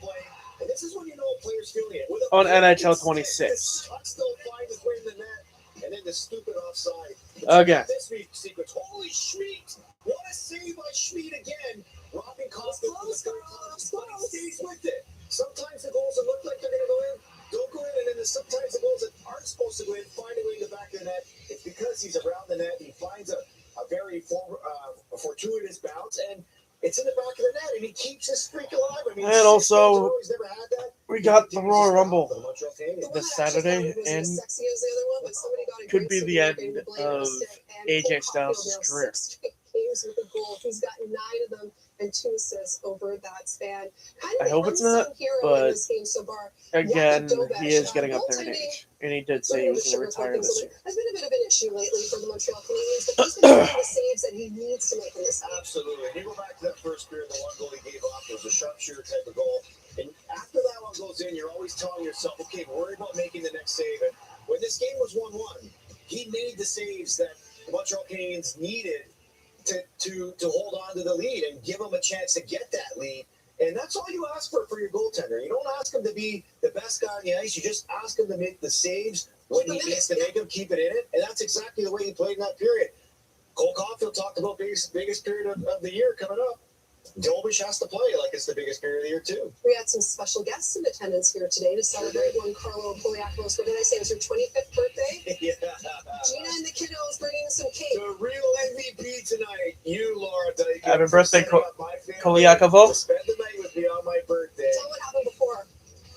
[SPEAKER 5] And this is when you know a player's feeling it.
[SPEAKER 6] on NHL 26.
[SPEAKER 5] Still find his way in the net, and then the stupid offside.
[SPEAKER 6] Again.
[SPEAKER 5] This week's sequence. Holy Schmidt! What a save by Schmidt again. Robbing Caulfield for the third time. But he stays with it. Sometimes the goals that look like they're going to go in don't go in, and then there's sometimes the goals that aren't supposed to go in find a way in the back of the net. It's because he's around the net. He finds a very fortuitous bounce, and it's in the back of the net, and he keeps his streak alive. I mean,
[SPEAKER 6] And also,
[SPEAKER 5] he's never had that.
[SPEAKER 6] we got the Royal Rumble this Saturday, and could be the end of AJ Styles' career.
[SPEAKER 1] Games with a goal. He's got 9 of them and 2 assists over that span.
[SPEAKER 6] I hope it's not, but again, he is getting up there in age, and he did say he was going to retire this year.
[SPEAKER 1] Has been a bit of an issue lately for the Montreal Canadiens, but he's been making the saves that he needs to make in this game.
[SPEAKER 5] Absolutely. You go back to that first period, the one goal he gave up was a sharpshooter type of goal. And after that one goes in, you're always telling yourself, okay, worry about making the next save. And when this game was 1-1, he made the saves that the Montreal Canadiens needed to hold on to the lead and give them a chance to get that lead. And that's all you ask for your goaltender. You don't ask him to be the best guy on the ice. You just ask him to make the saves when he needs to make them, keep it in it. And that's exactly the way he played in that period. Cole Caulfield talked about biggest period of the year coming up. Dolbish has to play like it's the biggest period of the year, too.
[SPEAKER 1] We had some special guests in attendance here today to celebrate one Carlo Poliakos. What did I say? It was your 25th birthday?
[SPEAKER 5] Yeah.
[SPEAKER 1] Gina and the kiddos bringing some cake.
[SPEAKER 5] The real MVP tonight, you, Laura Dyke.
[SPEAKER 6] Happy birthday, Koliakovo.
[SPEAKER 5] Spend the night with me on my birthday.
[SPEAKER 1] Tell what happened before.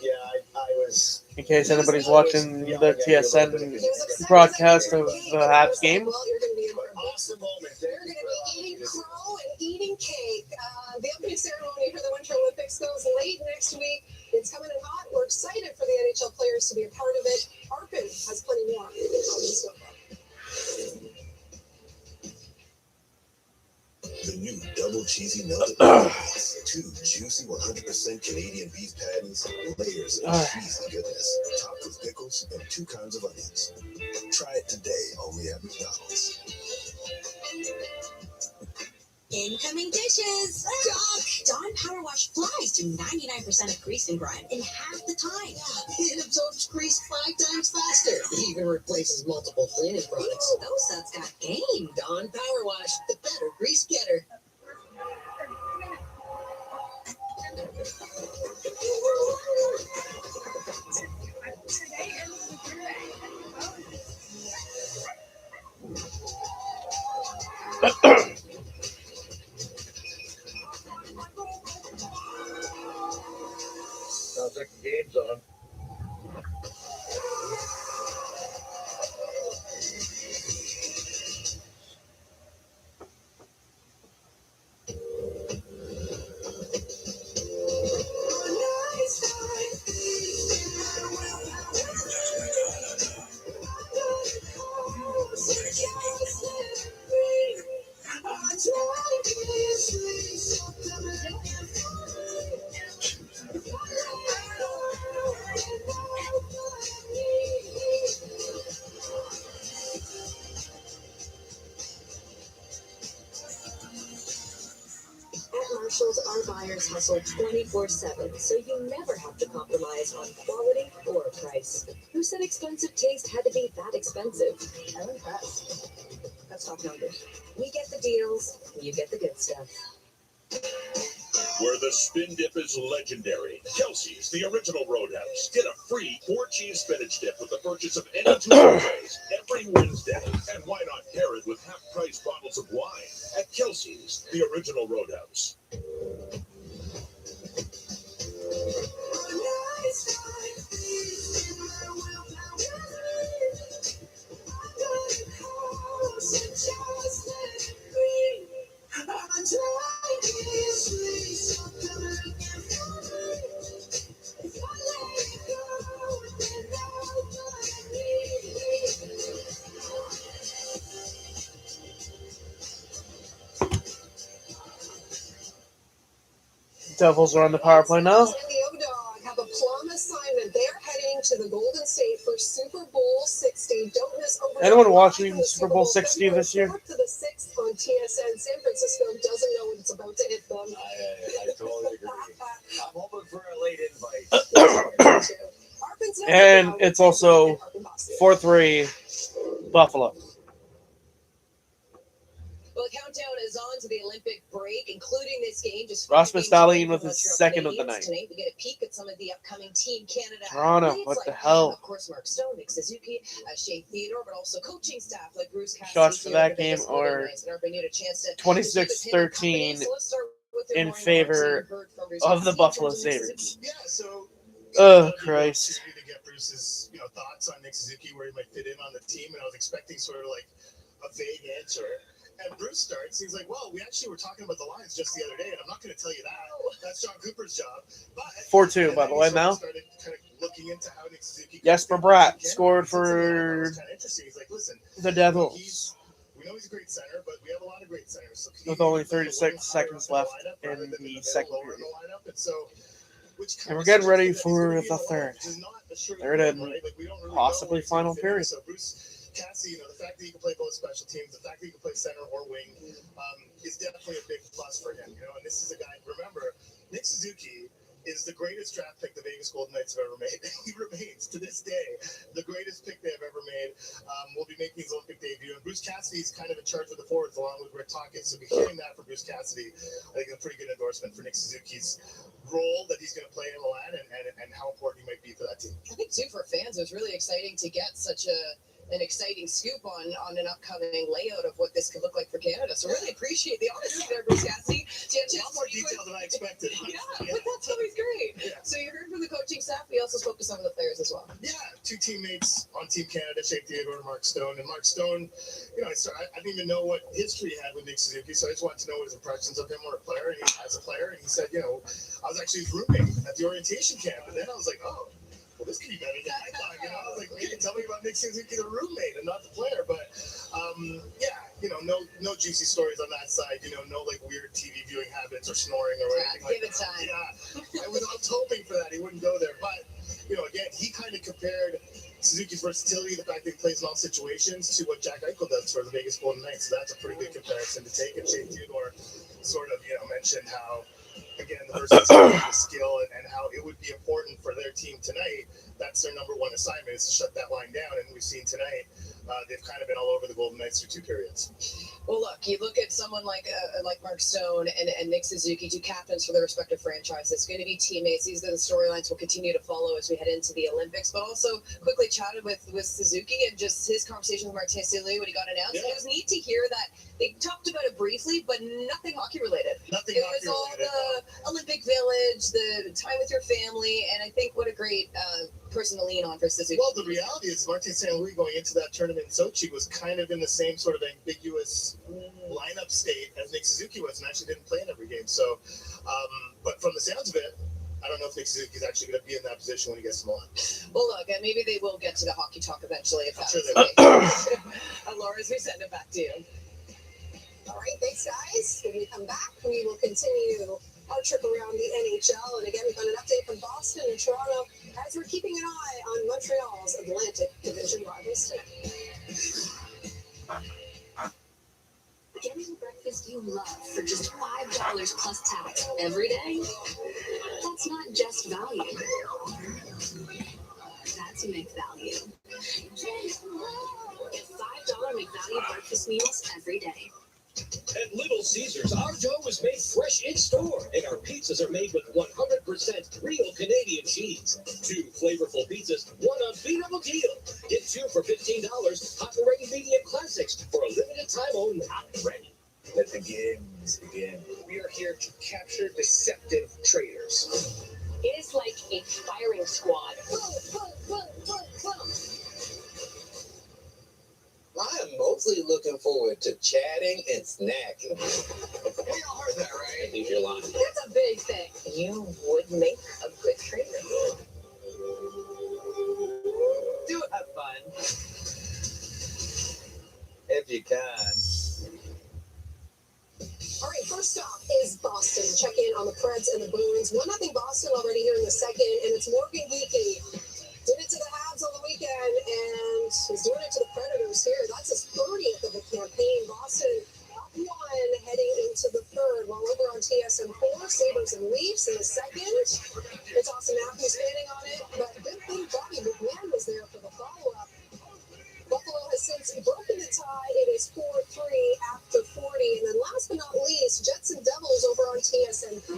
[SPEAKER 5] Yeah, I was...
[SPEAKER 6] In case anybody's watching the TSN broadcast of the Habs game.
[SPEAKER 1] Well, you're going to be in
[SPEAKER 5] awesome moment.
[SPEAKER 1] You're going to be eating crow and eating cake. The opening ceremony for the Winter Olympics goes late next week. It's coming in hot. We're excited for the NHL players to be a part of it. Arpin has plenty more.
[SPEAKER 20] The new double cheesy melted sauce. 2 juicy 100% Canadian beef patties, layers of cheesy goodness, topped with pickles and 2 kinds of onions. Try it today only at McDonald's.
[SPEAKER 16] Incoming dishes! Dawn Power Wash flies to 99% of grease and grime in half the time.
[SPEAKER 17] It absorbs grease 5 times faster. It even replaces multiple cleaning products.
[SPEAKER 16] Ooh, those suds got game.
[SPEAKER 17] Dawn Power Wash, the better grease getter.
[SPEAKER 5] Sounds like the game's on.
[SPEAKER 9] Our buyers hustle 24/7, so you never have to compromise on quality or price. Who said expensive taste had to be that expensive? I'm impressed. Let's talk numbers. We get the deals, you get the good stuff.
[SPEAKER 23] Where the spin dip is legendary. Kelsey's, the original Roadhouse. Get a free 4-cheese spinach dip with the purchase of any 2 trays every Wednesday. And why not pair it with half-price bottles of wine at Kelsey's, the original Roadhouse.
[SPEAKER 6] Devils are on the power play now.
[SPEAKER 1] And the O-Dog have a plum assignment. They're heading to the Golden State for Super Bowl 60. Don't miss over.
[SPEAKER 6] Anyone watching Super Bowl 60 this year?
[SPEAKER 1] 4th to the 6th on TSN. San Francisco doesn't know when it's about to hit them.
[SPEAKER 5] I totally agree. I'm hoping for a late invite.
[SPEAKER 6] And it's also 4-3 Buffalo.
[SPEAKER 14] Well, the countdown is on to the Olympic break, including this game. Just
[SPEAKER 6] Rasmus Dahlin with his second of the night.
[SPEAKER 14] Tonight, we get a peek at some of the upcoming Team Canada
[SPEAKER 6] Toronto,
[SPEAKER 14] athletes,
[SPEAKER 6] what
[SPEAKER 14] like,
[SPEAKER 6] the hell?
[SPEAKER 14] Of course, Mark Stone, Nick Suzuki, Shea Theodore, but also coaching staff like Bruce Cassidy.
[SPEAKER 6] Shots for that game are 26-13 in favor of the Buffalo Sabres.
[SPEAKER 5] Yeah, so
[SPEAKER 6] Oh, Christ.
[SPEAKER 5] To get Bruce's thoughts on Nick Suzuki, where he might fit in on the team, and I was expecting sort of like a vague answer. And Bruce starts, he's like, well, we actually were talking about the lines just the other day, and I'm not going to tell you that. That's John Cooper's job. But
[SPEAKER 6] 4-2, by the way, now.
[SPEAKER 5] Started kind of looking into how Nick Suzuki
[SPEAKER 6] Jesper Bratt scored for the Devils.
[SPEAKER 5] We know he's a great center, but we have a lot of great centers. So
[SPEAKER 6] With only 36 seconds left in the second period. And we're getting ready for the third. Third and possibly final period.
[SPEAKER 5] So Bruce Cassidy, the fact that he can play both special teams, the fact that he can play center or wing, is definitely a big plus for him. And this is a guy. Remember, Nick Suzuki is the greatest draft pick the Vegas Golden Knights have ever made. He remains, to this day, the greatest pick they've ever made. Will be making his Olympic debut. And Bruce Cassidy is kind of in charge of the forwards along with Rick Tocchet. So hearing that from Bruce Cassidy, I think a pretty good endorsement for Nick Suzuki's role that he's going to play in Milan and how important he might be for that team.
[SPEAKER 14] I think, too, for fans, it was really exciting to get such an exciting scoop on an upcoming layout of what this could look like for Canada. So really appreciate the honesty there, Bruce Cassidy.
[SPEAKER 5] A lot more detail than I expected.
[SPEAKER 14] But that's always great.
[SPEAKER 5] Yeah.
[SPEAKER 14] So you heard from the coaching staff. We also spoke to some of the players as well.
[SPEAKER 5] Yeah, two teammates on Team Canada, Shea Theodore and Mark Stone. And Mark Stone, I didn't even know what history he had with Nick Suzuki, so I just wanted to know what his impressions of him were as a player. And he said, I was actually his roommate at the orientation camp. And then I was like, oh, well, this could be better than I thought. I was like, maybe tell me about Nick Suzuki, the roommate, and not the player. But no juicy stories on that side. No like weird TV viewing habits or snoring or anything like that.
[SPEAKER 14] Time.
[SPEAKER 5] Yeah, I was hoping for that. He wouldn't go there. But again, he kind of compared Suzuki's versatility, the fact that he plays in all situations, to what Jack Eichel does for the Vegas Golden Knights. So that's a pretty good comparison to take. And Shea Theodore sort of mentioned how, again, the versatility, the skill, and how it would be important for their team tonight. That's their number one assignment, is to shut that line down. And we've seen tonight, they've kind of been all over the Golden Knights through two periods.
[SPEAKER 14] Well, look, you look at someone like Mark Stone and Nick Suzuki, two captains for their respective franchises, going to be teammates. These are the storylines we'll continue to follow as we head into the Olympics. But also quickly chatted with Suzuki and just his conversation with Martin Saint-Louis when he got announced. Yeah. It was neat to hear that they talked about it briefly, but nothing hockey related. It was all the Olympic Village, the time with your family, and I think what a great person to lean on for Suzuki.
[SPEAKER 5] Well, the reality is Martin Saint-Louis going into that tournament in Sochi was kind of in the same sort of ambiguous lineup state as Nick Suzuki was, and actually didn't play in every game. So, but from the sounds of it, I don't know if Nick Suzuki is actually going to be in that position when he gets to Milan.
[SPEAKER 14] Well, look, and maybe they will get to the hockey talk eventually. If that's
[SPEAKER 5] sure they
[SPEAKER 14] will. Laura, as we send it back to you.
[SPEAKER 1] All right, thanks, guys. When we come back, we will continue our trip around the NHL. And again, we've got an update from Boston and Toronto as we're keeping an eye on Montreal's Atlantic Division rivals tonight.
[SPEAKER 22] Getting the breakfast you love for just $5 plus tax every day? That's not just value. That's McValue. Get $5 McValue breakfast meals every day.
[SPEAKER 3] At Little Caesars, our dough is made fresh in store, and our pizzas are made with 100% real Canadian cheese. 2 flavorful pizzas, one unbeatable deal. Get 2 for $15, hot and ready medium classics for a limited time only. Hot and ready.
[SPEAKER 2] Let the games begin. We are here to capture deceptive traders.
[SPEAKER 22] It is like a firing squad.
[SPEAKER 13] I am mostly looking forward to chatting and snacking.
[SPEAKER 2] We all heard that, right?
[SPEAKER 13] I think you're lying.
[SPEAKER 22] That's a big thing.
[SPEAKER 14] You would make a good trader.
[SPEAKER 13] Do have fun. If you can.
[SPEAKER 1] All right, first stop is Boston. Check in on the Preds and the Bruins. 1-0 Boston already here in the second, and it's Morgan Geeky. Did it to the Habs on the weekend, and he's doing it to the Predators here. That's his 30th of the campaign. Boston up 1 heading into the third. While over on TSN 4, Sabres and Leafs in the second. It's Austin Matthews standing on it, but good thing Bobby McMahon was there for the follow-up. Buffalo has since broken the tie. It is 4-3 after 40. And then last but not least, Jets and Devils over on TSN 3.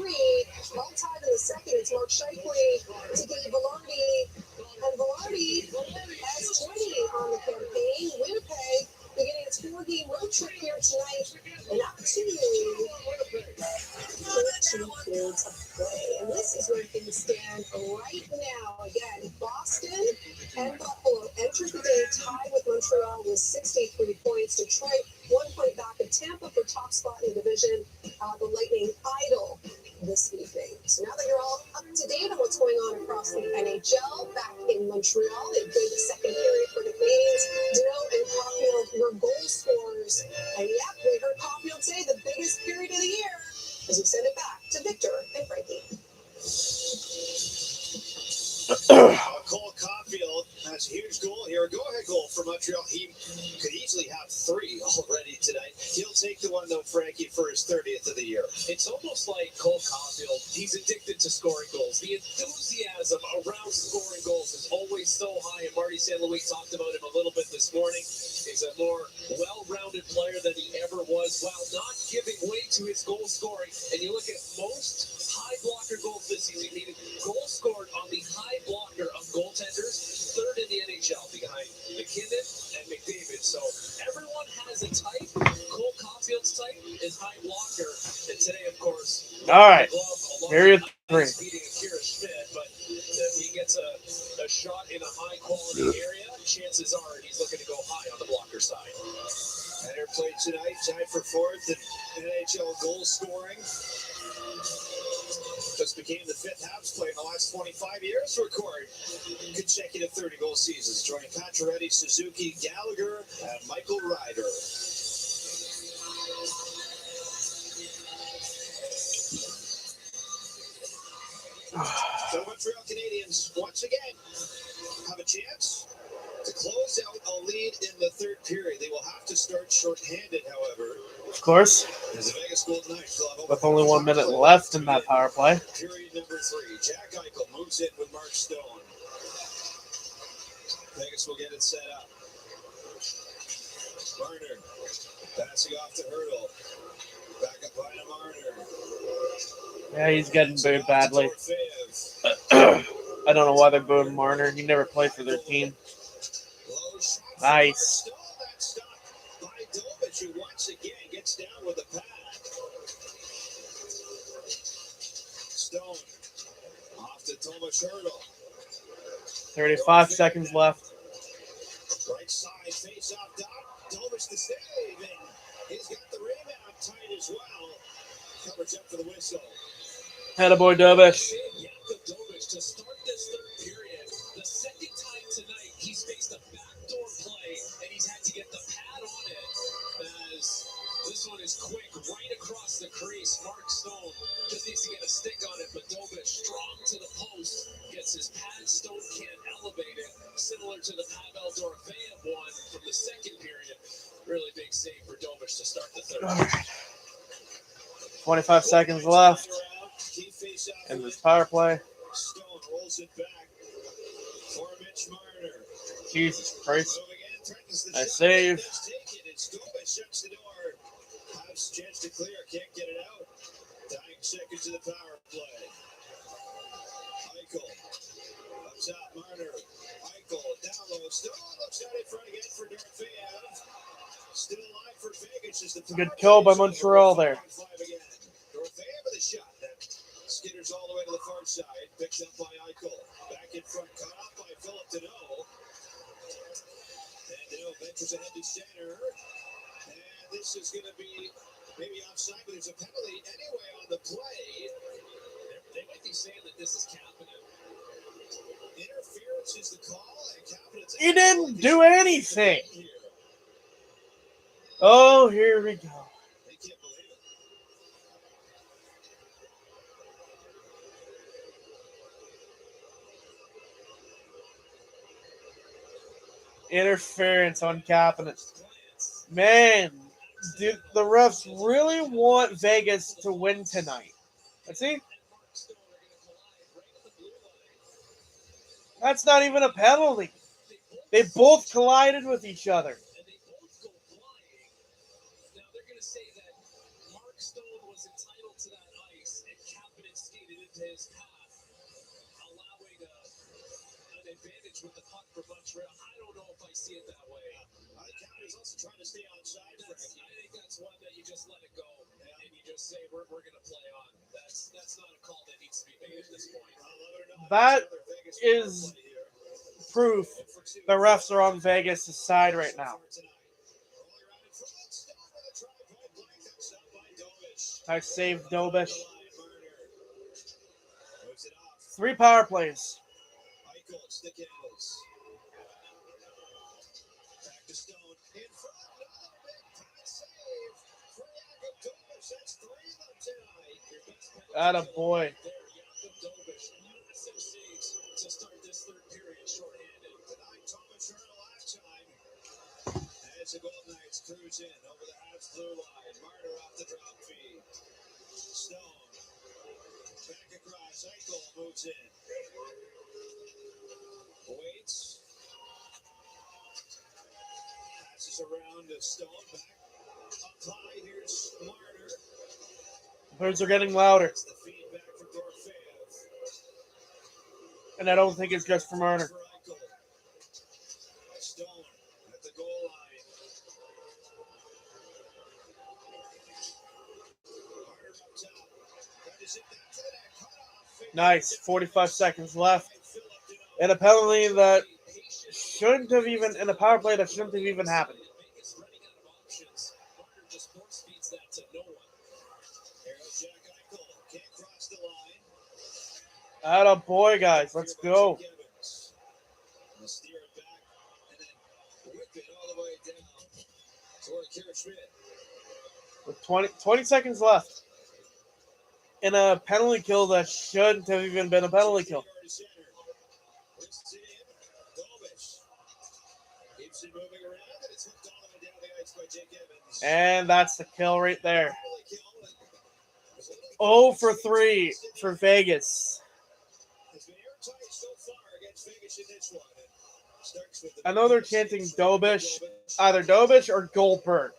[SPEAKER 1] All tied in the second. It's Mark Scheifele to Gabe Velarde. And Velarde has 20 on the campaign. Winnipeg beginning its 4-game road trip here tonight. And up to 14 periods of play. And this is where things stand right now. Again, Boston and Buffalo entered the day tied with Montreal with 63 points. Detroit 1 point back of Tampa for top spot in the division. The Lightning idle this evening. So now that you're all up to date on what's going on across the NHL, back in Montreal, a good second period for the Canadiens. Dino and Caulfield were goal scorers. And yep, we heard Caulfield say the biggest period of the year as we send it back to Victor and Frankie.
[SPEAKER 2] Cole Caulfield has a huge goal here. A go-ahead goal for Montreal. He could easily have 3 already tonight. He'll take the one, though, Frankie, for his 30th of the year.
[SPEAKER 3] It's almost like Cole Caulfield, he's addicted to scoring goals. The enthusiasm around scoring goals is always so high, and Marty St. Louis talked about him a little bit this morning. He's a more well-rounded player than he ever was, while not giving way to his goal scoring. And you look at most high blocker goals this season, meaning goal scored on the high blocker of goaltenders, 3rd in the NHL behind McKinnon and McDavid. So everyone has a type. Cole Caulfield's type is high blocker. And today, of course,
[SPEAKER 6] all right, period 3.
[SPEAKER 3] beating Akira Schmidt, but if he gets a shot in a high quality area, chances are he's looking to go high on the blocker side.
[SPEAKER 2] Header played tonight, tied for 4th in NHL goal scoring. Just became the 5th Habs player in the last 25 years to record consecutive 30-goal seasons, joining Pacioretty, Suzuki, Gallagher, and Michael Ryder. So Montreal Canadiens, once again, have a chance to close out a lead in the 3rd period. They will have to start shorthanded, however.
[SPEAKER 6] Of course,
[SPEAKER 2] As the Vegas Golden Knights will have
[SPEAKER 6] with only 1 minute left in that power play.
[SPEAKER 2] Period number 3. Jack Eichel moves in with Mark Stone. Vegas will get it set up. Marner passing off to Hurdle. Back up by Marner.
[SPEAKER 6] Yeah, he's getting booed badly. I don't know why they're booing Marner. He never played for their team. Nice.
[SPEAKER 2] By Dobich, who once again gets down with a pad. Stone off to Thomas Hurdle.
[SPEAKER 6] 35 seconds left.
[SPEAKER 2] Right side, face off top. Dobich the save, and he's got the rebound tight as well. Coverage up for the whistle.
[SPEAKER 6] Attaboy Dobich.
[SPEAKER 3] Dobich to start this 3rd period. The second time tonight, he's faced a backdoor play, and he's had to get the pad on it. As this one is quick, right across the crease. Mark Stone just needs to get a stick on it, but Dobich strong to the post, gets his pad. Stone can't elevate it, similar to the Pavel Dorofeyev one from the 2nd period. Really big save for Dobich to start the 3rd.
[SPEAKER 6] All right. 25 seconds left in this power play.
[SPEAKER 2] Stone rolls it back for Mitch Marner.
[SPEAKER 6] Jesus Christ. Nice save.
[SPEAKER 2] It's Dobich shuts the door. Habs chance to clear, can't get it out. Dying seconds to the power play. Eichel up top, Marner. Eichel down low. Stone looks out in front again for Dorofeyev. Still alive for Vegas as the
[SPEAKER 6] Good kill by Montreal there.
[SPEAKER 2] Dorofeyev with a shot that skitters all the way to the far side. Picked up by Eichel. Back in front, caught up by Philip Deneau. And Deneau ventures ahead to center. And this is going to be maybe offside, but there's a penalty anyway on the play.
[SPEAKER 3] They might be saying that this is Kapanen.
[SPEAKER 2] Interference is the call, and Kapanen's...
[SPEAKER 6] He didn't do anything. Oh, here we go.
[SPEAKER 2] They can't believe it.
[SPEAKER 6] Interference on Kapanen. Man, do the refs really want Vegas to win tonight? Let's see. That's not even a penalty. They both collided with each other.
[SPEAKER 3] Now they're going to say that Mark Stone was entitled to that ice and Kapanen skated into his path, allowing an advantage with the puck for Montreal. I don't know if I see it that way.
[SPEAKER 2] He's also trying to stay outside.
[SPEAKER 3] I think that's one that you just let it go and you just say we're going to play on. That's not a call that needs to be made at this point.
[SPEAKER 6] That is proof the refs are on Vegas' side right now. Nice save, Dobish. 3 power plays. Atta boy.
[SPEAKER 2] To start this third period shorthanded. Tonight, Thomas Turner last time. As the Golden Knights cruise in over the Habs blue line. Marner off the drop feed. Stone. Back across. Eichel moves in. Waits. Passes around to Stone. Back up high. Here's Marner.
[SPEAKER 6] Birds are getting louder.
[SPEAKER 2] The feedback for Dorfeev.
[SPEAKER 6] And I don't think it's just for Marner.
[SPEAKER 2] Stone at the goal line.
[SPEAKER 6] Nice. 45 seconds left. And a penalty that shouldn't have even, in a power play that shouldn't have even happened. Atta boy, guys. Let's go. With 20 seconds left. In a penalty kill that shouldn't have even been a penalty kill. And that's the kill right there. 0 for 3 for Vegas. I know they're chanting Dobish, either Dobish or Goldberg.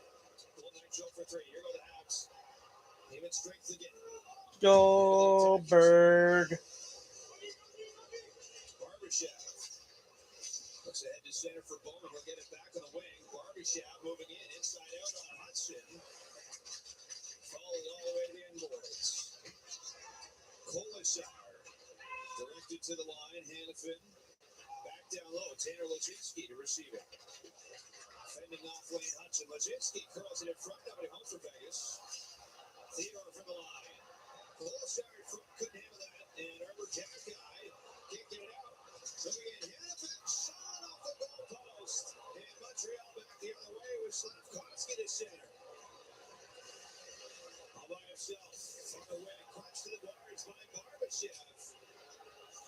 [SPEAKER 6] Goldberg.
[SPEAKER 2] Looks ahead to center for Bowman. He'll get it back on the wing. Barbashev moving in inside out on Hudson. Followed all the way to the end boards. Kolasar directed to the line. Hannafin back down low. Tanner Lazinski to receive it. Fending off Wayne Hudson. Lazinski curls it in front. Nobody home for Vegas. Theodore from the line. Kolasar in front couldn't handle that. And Herbert Jack guy can't get it out. Moving in. Hannafin shot off the goalpost. And Montreal back the other way with Slavkovsky to center. All by himself. Far away. Crunch to the boards by Barbashev.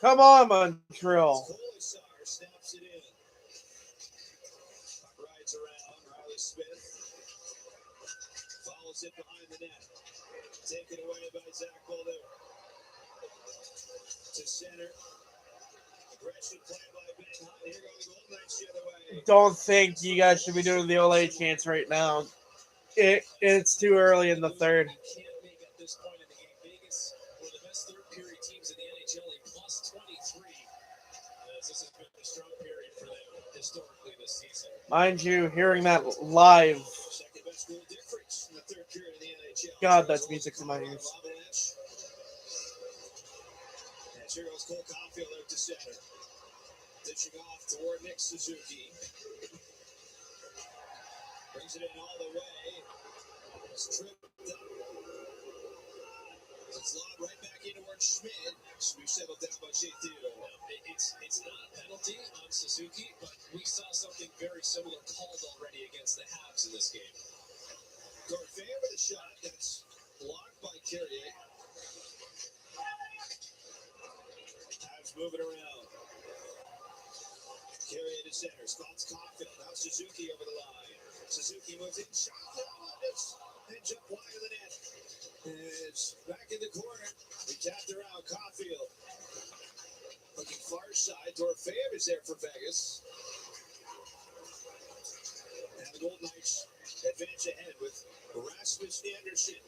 [SPEAKER 6] Come on, Montreal.
[SPEAKER 2] Kolasar snaps it in. Rides around. Riley Smith follows it behind the net. Taken away by Zach Bolden. To center. Aggressive play by Ben Hunt. Here go the Golden Knights the other way.
[SPEAKER 6] Don't think you guys should be doing the Olay chants right now. It's too early in the third.
[SPEAKER 3] Can't make at this point in the game. Vegas, one of the best third period teams in the NHL, a plus 23. As this has been a strong period for them historically this season.
[SPEAKER 6] Mind you, hearing that live.
[SPEAKER 2] Second best goal difference in the third period of the NHL.
[SPEAKER 6] God, that's music in my ears.
[SPEAKER 2] As here goes Cole Caulfield out to center. Ditching off toward Nick Suzuki. Brings it in all the way. It's tripped up. It's lobbed right back in towards Schmidt. We've settled down by Shea Theodore.
[SPEAKER 3] It's not a penalty on Suzuki, but we saw something very similar called already against the Habs in this game.
[SPEAKER 2] Dorfeev with a shot that's blocked by Carrier. Habs moving around. Carrier into center. Spots Caulfield. Now Suzuki over the line. Suzuki moves in. Shot. And jump wide of the net. It's back in the corner. We tapped around. Caulfield. Looking far side. Dorfeev is there for Vegas. And the Golden Knights advance ahead with Rasmus Anderson.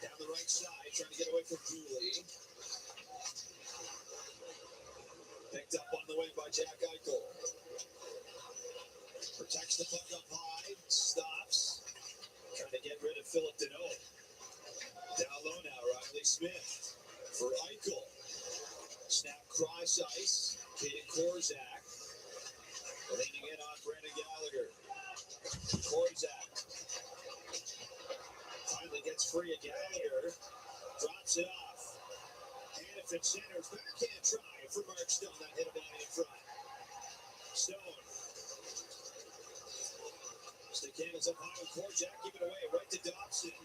[SPEAKER 2] Down the right side, trying to get away from Dooley. Picked up on the wing by Jack Eichel. Protects the puck up high. Stops. Trying to get rid of Philip Deneau. Down low now, Riley Smith. For Eichel. Snap cross ice. Kaden Korzak. Leaning in on Brandon Gallagher. Korzak. Finally gets free of Gallagher. Drops it off. Hanifin centers. Backhand try for Mark Stone. That hit a body in front. Stone. Stick handles up high with Korzak. Give it away right to Dobson.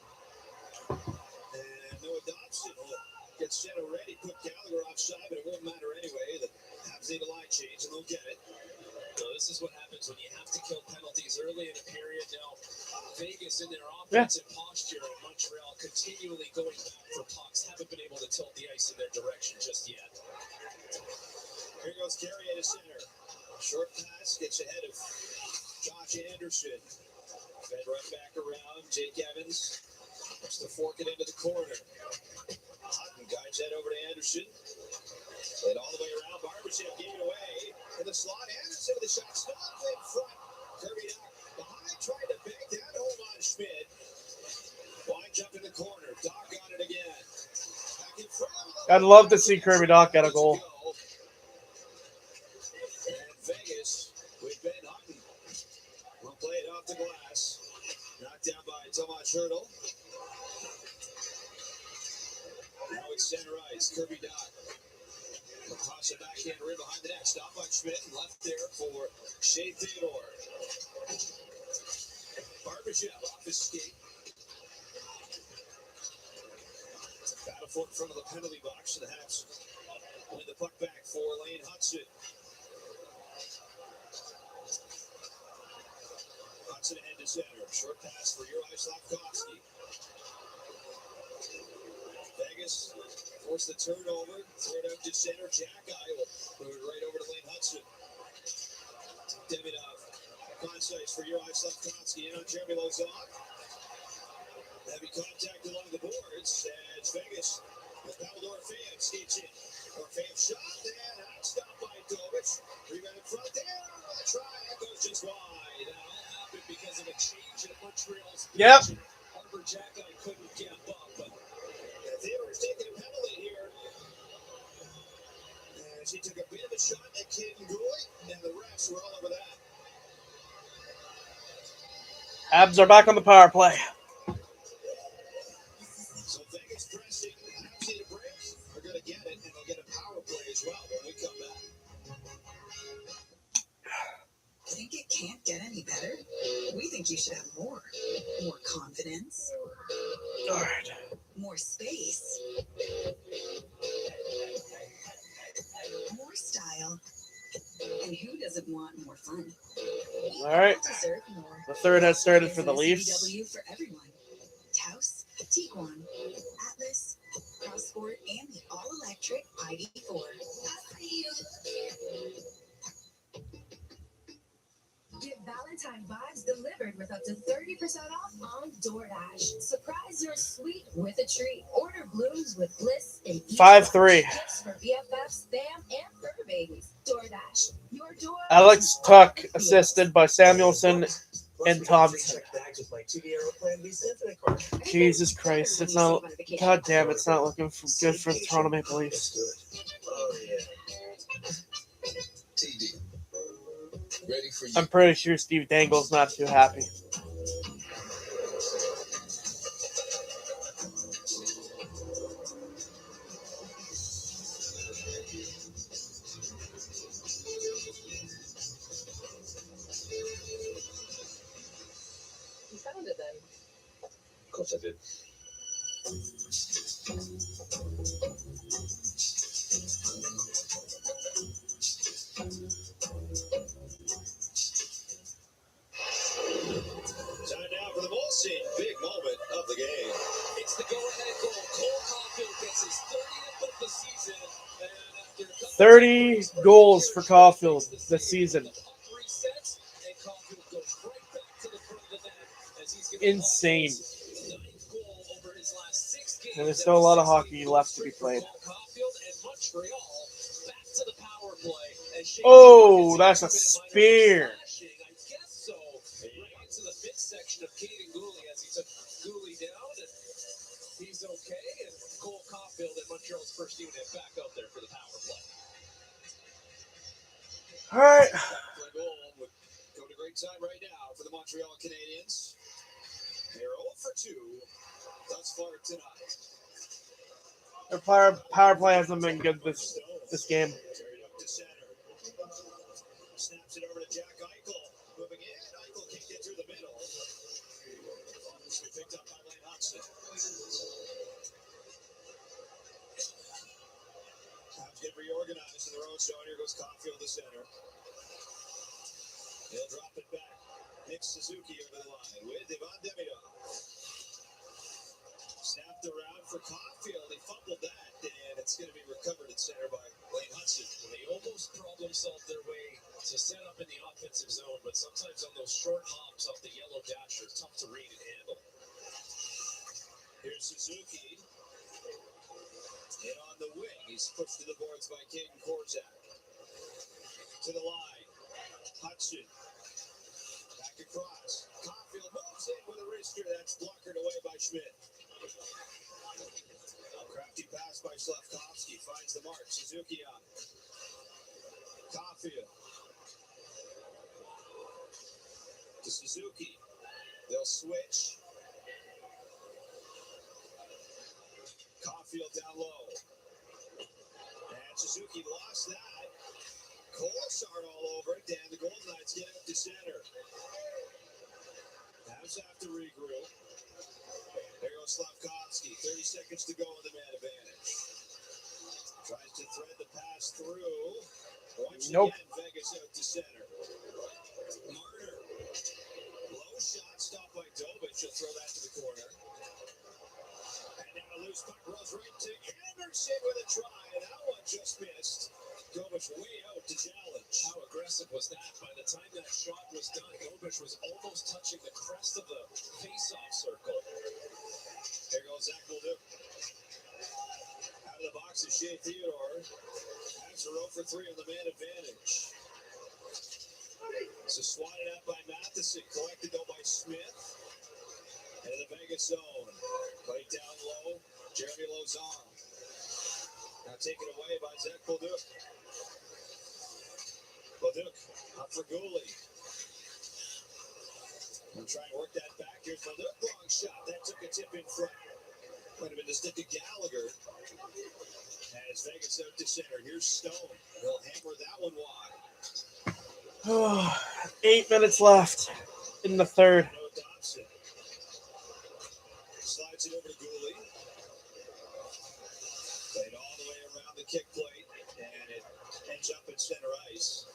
[SPEAKER 2] And Noah Dobson will get center ready. Put Gallagher offside, but it won't matter anyway. The Habs need a line change, and they'll get it.
[SPEAKER 3] So this is what happens when you have to kill penalties early in a period. Now, Vegas in their offensive posture and Montreal continually going back for pucks haven't been able to tilt the ice in their direction just yet.
[SPEAKER 2] Here goes Carey at his center. Short pass gets ahead of Josh Anderson. Fed right back around. Jake Evans wants to fork it into the corner. Hutton guides that over to Anderson. Played all the way around. Barbashev gave it away. In the slot, Anderson with the shot. Stopped in front. Kirby Doc behind, trying to bank that home on Schmidt. Wide jump in the corner. Doc got it again. Back in front.
[SPEAKER 6] I'd love to see Kirby Doc get a goal.
[SPEAKER 2] And Vegas with Ben Hutton will play it off the glass. Knocked down by Tomas Hertl. Now it's center ice. Kirby Doc. Toss it backhand rim behind the net. Stop by Schmidt and left there for Shea Theodore. Barbashev off his skate. Battle for in front of the penalty box. And the Habs win the puck back for Lane Hudson. Hudson ahead to center. Short pass for Juraj Slafkovsky. Vegas force the turnover. Throw it out to center. Jack Eye will move it right over to Lane Hudson. Demidov. Consize for Juraj Slafkovsky. In on Jeremy Lauzon. Heavy contact along the boards as Vegas with Pavel Dorfeev skates in. Dorfeev shot and that's stopped by Dovich. Rebound in front there. The try that goes just wide.
[SPEAKER 3] That all happened because of a change in Montreal's
[SPEAKER 6] Yep.
[SPEAKER 3] position. Harper Jack Eye couldn't get up, but
[SPEAKER 2] Theodore's taking a penalty here. As he took a bit of a shot at Kaden Gooley, and the refs were all over that.
[SPEAKER 6] Habs are back on the power play.
[SPEAKER 2] So Vegas pressing. Habs need a break. They're going to get it, and they'll get a power play as well when we come back.
[SPEAKER 4] Think it can't get any better? We think you should have more. More confidence.
[SPEAKER 6] All right.
[SPEAKER 4] More space. More style. And who doesn't want more fun?
[SPEAKER 6] All right.
[SPEAKER 4] We deserve more.
[SPEAKER 6] The third has started for the Leafs.
[SPEAKER 4] CW for everyone. Taos, Tiguan, Atlas, Crossport, and the all-electric ID4.
[SPEAKER 22] Get Valentine vibes delivered with up to 30% off on DoorDash. Surprise your sweet with a treat. Order blooms with bliss in each
[SPEAKER 6] 5-3.
[SPEAKER 22] box. Gifts for BFFs, fam, and fur babies. DoorDash. Your door.
[SPEAKER 6] Alex Tuck assisted by Samuelson and Thompson. Jesus Christ, it's not. God damn, it's not looking good for the Toronto Maple Leafs.
[SPEAKER 13] Oh, yeah. TD. Ready for you.
[SPEAKER 6] I'm pretty sure Steve Dangle's not too happy.
[SPEAKER 14] You found it then.
[SPEAKER 13] Of course I did.
[SPEAKER 6] 30 goals for Caulfield this season. Insane. And there's still a lot of hockey left to be played. Oh, that's a spear.
[SPEAKER 3] He's okay, and Cole Caulfield at Montreal's first unit back out there for the power play.
[SPEAKER 6] All right.
[SPEAKER 2] Going a great time right now for the Montreal Canadiens. They're 0 for 2 thus far tonight.
[SPEAKER 6] Their power play hasn't been good this game.
[SPEAKER 2] Carried up to center. Snaps it over to Jack Eichel. Moving in. Eichel can't get through the middle. Picked up by Lane Hudson. Habs get reorganized in their own zone. Here goes Caulfield to center. He'll drop it back. Nick Suzuki over the line with Ivan Demidov. Snapped around for Caulfield. He fumbled that, and it's going to be recovered at center by Lane Hudson.
[SPEAKER 3] They almost problem solved their way to set up in the offensive zone, but sometimes on those short hops off the yellow dasher, it's tough to read and handle.
[SPEAKER 2] Here's Suzuki. And on the wing, he's pushed to the boards by Caden Korczak. To the line. Hudson. Back across. Caulfield moves in with a wrister. That's blockered away by Schmidt. Crafty pass by Slavkovsky. Finds the mark. Suzuki on it. Caulfield. To Suzuki. They'll switch. Caulfield down low. And Suzuki lost that. Kolesar all over it. And the Golden Knights get up to center. Habs have to regroup. There goes Slavkovsky. 30 seconds to go on the man advantage. Tries to thread the pass through. Once again, Vegas out to center. Marner. Low shot stopped by Dobich. He'll throw that to the corner. And now a loose puck rolls right to Anderson with a try. And that one just missed. Dobich way out to challenge.
[SPEAKER 3] How aggressive was that? By the time that shot was done, Dobich was almost touching the crest of the face-off circle.
[SPEAKER 2] There goes Zach Bolduc. Out of the box is Shea Theodore. Habs are 0 for 3 on the man advantage. So swatted out by Matheson. Collected though by Smith. Into the Vegas zone. Played down low. Jeremy Lauzon. Now taken away by Zach Bolduc. Bolduc up for Gooley. We'll try and work that back. Here's Bolduc. Wrong shot. That took a tip in front. Might have been the stick to Gallagher. And it's Vegas out to center. Here's Stone. He'll hammer that one wide.
[SPEAKER 6] 8 minutes left in the third.
[SPEAKER 2] Slides it over to Gooley. Played all the way around the kick plate. And it ends up at center ice.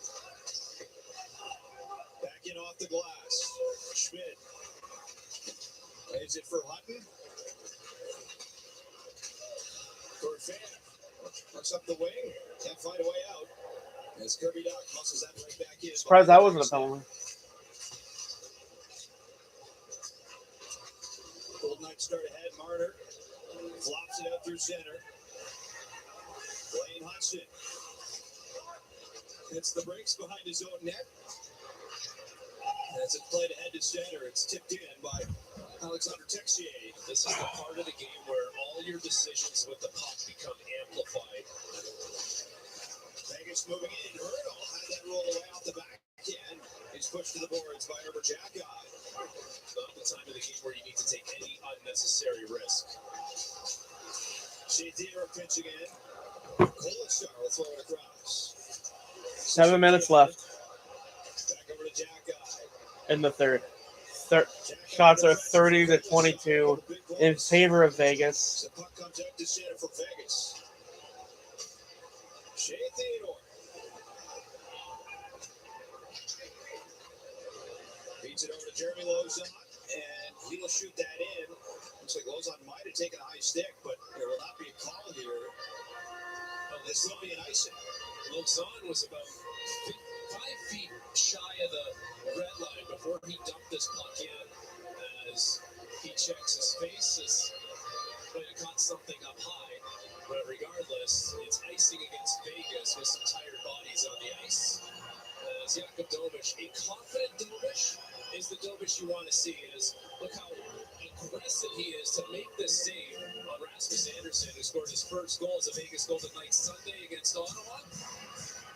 [SPEAKER 2] Back in off the glass. Schmidt. Plays it for Hutton. For Fan. Looks up the wing. Can't find a way out. As Kirby Doc muscles that right back in.
[SPEAKER 6] Surprised that wasn't a penalty.
[SPEAKER 2] Golden Knights start ahead. Marner flops it out through center. Lane Hudson hits the brakes behind his own net. As it played ahead to center, it's tipped in by Alexander Texier.
[SPEAKER 3] This is the part of the game where all your decisions with the puck become amplified.
[SPEAKER 2] Vegas moving in. Hurdle had that roll away off the back end. He's pushed to the boards by Herbert Jacki.
[SPEAKER 3] Not the time of the game where you need to take any unnecessary risk.
[SPEAKER 2] Shea Theodore pitching in. Kolesar will throw it across.
[SPEAKER 6] 7 minutes left
[SPEAKER 2] Back over to Jacki.
[SPEAKER 6] in the third. Shots are 30-22 in favor of Vegas.
[SPEAKER 2] The puck comes out to center for Vegas. Shea Theodore. Beats it over to Jeremy Lauzon, and he'll shoot that in. Looks like Lauzon might have taken a high stick, but there will not be a call here.
[SPEAKER 3] Well,
[SPEAKER 2] This will be an icing.
[SPEAKER 3] Lozon was about 5 feet shy of the red line before he dumped this puck in. As he checks his face, as might have caught something up high. But regardless, it's icing against Vegas with some tired bodies on the ice. As Jakub Dobish, a confident Dobish, is the Dobish you want to see. Is look how aggressive he is to make this save on Rasmus Anderson, who scored his first goal as a Vegas Golden Knights Sunday against Ottawa.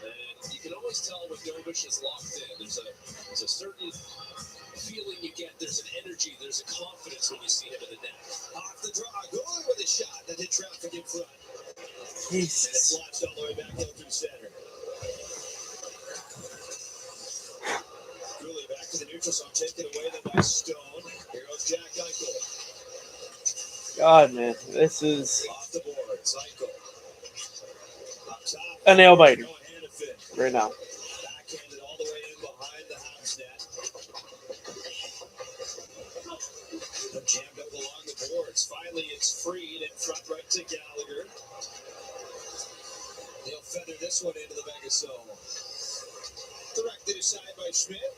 [SPEAKER 3] And you can always tell when Dobish is locked in. There's a certain feeling you get. There's an energy, there's a confidence when you see him in the net.
[SPEAKER 2] Off the draw, going with a shot that hit traffic in front.
[SPEAKER 6] Jesus.
[SPEAKER 2] And it's launched all the way back out through center. Cooley back to the neutral zone, taken away then by Stone. Here goes Jack Eichel.
[SPEAKER 6] God, man, this is
[SPEAKER 2] Off the boards, Eichel. Up top.
[SPEAKER 6] a nail biter
[SPEAKER 2] Noah Hannafin.
[SPEAKER 6] right now.
[SPEAKER 2] Backhanded all the way in behind the Habs net. Jammed up along the boards. Finally, it's freed in front right to Gallagher. He'll feather this one into the Vegas zone. Directed aside by Schmidt.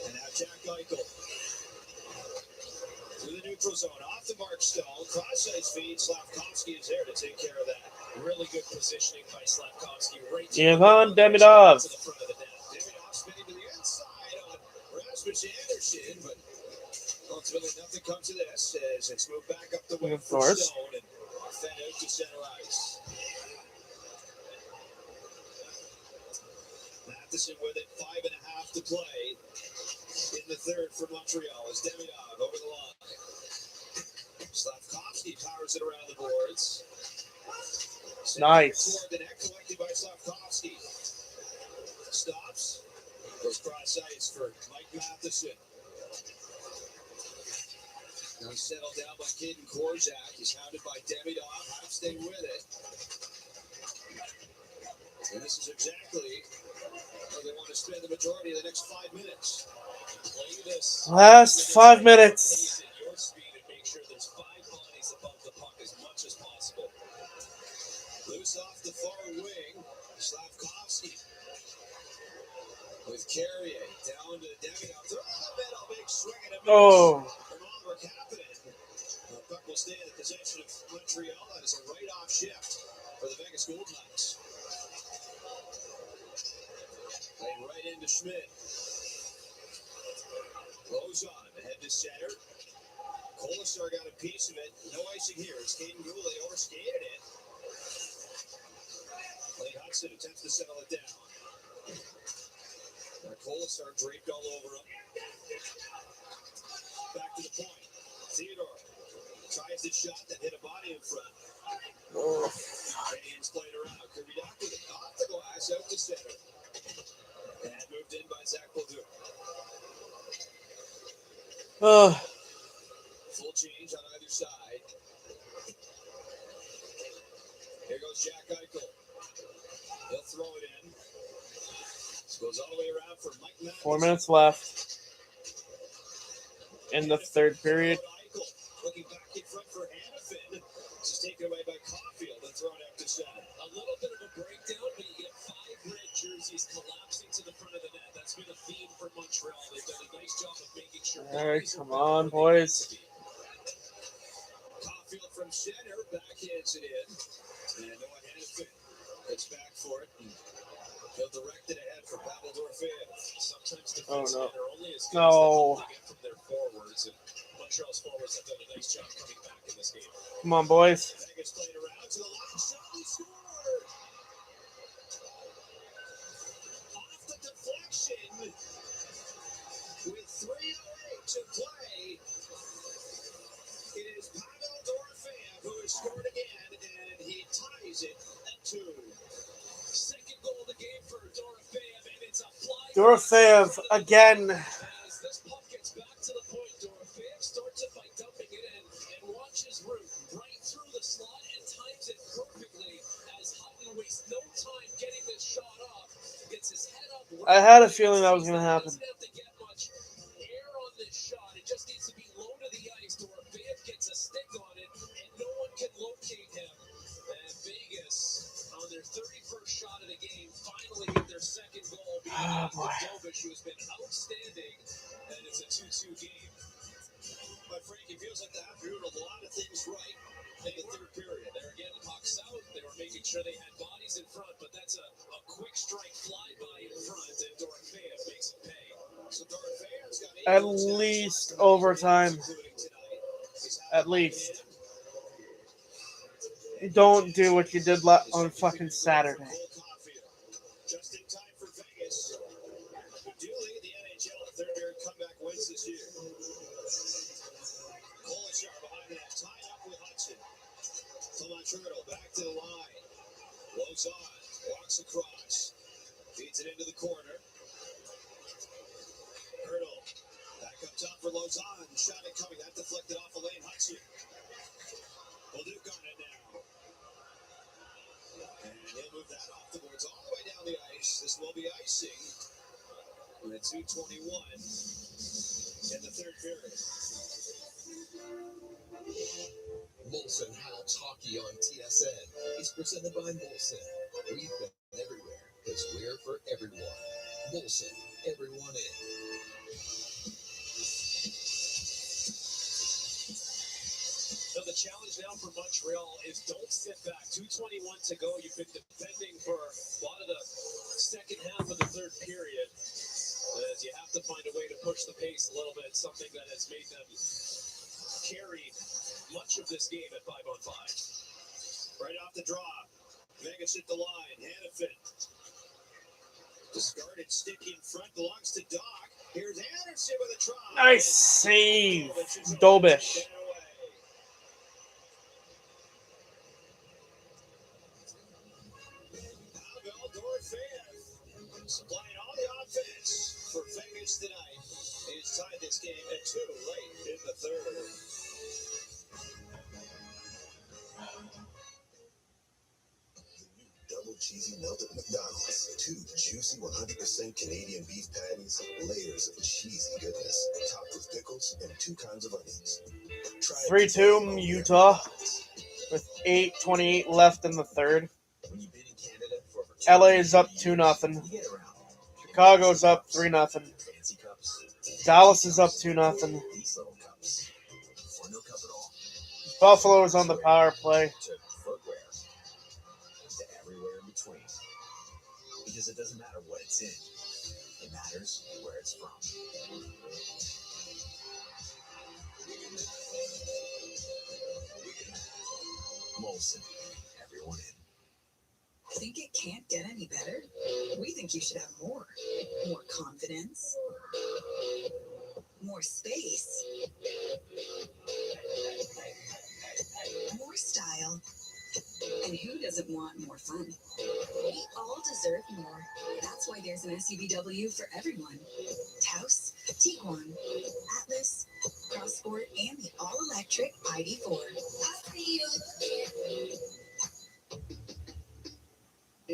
[SPEAKER 2] And now Jack Eichel. Through the neutral zone, off the mark Stone. Cross-ice feed. Slavkovsky is there to take care of that.
[SPEAKER 3] Really good positioning by Slavkovsky. Right
[SPEAKER 6] Ivan Demidov.
[SPEAKER 3] to the front of the net.
[SPEAKER 2] Demidov spinning to the inside on Rasmus Anderson, but ultimately nothing comes of this as it's moved back up the wing
[SPEAKER 6] Of
[SPEAKER 2] for
[SPEAKER 6] course.
[SPEAKER 2] Stone and fed out to center ice. Matheson with it, 5.5 to play in the third for Montreal as Demidov over the line. Slavkovsky powers it around the boards.
[SPEAKER 6] Nice.
[SPEAKER 2] Toward the net, collected by Slavkovsky. Stops. Goes cross ice for Mike Matheson. Now he's settled down by Caden Korczak. He's hounded by Demidov. Habs stay with it. And this is exactly where they want to spend the majority of the next 5 minutes.
[SPEAKER 3] Play this.
[SPEAKER 6] Last 5 minutes.
[SPEAKER 3] At your speed and make sure there's 5 bodies above the puck as much as possible.
[SPEAKER 2] Loose off the far wing. Slavkovsky with Carrier down to Demidov. Through the middle, big swing and a miss.
[SPEAKER 6] Oh.
[SPEAKER 2] From Oliver Kapanen. The puck will stay in the possession of Montreal. That is a right-off shift for the Vegas Golden Knights. Playing right into Schmidt. Lozon ahead to center. Kolasar got a piece of it. No icing here. It's Caden Goulet overskated it. Clay Hudson attempts to settle it down. Kolasar draped all over him. Back to the point. Theodore tries the shot that hit a body in front. Canadians played around. Kirby Doc with it off the glass out to center. And moved in by Zach Baldur. Full change on either side. Here goes Jack Eichel. He'll throw it in. This goes all the way around for Mike Matheson.
[SPEAKER 6] 4 minutes left in the third period.
[SPEAKER 2] Eichel looking back in front for Hannafin. This is taken away by Caulfield and thrown out to center.
[SPEAKER 3] A little bit of a breakdown, but you get 5 red jerseys collapsing to the front of the net. That's been a theme for Montreal. They've done a nice job of making sure.
[SPEAKER 6] All right, come on, boys.
[SPEAKER 2] Caulfield from center backhands it in. And Noah Hannafin gets back for it. And he'll direct it ahead for Pavel Dorofeev.
[SPEAKER 3] Sometimes
[SPEAKER 6] Oh,
[SPEAKER 3] defensemen
[SPEAKER 6] no.
[SPEAKER 3] are only as good
[SPEAKER 6] No.
[SPEAKER 3] as they get from their forwards, and Montreal's forwards have done a nice job coming back in this game.
[SPEAKER 6] Come on, boys.
[SPEAKER 2] Vegas played around to the line. Shot, he scored! Off the deflection. With 3:08 to play. It is Pavel Dorofeev who has scored again, and he ties it at 2.
[SPEAKER 3] Second goal of the game for Dorofeev, and it's a fly.
[SPEAKER 6] Dorofeev again.
[SPEAKER 3] As this puck gets back to the point, Dorofeev starts it by dumping it in and watches Root right through the slot and times it perfectly as Hutton wastes no time getting this shot off. Gets his head up.
[SPEAKER 6] I had a feeling that was going to happen.
[SPEAKER 3] Doesn't have to get much air on this shot. It just needs to be low to the ice. Dorofeev gets a stick on it, and no one can locate him.
[SPEAKER 6] Oh, boy.
[SPEAKER 3] Dovish, who has been outstanding, and it's a 2-2 game.
[SPEAKER 2] But Frank, it feels like the Habs are doing a lot of things right in the third period.
[SPEAKER 3] They were getting pucks out. They were making sure they had bodies in front, but that's a quick strike flyby in front, and Dorofeyev makes it pay.
[SPEAKER 2] So Dorofeyev's got
[SPEAKER 6] At least overtime. At least. Don't do what you did on fucking Saturday.
[SPEAKER 2] Just in time for Vegas, who do lead the NHL in third comeback wins this year. Kolachar behind the net, tied up with Hudson. Tomaturtle back to the line. Lozon walks across, feeds it into the corner. Hurdle back up top for Lozon. Shot it coming, that deflected off of Lane Hudson. Leduc on it now. And he'll move that off the boards all the way down the ice. This will be icing. We're at 2:21 in the third period.
[SPEAKER 13] Molson Habs Hockey on TSN is presented by Molson. We've been everywhere because we're for everyone. Molson, everyone in.
[SPEAKER 3] So the challenge now for Montreal is don't sit back. 2:21 to go. You've been defending for a lot of the second half of the third period. As you have to find a way to push the pace a little bit, something that has made them carry much of this game at 5-on-5.
[SPEAKER 2] Right off the draw. Vegas hit the line. Hannafin. Discarded stick in front. Belongs to Doc. Here's Anderson with a try.
[SPEAKER 6] Nice save. Dobish.
[SPEAKER 2] Pavel Dorofeyev supplying all the offense for Vegas tonight. He's tied this game at 2 late in the third.
[SPEAKER 8] Double cheesy melted McDonald's. 2 juicy 100% Canadian beef patties, layers of cheesy goodness, topped with pickles and 2 kinds of onions.
[SPEAKER 6] 3-2 Utah with 8:28 left in the third. LA is up 2-0. Chicago's up 3-0. Dallas is up 2-0. Buffalo is on the power play.
[SPEAKER 13] Everywhere in between. Because it doesn't matter what it's in. It matters where it's from. Molson, everyone in.
[SPEAKER 4] Think it can't get any better? We think you should have more. More confidence. More space. More style. And who doesn't want more fun? We all deserve more. That's why there's an SUVW for everyone. Taos, Tiguan, Atlas, Crossport, and the all-electric ID4.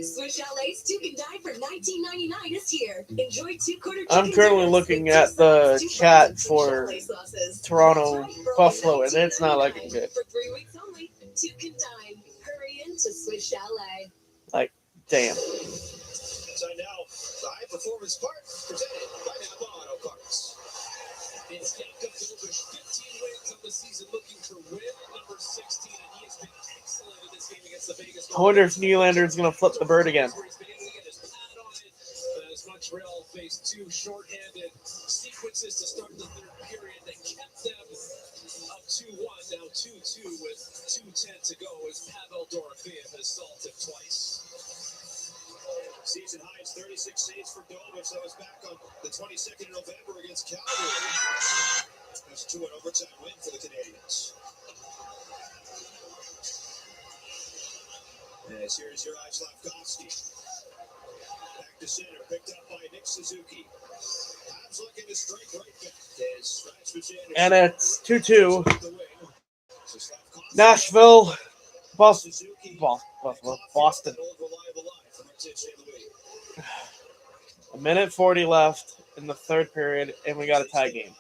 [SPEAKER 4] Switch LA's Two Can Die for $19.99 is here. Enjoy 2-quarter.
[SPEAKER 6] I'm currently looking at the chat for Toronto Buffalo, and it's not looking good.
[SPEAKER 22] For 3 weeks only, 2 Can Die. Hurry in to Switch LA.
[SPEAKER 6] Like, damn.
[SPEAKER 2] So now, the high performance part presented by Napa Auto Parts.
[SPEAKER 3] It's Jakob Dobish, 15 wins of the season, looking to win number 16, and he has been excellent in this game against the Vegas.
[SPEAKER 6] I wonder if Nylander is going to flip the bird again.
[SPEAKER 3] As Montreal faced 2 shorthanded sequences to start the third period that kept them up 2-1, now 2-2 with 2:10 to go as Pavel Dorofeyev has salted twice.
[SPEAKER 2] Season high is 36 saves for Dobish. That was back on the 22nd of November against Calgary. That's 2 an overtime win for the Canadians. As here's Uri Slavkovsky. Back to center, picked up by Nick Suzuki. Habs looking to strike right back.
[SPEAKER 6] And it's 2-2. Nashville, Boston. A minute 40 left in the third period, and we got a tie game.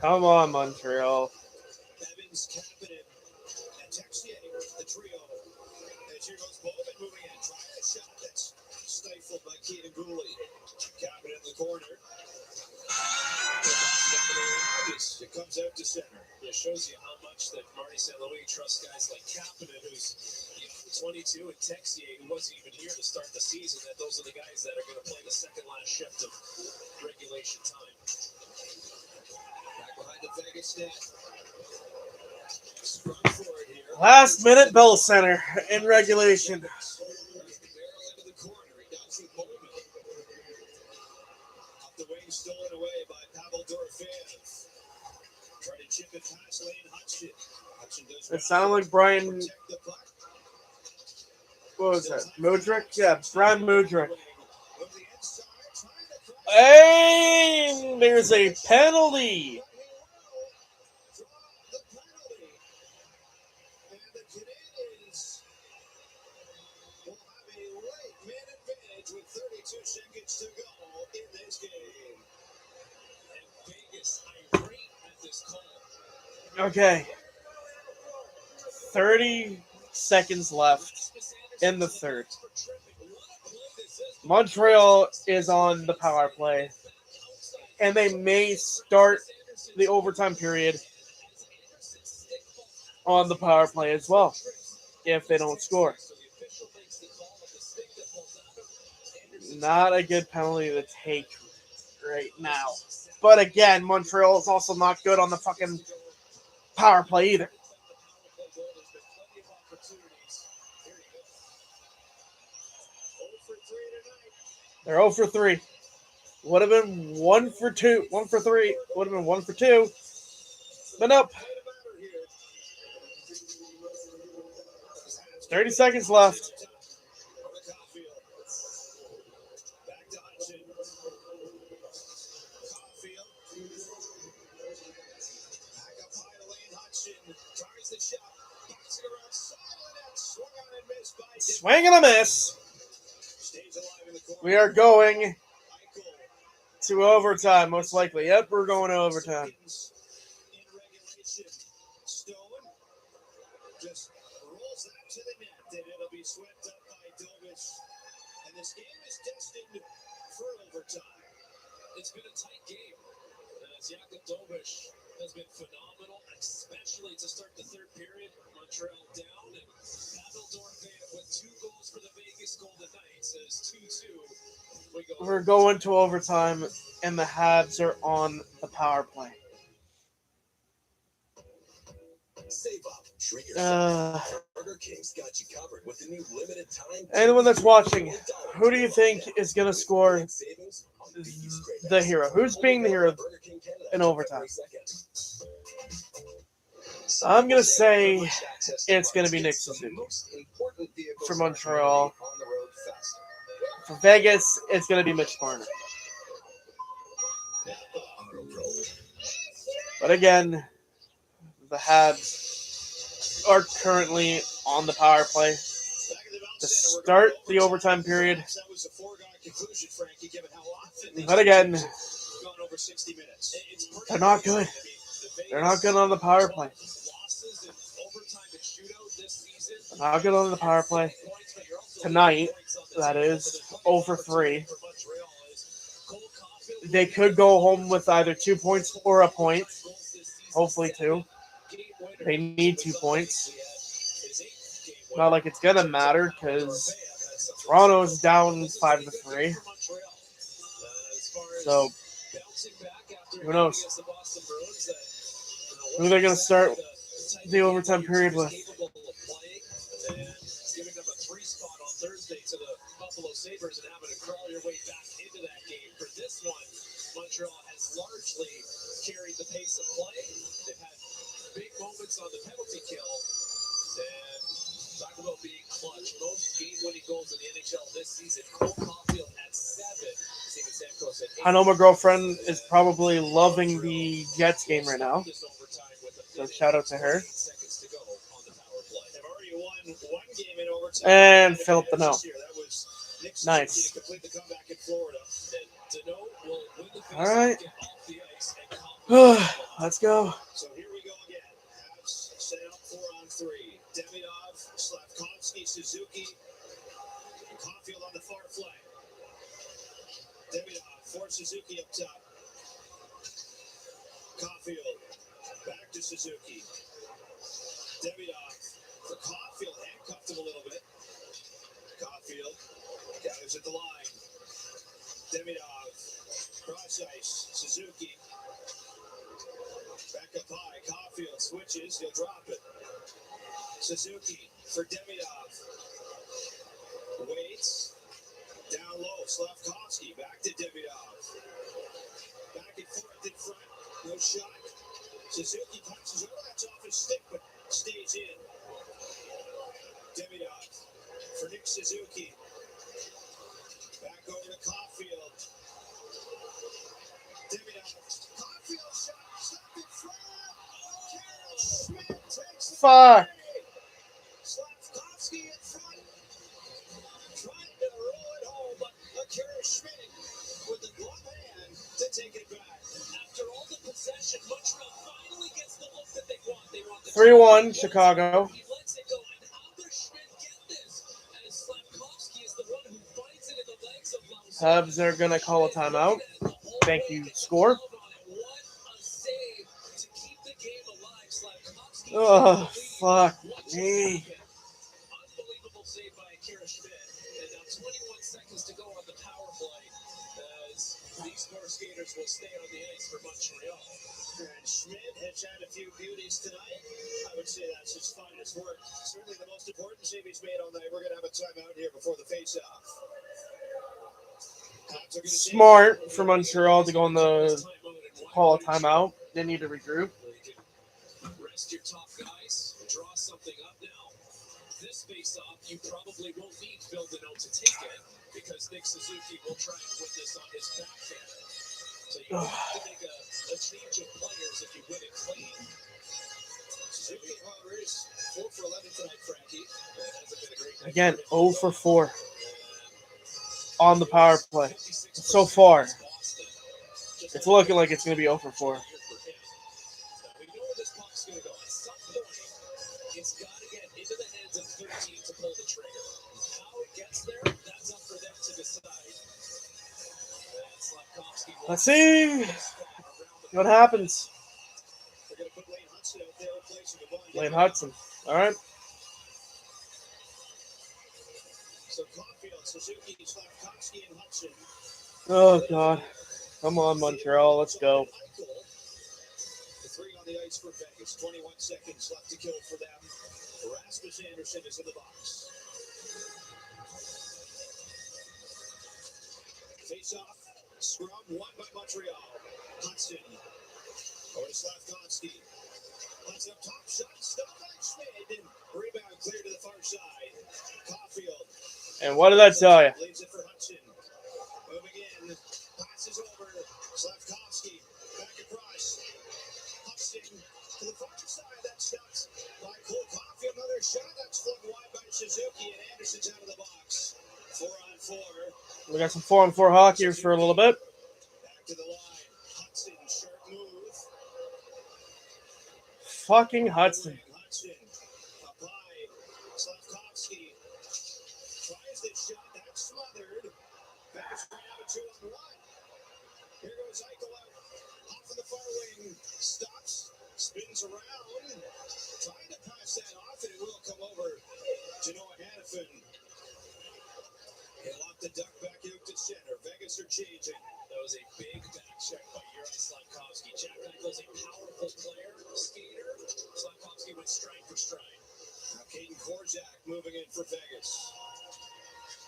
[SPEAKER 6] Come on, Montreal.
[SPEAKER 2] Evans, Kapanen, and Texier, the trio. As Here goes Bowman moving in, trying a shot that's stifled by Keaton Gooley. Capping in the corner. It comes out to center.
[SPEAKER 3] It shows you how much that Marty St. Louis trusts guys like Kapanen, who's 22, and Texier, who wasn't even here to start the season, that those are the guys that are going to play the second last shift of regulation time.
[SPEAKER 2] Back behind the Vegas net. Sprung for it here.
[SPEAKER 6] Last minute Bell Center in regulation.
[SPEAKER 2] Barrel into the corner. He knocks with Bowman. Off the wing, stolen away by Pavel Dorofeev. Trying to chip it past Lane Hutchin. Hutchin does
[SPEAKER 6] It sounded like Brian.
[SPEAKER 2] protect the puck.
[SPEAKER 6] What was that? Mudryk? Yeah, Brian Mudryk.
[SPEAKER 2] From the inside, trying to cross.
[SPEAKER 6] And there's a penalty.
[SPEAKER 2] Draw the penalty. And the Canadians will have a late man advantage with 32 seconds to go in this game.
[SPEAKER 3] And Vegas irate at this call.
[SPEAKER 6] Okay. 30 seconds left in the third. Montreal is on the power play, and they may start the overtime period on the power play as well if they don't score. Not a good penalty to take right now. But again, Montreal is also not good on the fucking power play either. They're 0 for 3. Would have been 1 for 2. 1 for 3. Would have been 1 for 2. But nope. 30 seconds left. Swing and a miss. We are going to overtime, most likely. Yep, we're going to overtime.
[SPEAKER 2] Just rolls that to the net, and it'll be swept up by Dobich. And this game is destined for overtime.
[SPEAKER 3] It's been a tight game. As Jakub Dobich has been phenomenal, especially to start the third period. Montreal down, and Pavel Dorofeev with 2 goals for the Vegas Golden Knights. As 2-2.
[SPEAKER 6] We're going to overtime, and the Habs are on the power play.
[SPEAKER 20] Save up, treat yourself. Burger King's got you covered with the new limited time.
[SPEAKER 6] Anyone that's watching, who do you think is going to score the hero? Who's being the hero in overtime? I'm going to say it's going to be Nick Suzuki for Montreal. For Vegas, it's going to be Mitch Marner. But again, the Habs are currently on the power play to start the overtime period. But again, they're not good. They're not good on the power play. They're not good on the power play. Tonight, that is, 0 for 3. They could go home with either 2 points or a point. Hopefully 2. They need 2 points. Not like it's gonna matter because Toronto's down 5 to 3. So who knows? Who are they gonna start the overtime period with?
[SPEAKER 3] Giving them a 3 spot on Thursday to the Buffalo Sabres and having to crawl your way back into that game. For this one, Montreal has largely carried the pace of play. They've had big moments on the penalty kill. And talk about being clutch. Most game-winning goals in the NHL this season. Cole Caulfield had 7. Steven Stamkos had 8.
[SPEAKER 6] I know my girlfriend is probably loving the Jets game right now. So shout out to her. And Philip Deneau. Nice. All right. Let's go.
[SPEAKER 2] So here we go again. Habs set up 4-on-3. Demidov, Slavkovsky, Suzuki, and Caulfield on the far flank. Demidov for Suzuki up top. Caulfield back to Suzuki. Demidov for Caulfield, handcuffed him a little bit. Caulfield gathers at the line. Demidov, cross ice, Suzuki. Back up high, Caulfield switches, he'll drop it. Suzuki for Demidov. Waits. Down low, Slavkovsky back to Demidov. Back and forth in front, no shot. Suzuki punches over, that's off his stick, but stays in. Demidov for Nick Suzuki. Back over to Caulfield. Demidov, Caulfield shot, stop in front. Schmidt takes the
[SPEAKER 6] Fuck.
[SPEAKER 2] Slavkovsky in front. Trying to roll it home, but Akira Schmidt with the glove hand to take it back. After all the possession, Montreal finally gets the look that they want. They want the
[SPEAKER 6] 3-1 Chicago.
[SPEAKER 2] He lets it go, and how does Schmidt get this? As Slavkovsky is the one who finds it in the legs of Lauzon.
[SPEAKER 6] Habs are going to call a timeout. Thank you, score.
[SPEAKER 2] What a save to keep the game alive. Slavkovsky.
[SPEAKER 6] Oh, fuck me.
[SPEAKER 2] Unbelievable save by Akira Schmidt. And now 21 seconds to go on the power play as these four skaters will stay on the ice for Montreal. And Schmidt has had a few beauties tonight. I would say that's his finest work. Certainly the most important save he's made all night. We're going to have a timeout here before the face-off.
[SPEAKER 6] Smart for Montreal to go on the call a timeout. They need to regroup.
[SPEAKER 2] Rest your top guys. Draw something up now. This face-off, you probably won't need Phil Deneau to take it because Nick Suzuki will try and win this on his backhand. So you have to make a change of players if you win it clean. Suzuki, however, is 4 for 11 tonight, Frankie. That hasn't been a great night.
[SPEAKER 6] Again, 0 for 4 on the power play. So far, it's looking like it's going to be 0 for 4.
[SPEAKER 2] We know where this puck's going to go. At some point, it's got to get into the hands of 13 to pull the trigger. How it gets there, that's up for them to decide.
[SPEAKER 6] Let's see what happens.
[SPEAKER 2] They're going to put Lane Hudson out there replacing Devon.
[SPEAKER 6] Lane Hudson. All right.
[SPEAKER 2] So Caulfield, Suzuki, Slavkovsky, and Hudson.
[SPEAKER 6] Oh, God. Come on, Montreal. Let's go.
[SPEAKER 2] The three on the ice for Vegas. 21 seconds left to kill for them. Rasmus Anderson is in the box. Face off. Scrum won by Montreal. Hudson. Over to Slavkovsky. Hudson up top. Shot stopped by Schmidt. And rebound clear to the far side. Caulfield.
[SPEAKER 6] And what did that tell you?
[SPEAKER 2] Leaves it for Hudson. Moving in. Passes over. Slavkovsky. Back across. Hudson to the far side. That's stopped by Cole Caulfield. Another shot. That's flung wide by Suzuki. And Anderson's out of the box. 4-on-4.
[SPEAKER 6] We got some 4-on-4 hockey here for a little bit.
[SPEAKER 2] Back to the line. Hudson. Sharp move.
[SPEAKER 6] Fucking Hudson.
[SPEAKER 2] Hudson. Up high. Slavkovsky. Tries the shot. That's smothered. Vegas right out of 2-on-1. Here goes Eichel out. Off of the far wing. Stops. Spins around. Trying to pass that off, and it will come over to Noah Hannafin. He'll have to duck back out to center. Vegas are changing. That was a big back check by Yuri Slavkovsky. Jack Eichel's a powerful player, skater. Slavkovsky went stride for stride. Now Caden Korczak moving in for Vegas.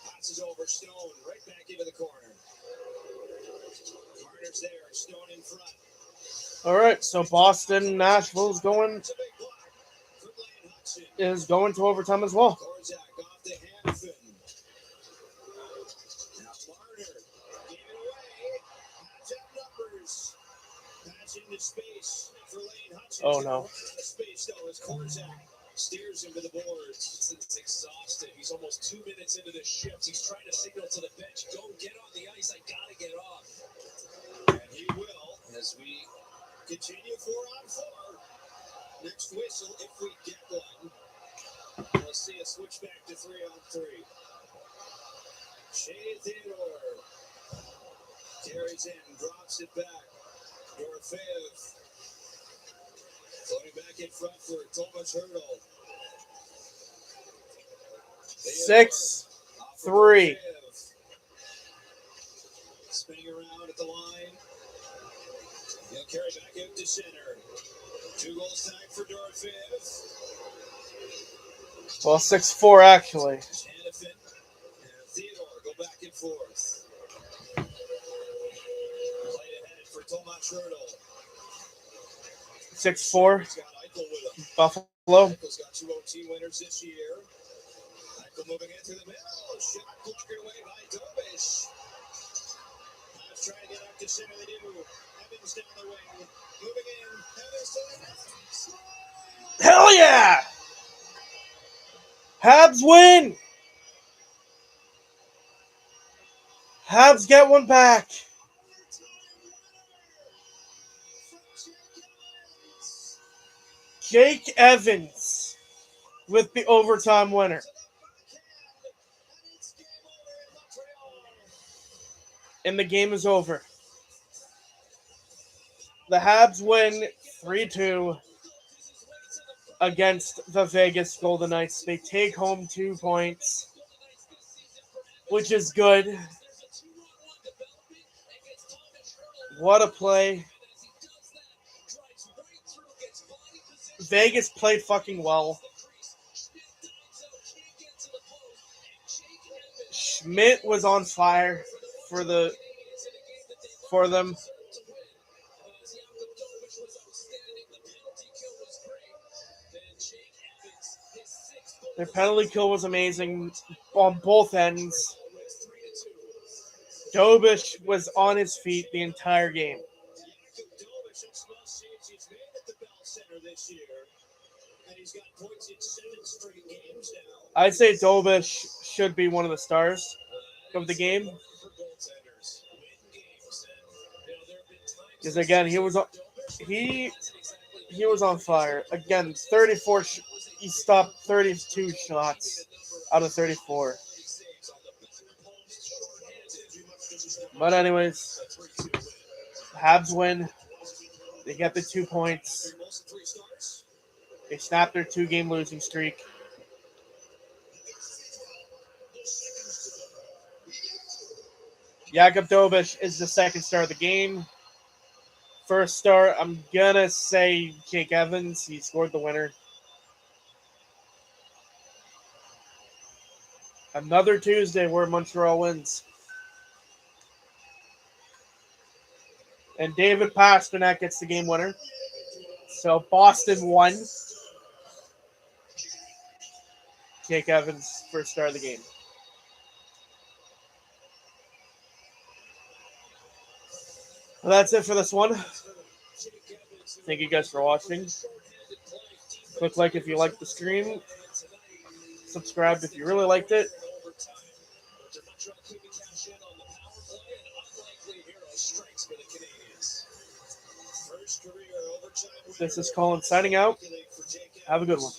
[SPEAKER 2] Passes over Stone, right back into the corner. Carter's there, Stone in front.
[SPEAKER 6] All right, so Boston, Nashville's going to overtime as well.
[SPEAKER 2] Korczak off to Hannafin. Now Marner gave it away. Has up numbers. Pass into space for Lane Hudson.
[SPEAKER 6] Oh, no.
[SPEAKER 2] Space though as Korczak steers him to the boards. Hudson's exhausted. He's almost 2 minutes into this shift. He's trying to signal to the bench, go get on the ice. I gotta get off. And he will as we continue 4-on-4. Next whistle if we get one. see a switch back to 3-on-3. Shea Theodore carries in, drops it back. Dorofeev floating back in front for Tomas Hurdle.
[SPEAKER 6] 6-3.
[SPEAKER 2] Spinning around at the line. He'll carry back out to center. 2 goals tied for Dorofeev.
[SPEAKER 6] Well, 6-4 actually.
[SPEAKER 2] Hannafin and Theodore go back and forth. Played ahead for Tomas Hurdle.
[SPEAKER 6] 6-4.
[SPEAKER 2] He's got Eichel with him.
[SPEAKER 6] Buffalo.
[SPEAKER 2] Eichel's got 2 OT winners this year. Eichel moving in through the middle. Shot blocked away by Dobish. Habs trying to get up to center. They do. Evans down the wing. Moving in. Evans to the net.
[SPEAKER 6] Hell yeah! Habs win! Habs get one back. Jake Evans with the overtime winner. And the game is over. The Habs win 3-2 against the Vegas Golden Knights. They take home 2 points, which is good. What a play. Vegas played fucking well. Schmidt was on fire for them. Their penalty kill was amazing on both ends. Dobish was on his feet the entire game. I'd say Dobish should be one of the stars of the game. Because again, he was on fire. Again, 34. He stopped 32 shots out of 34. But anyways, Habs win. They get the 2 points. They snap their 2-game losing streak. Jakub Dobish is the second star of the game. First star, I'm gonna say Jake Evans. He scored the winner. Another Tuesday where Montreal wins. And David Pastrnak gets the game winner. So Boston won. Jake Evans, first star of the game. Well, that's it for this one. Thank you guys for watching. Click like if you liked the stream. Subscribe if you really liked it. This is Colin signing out. Have a good one.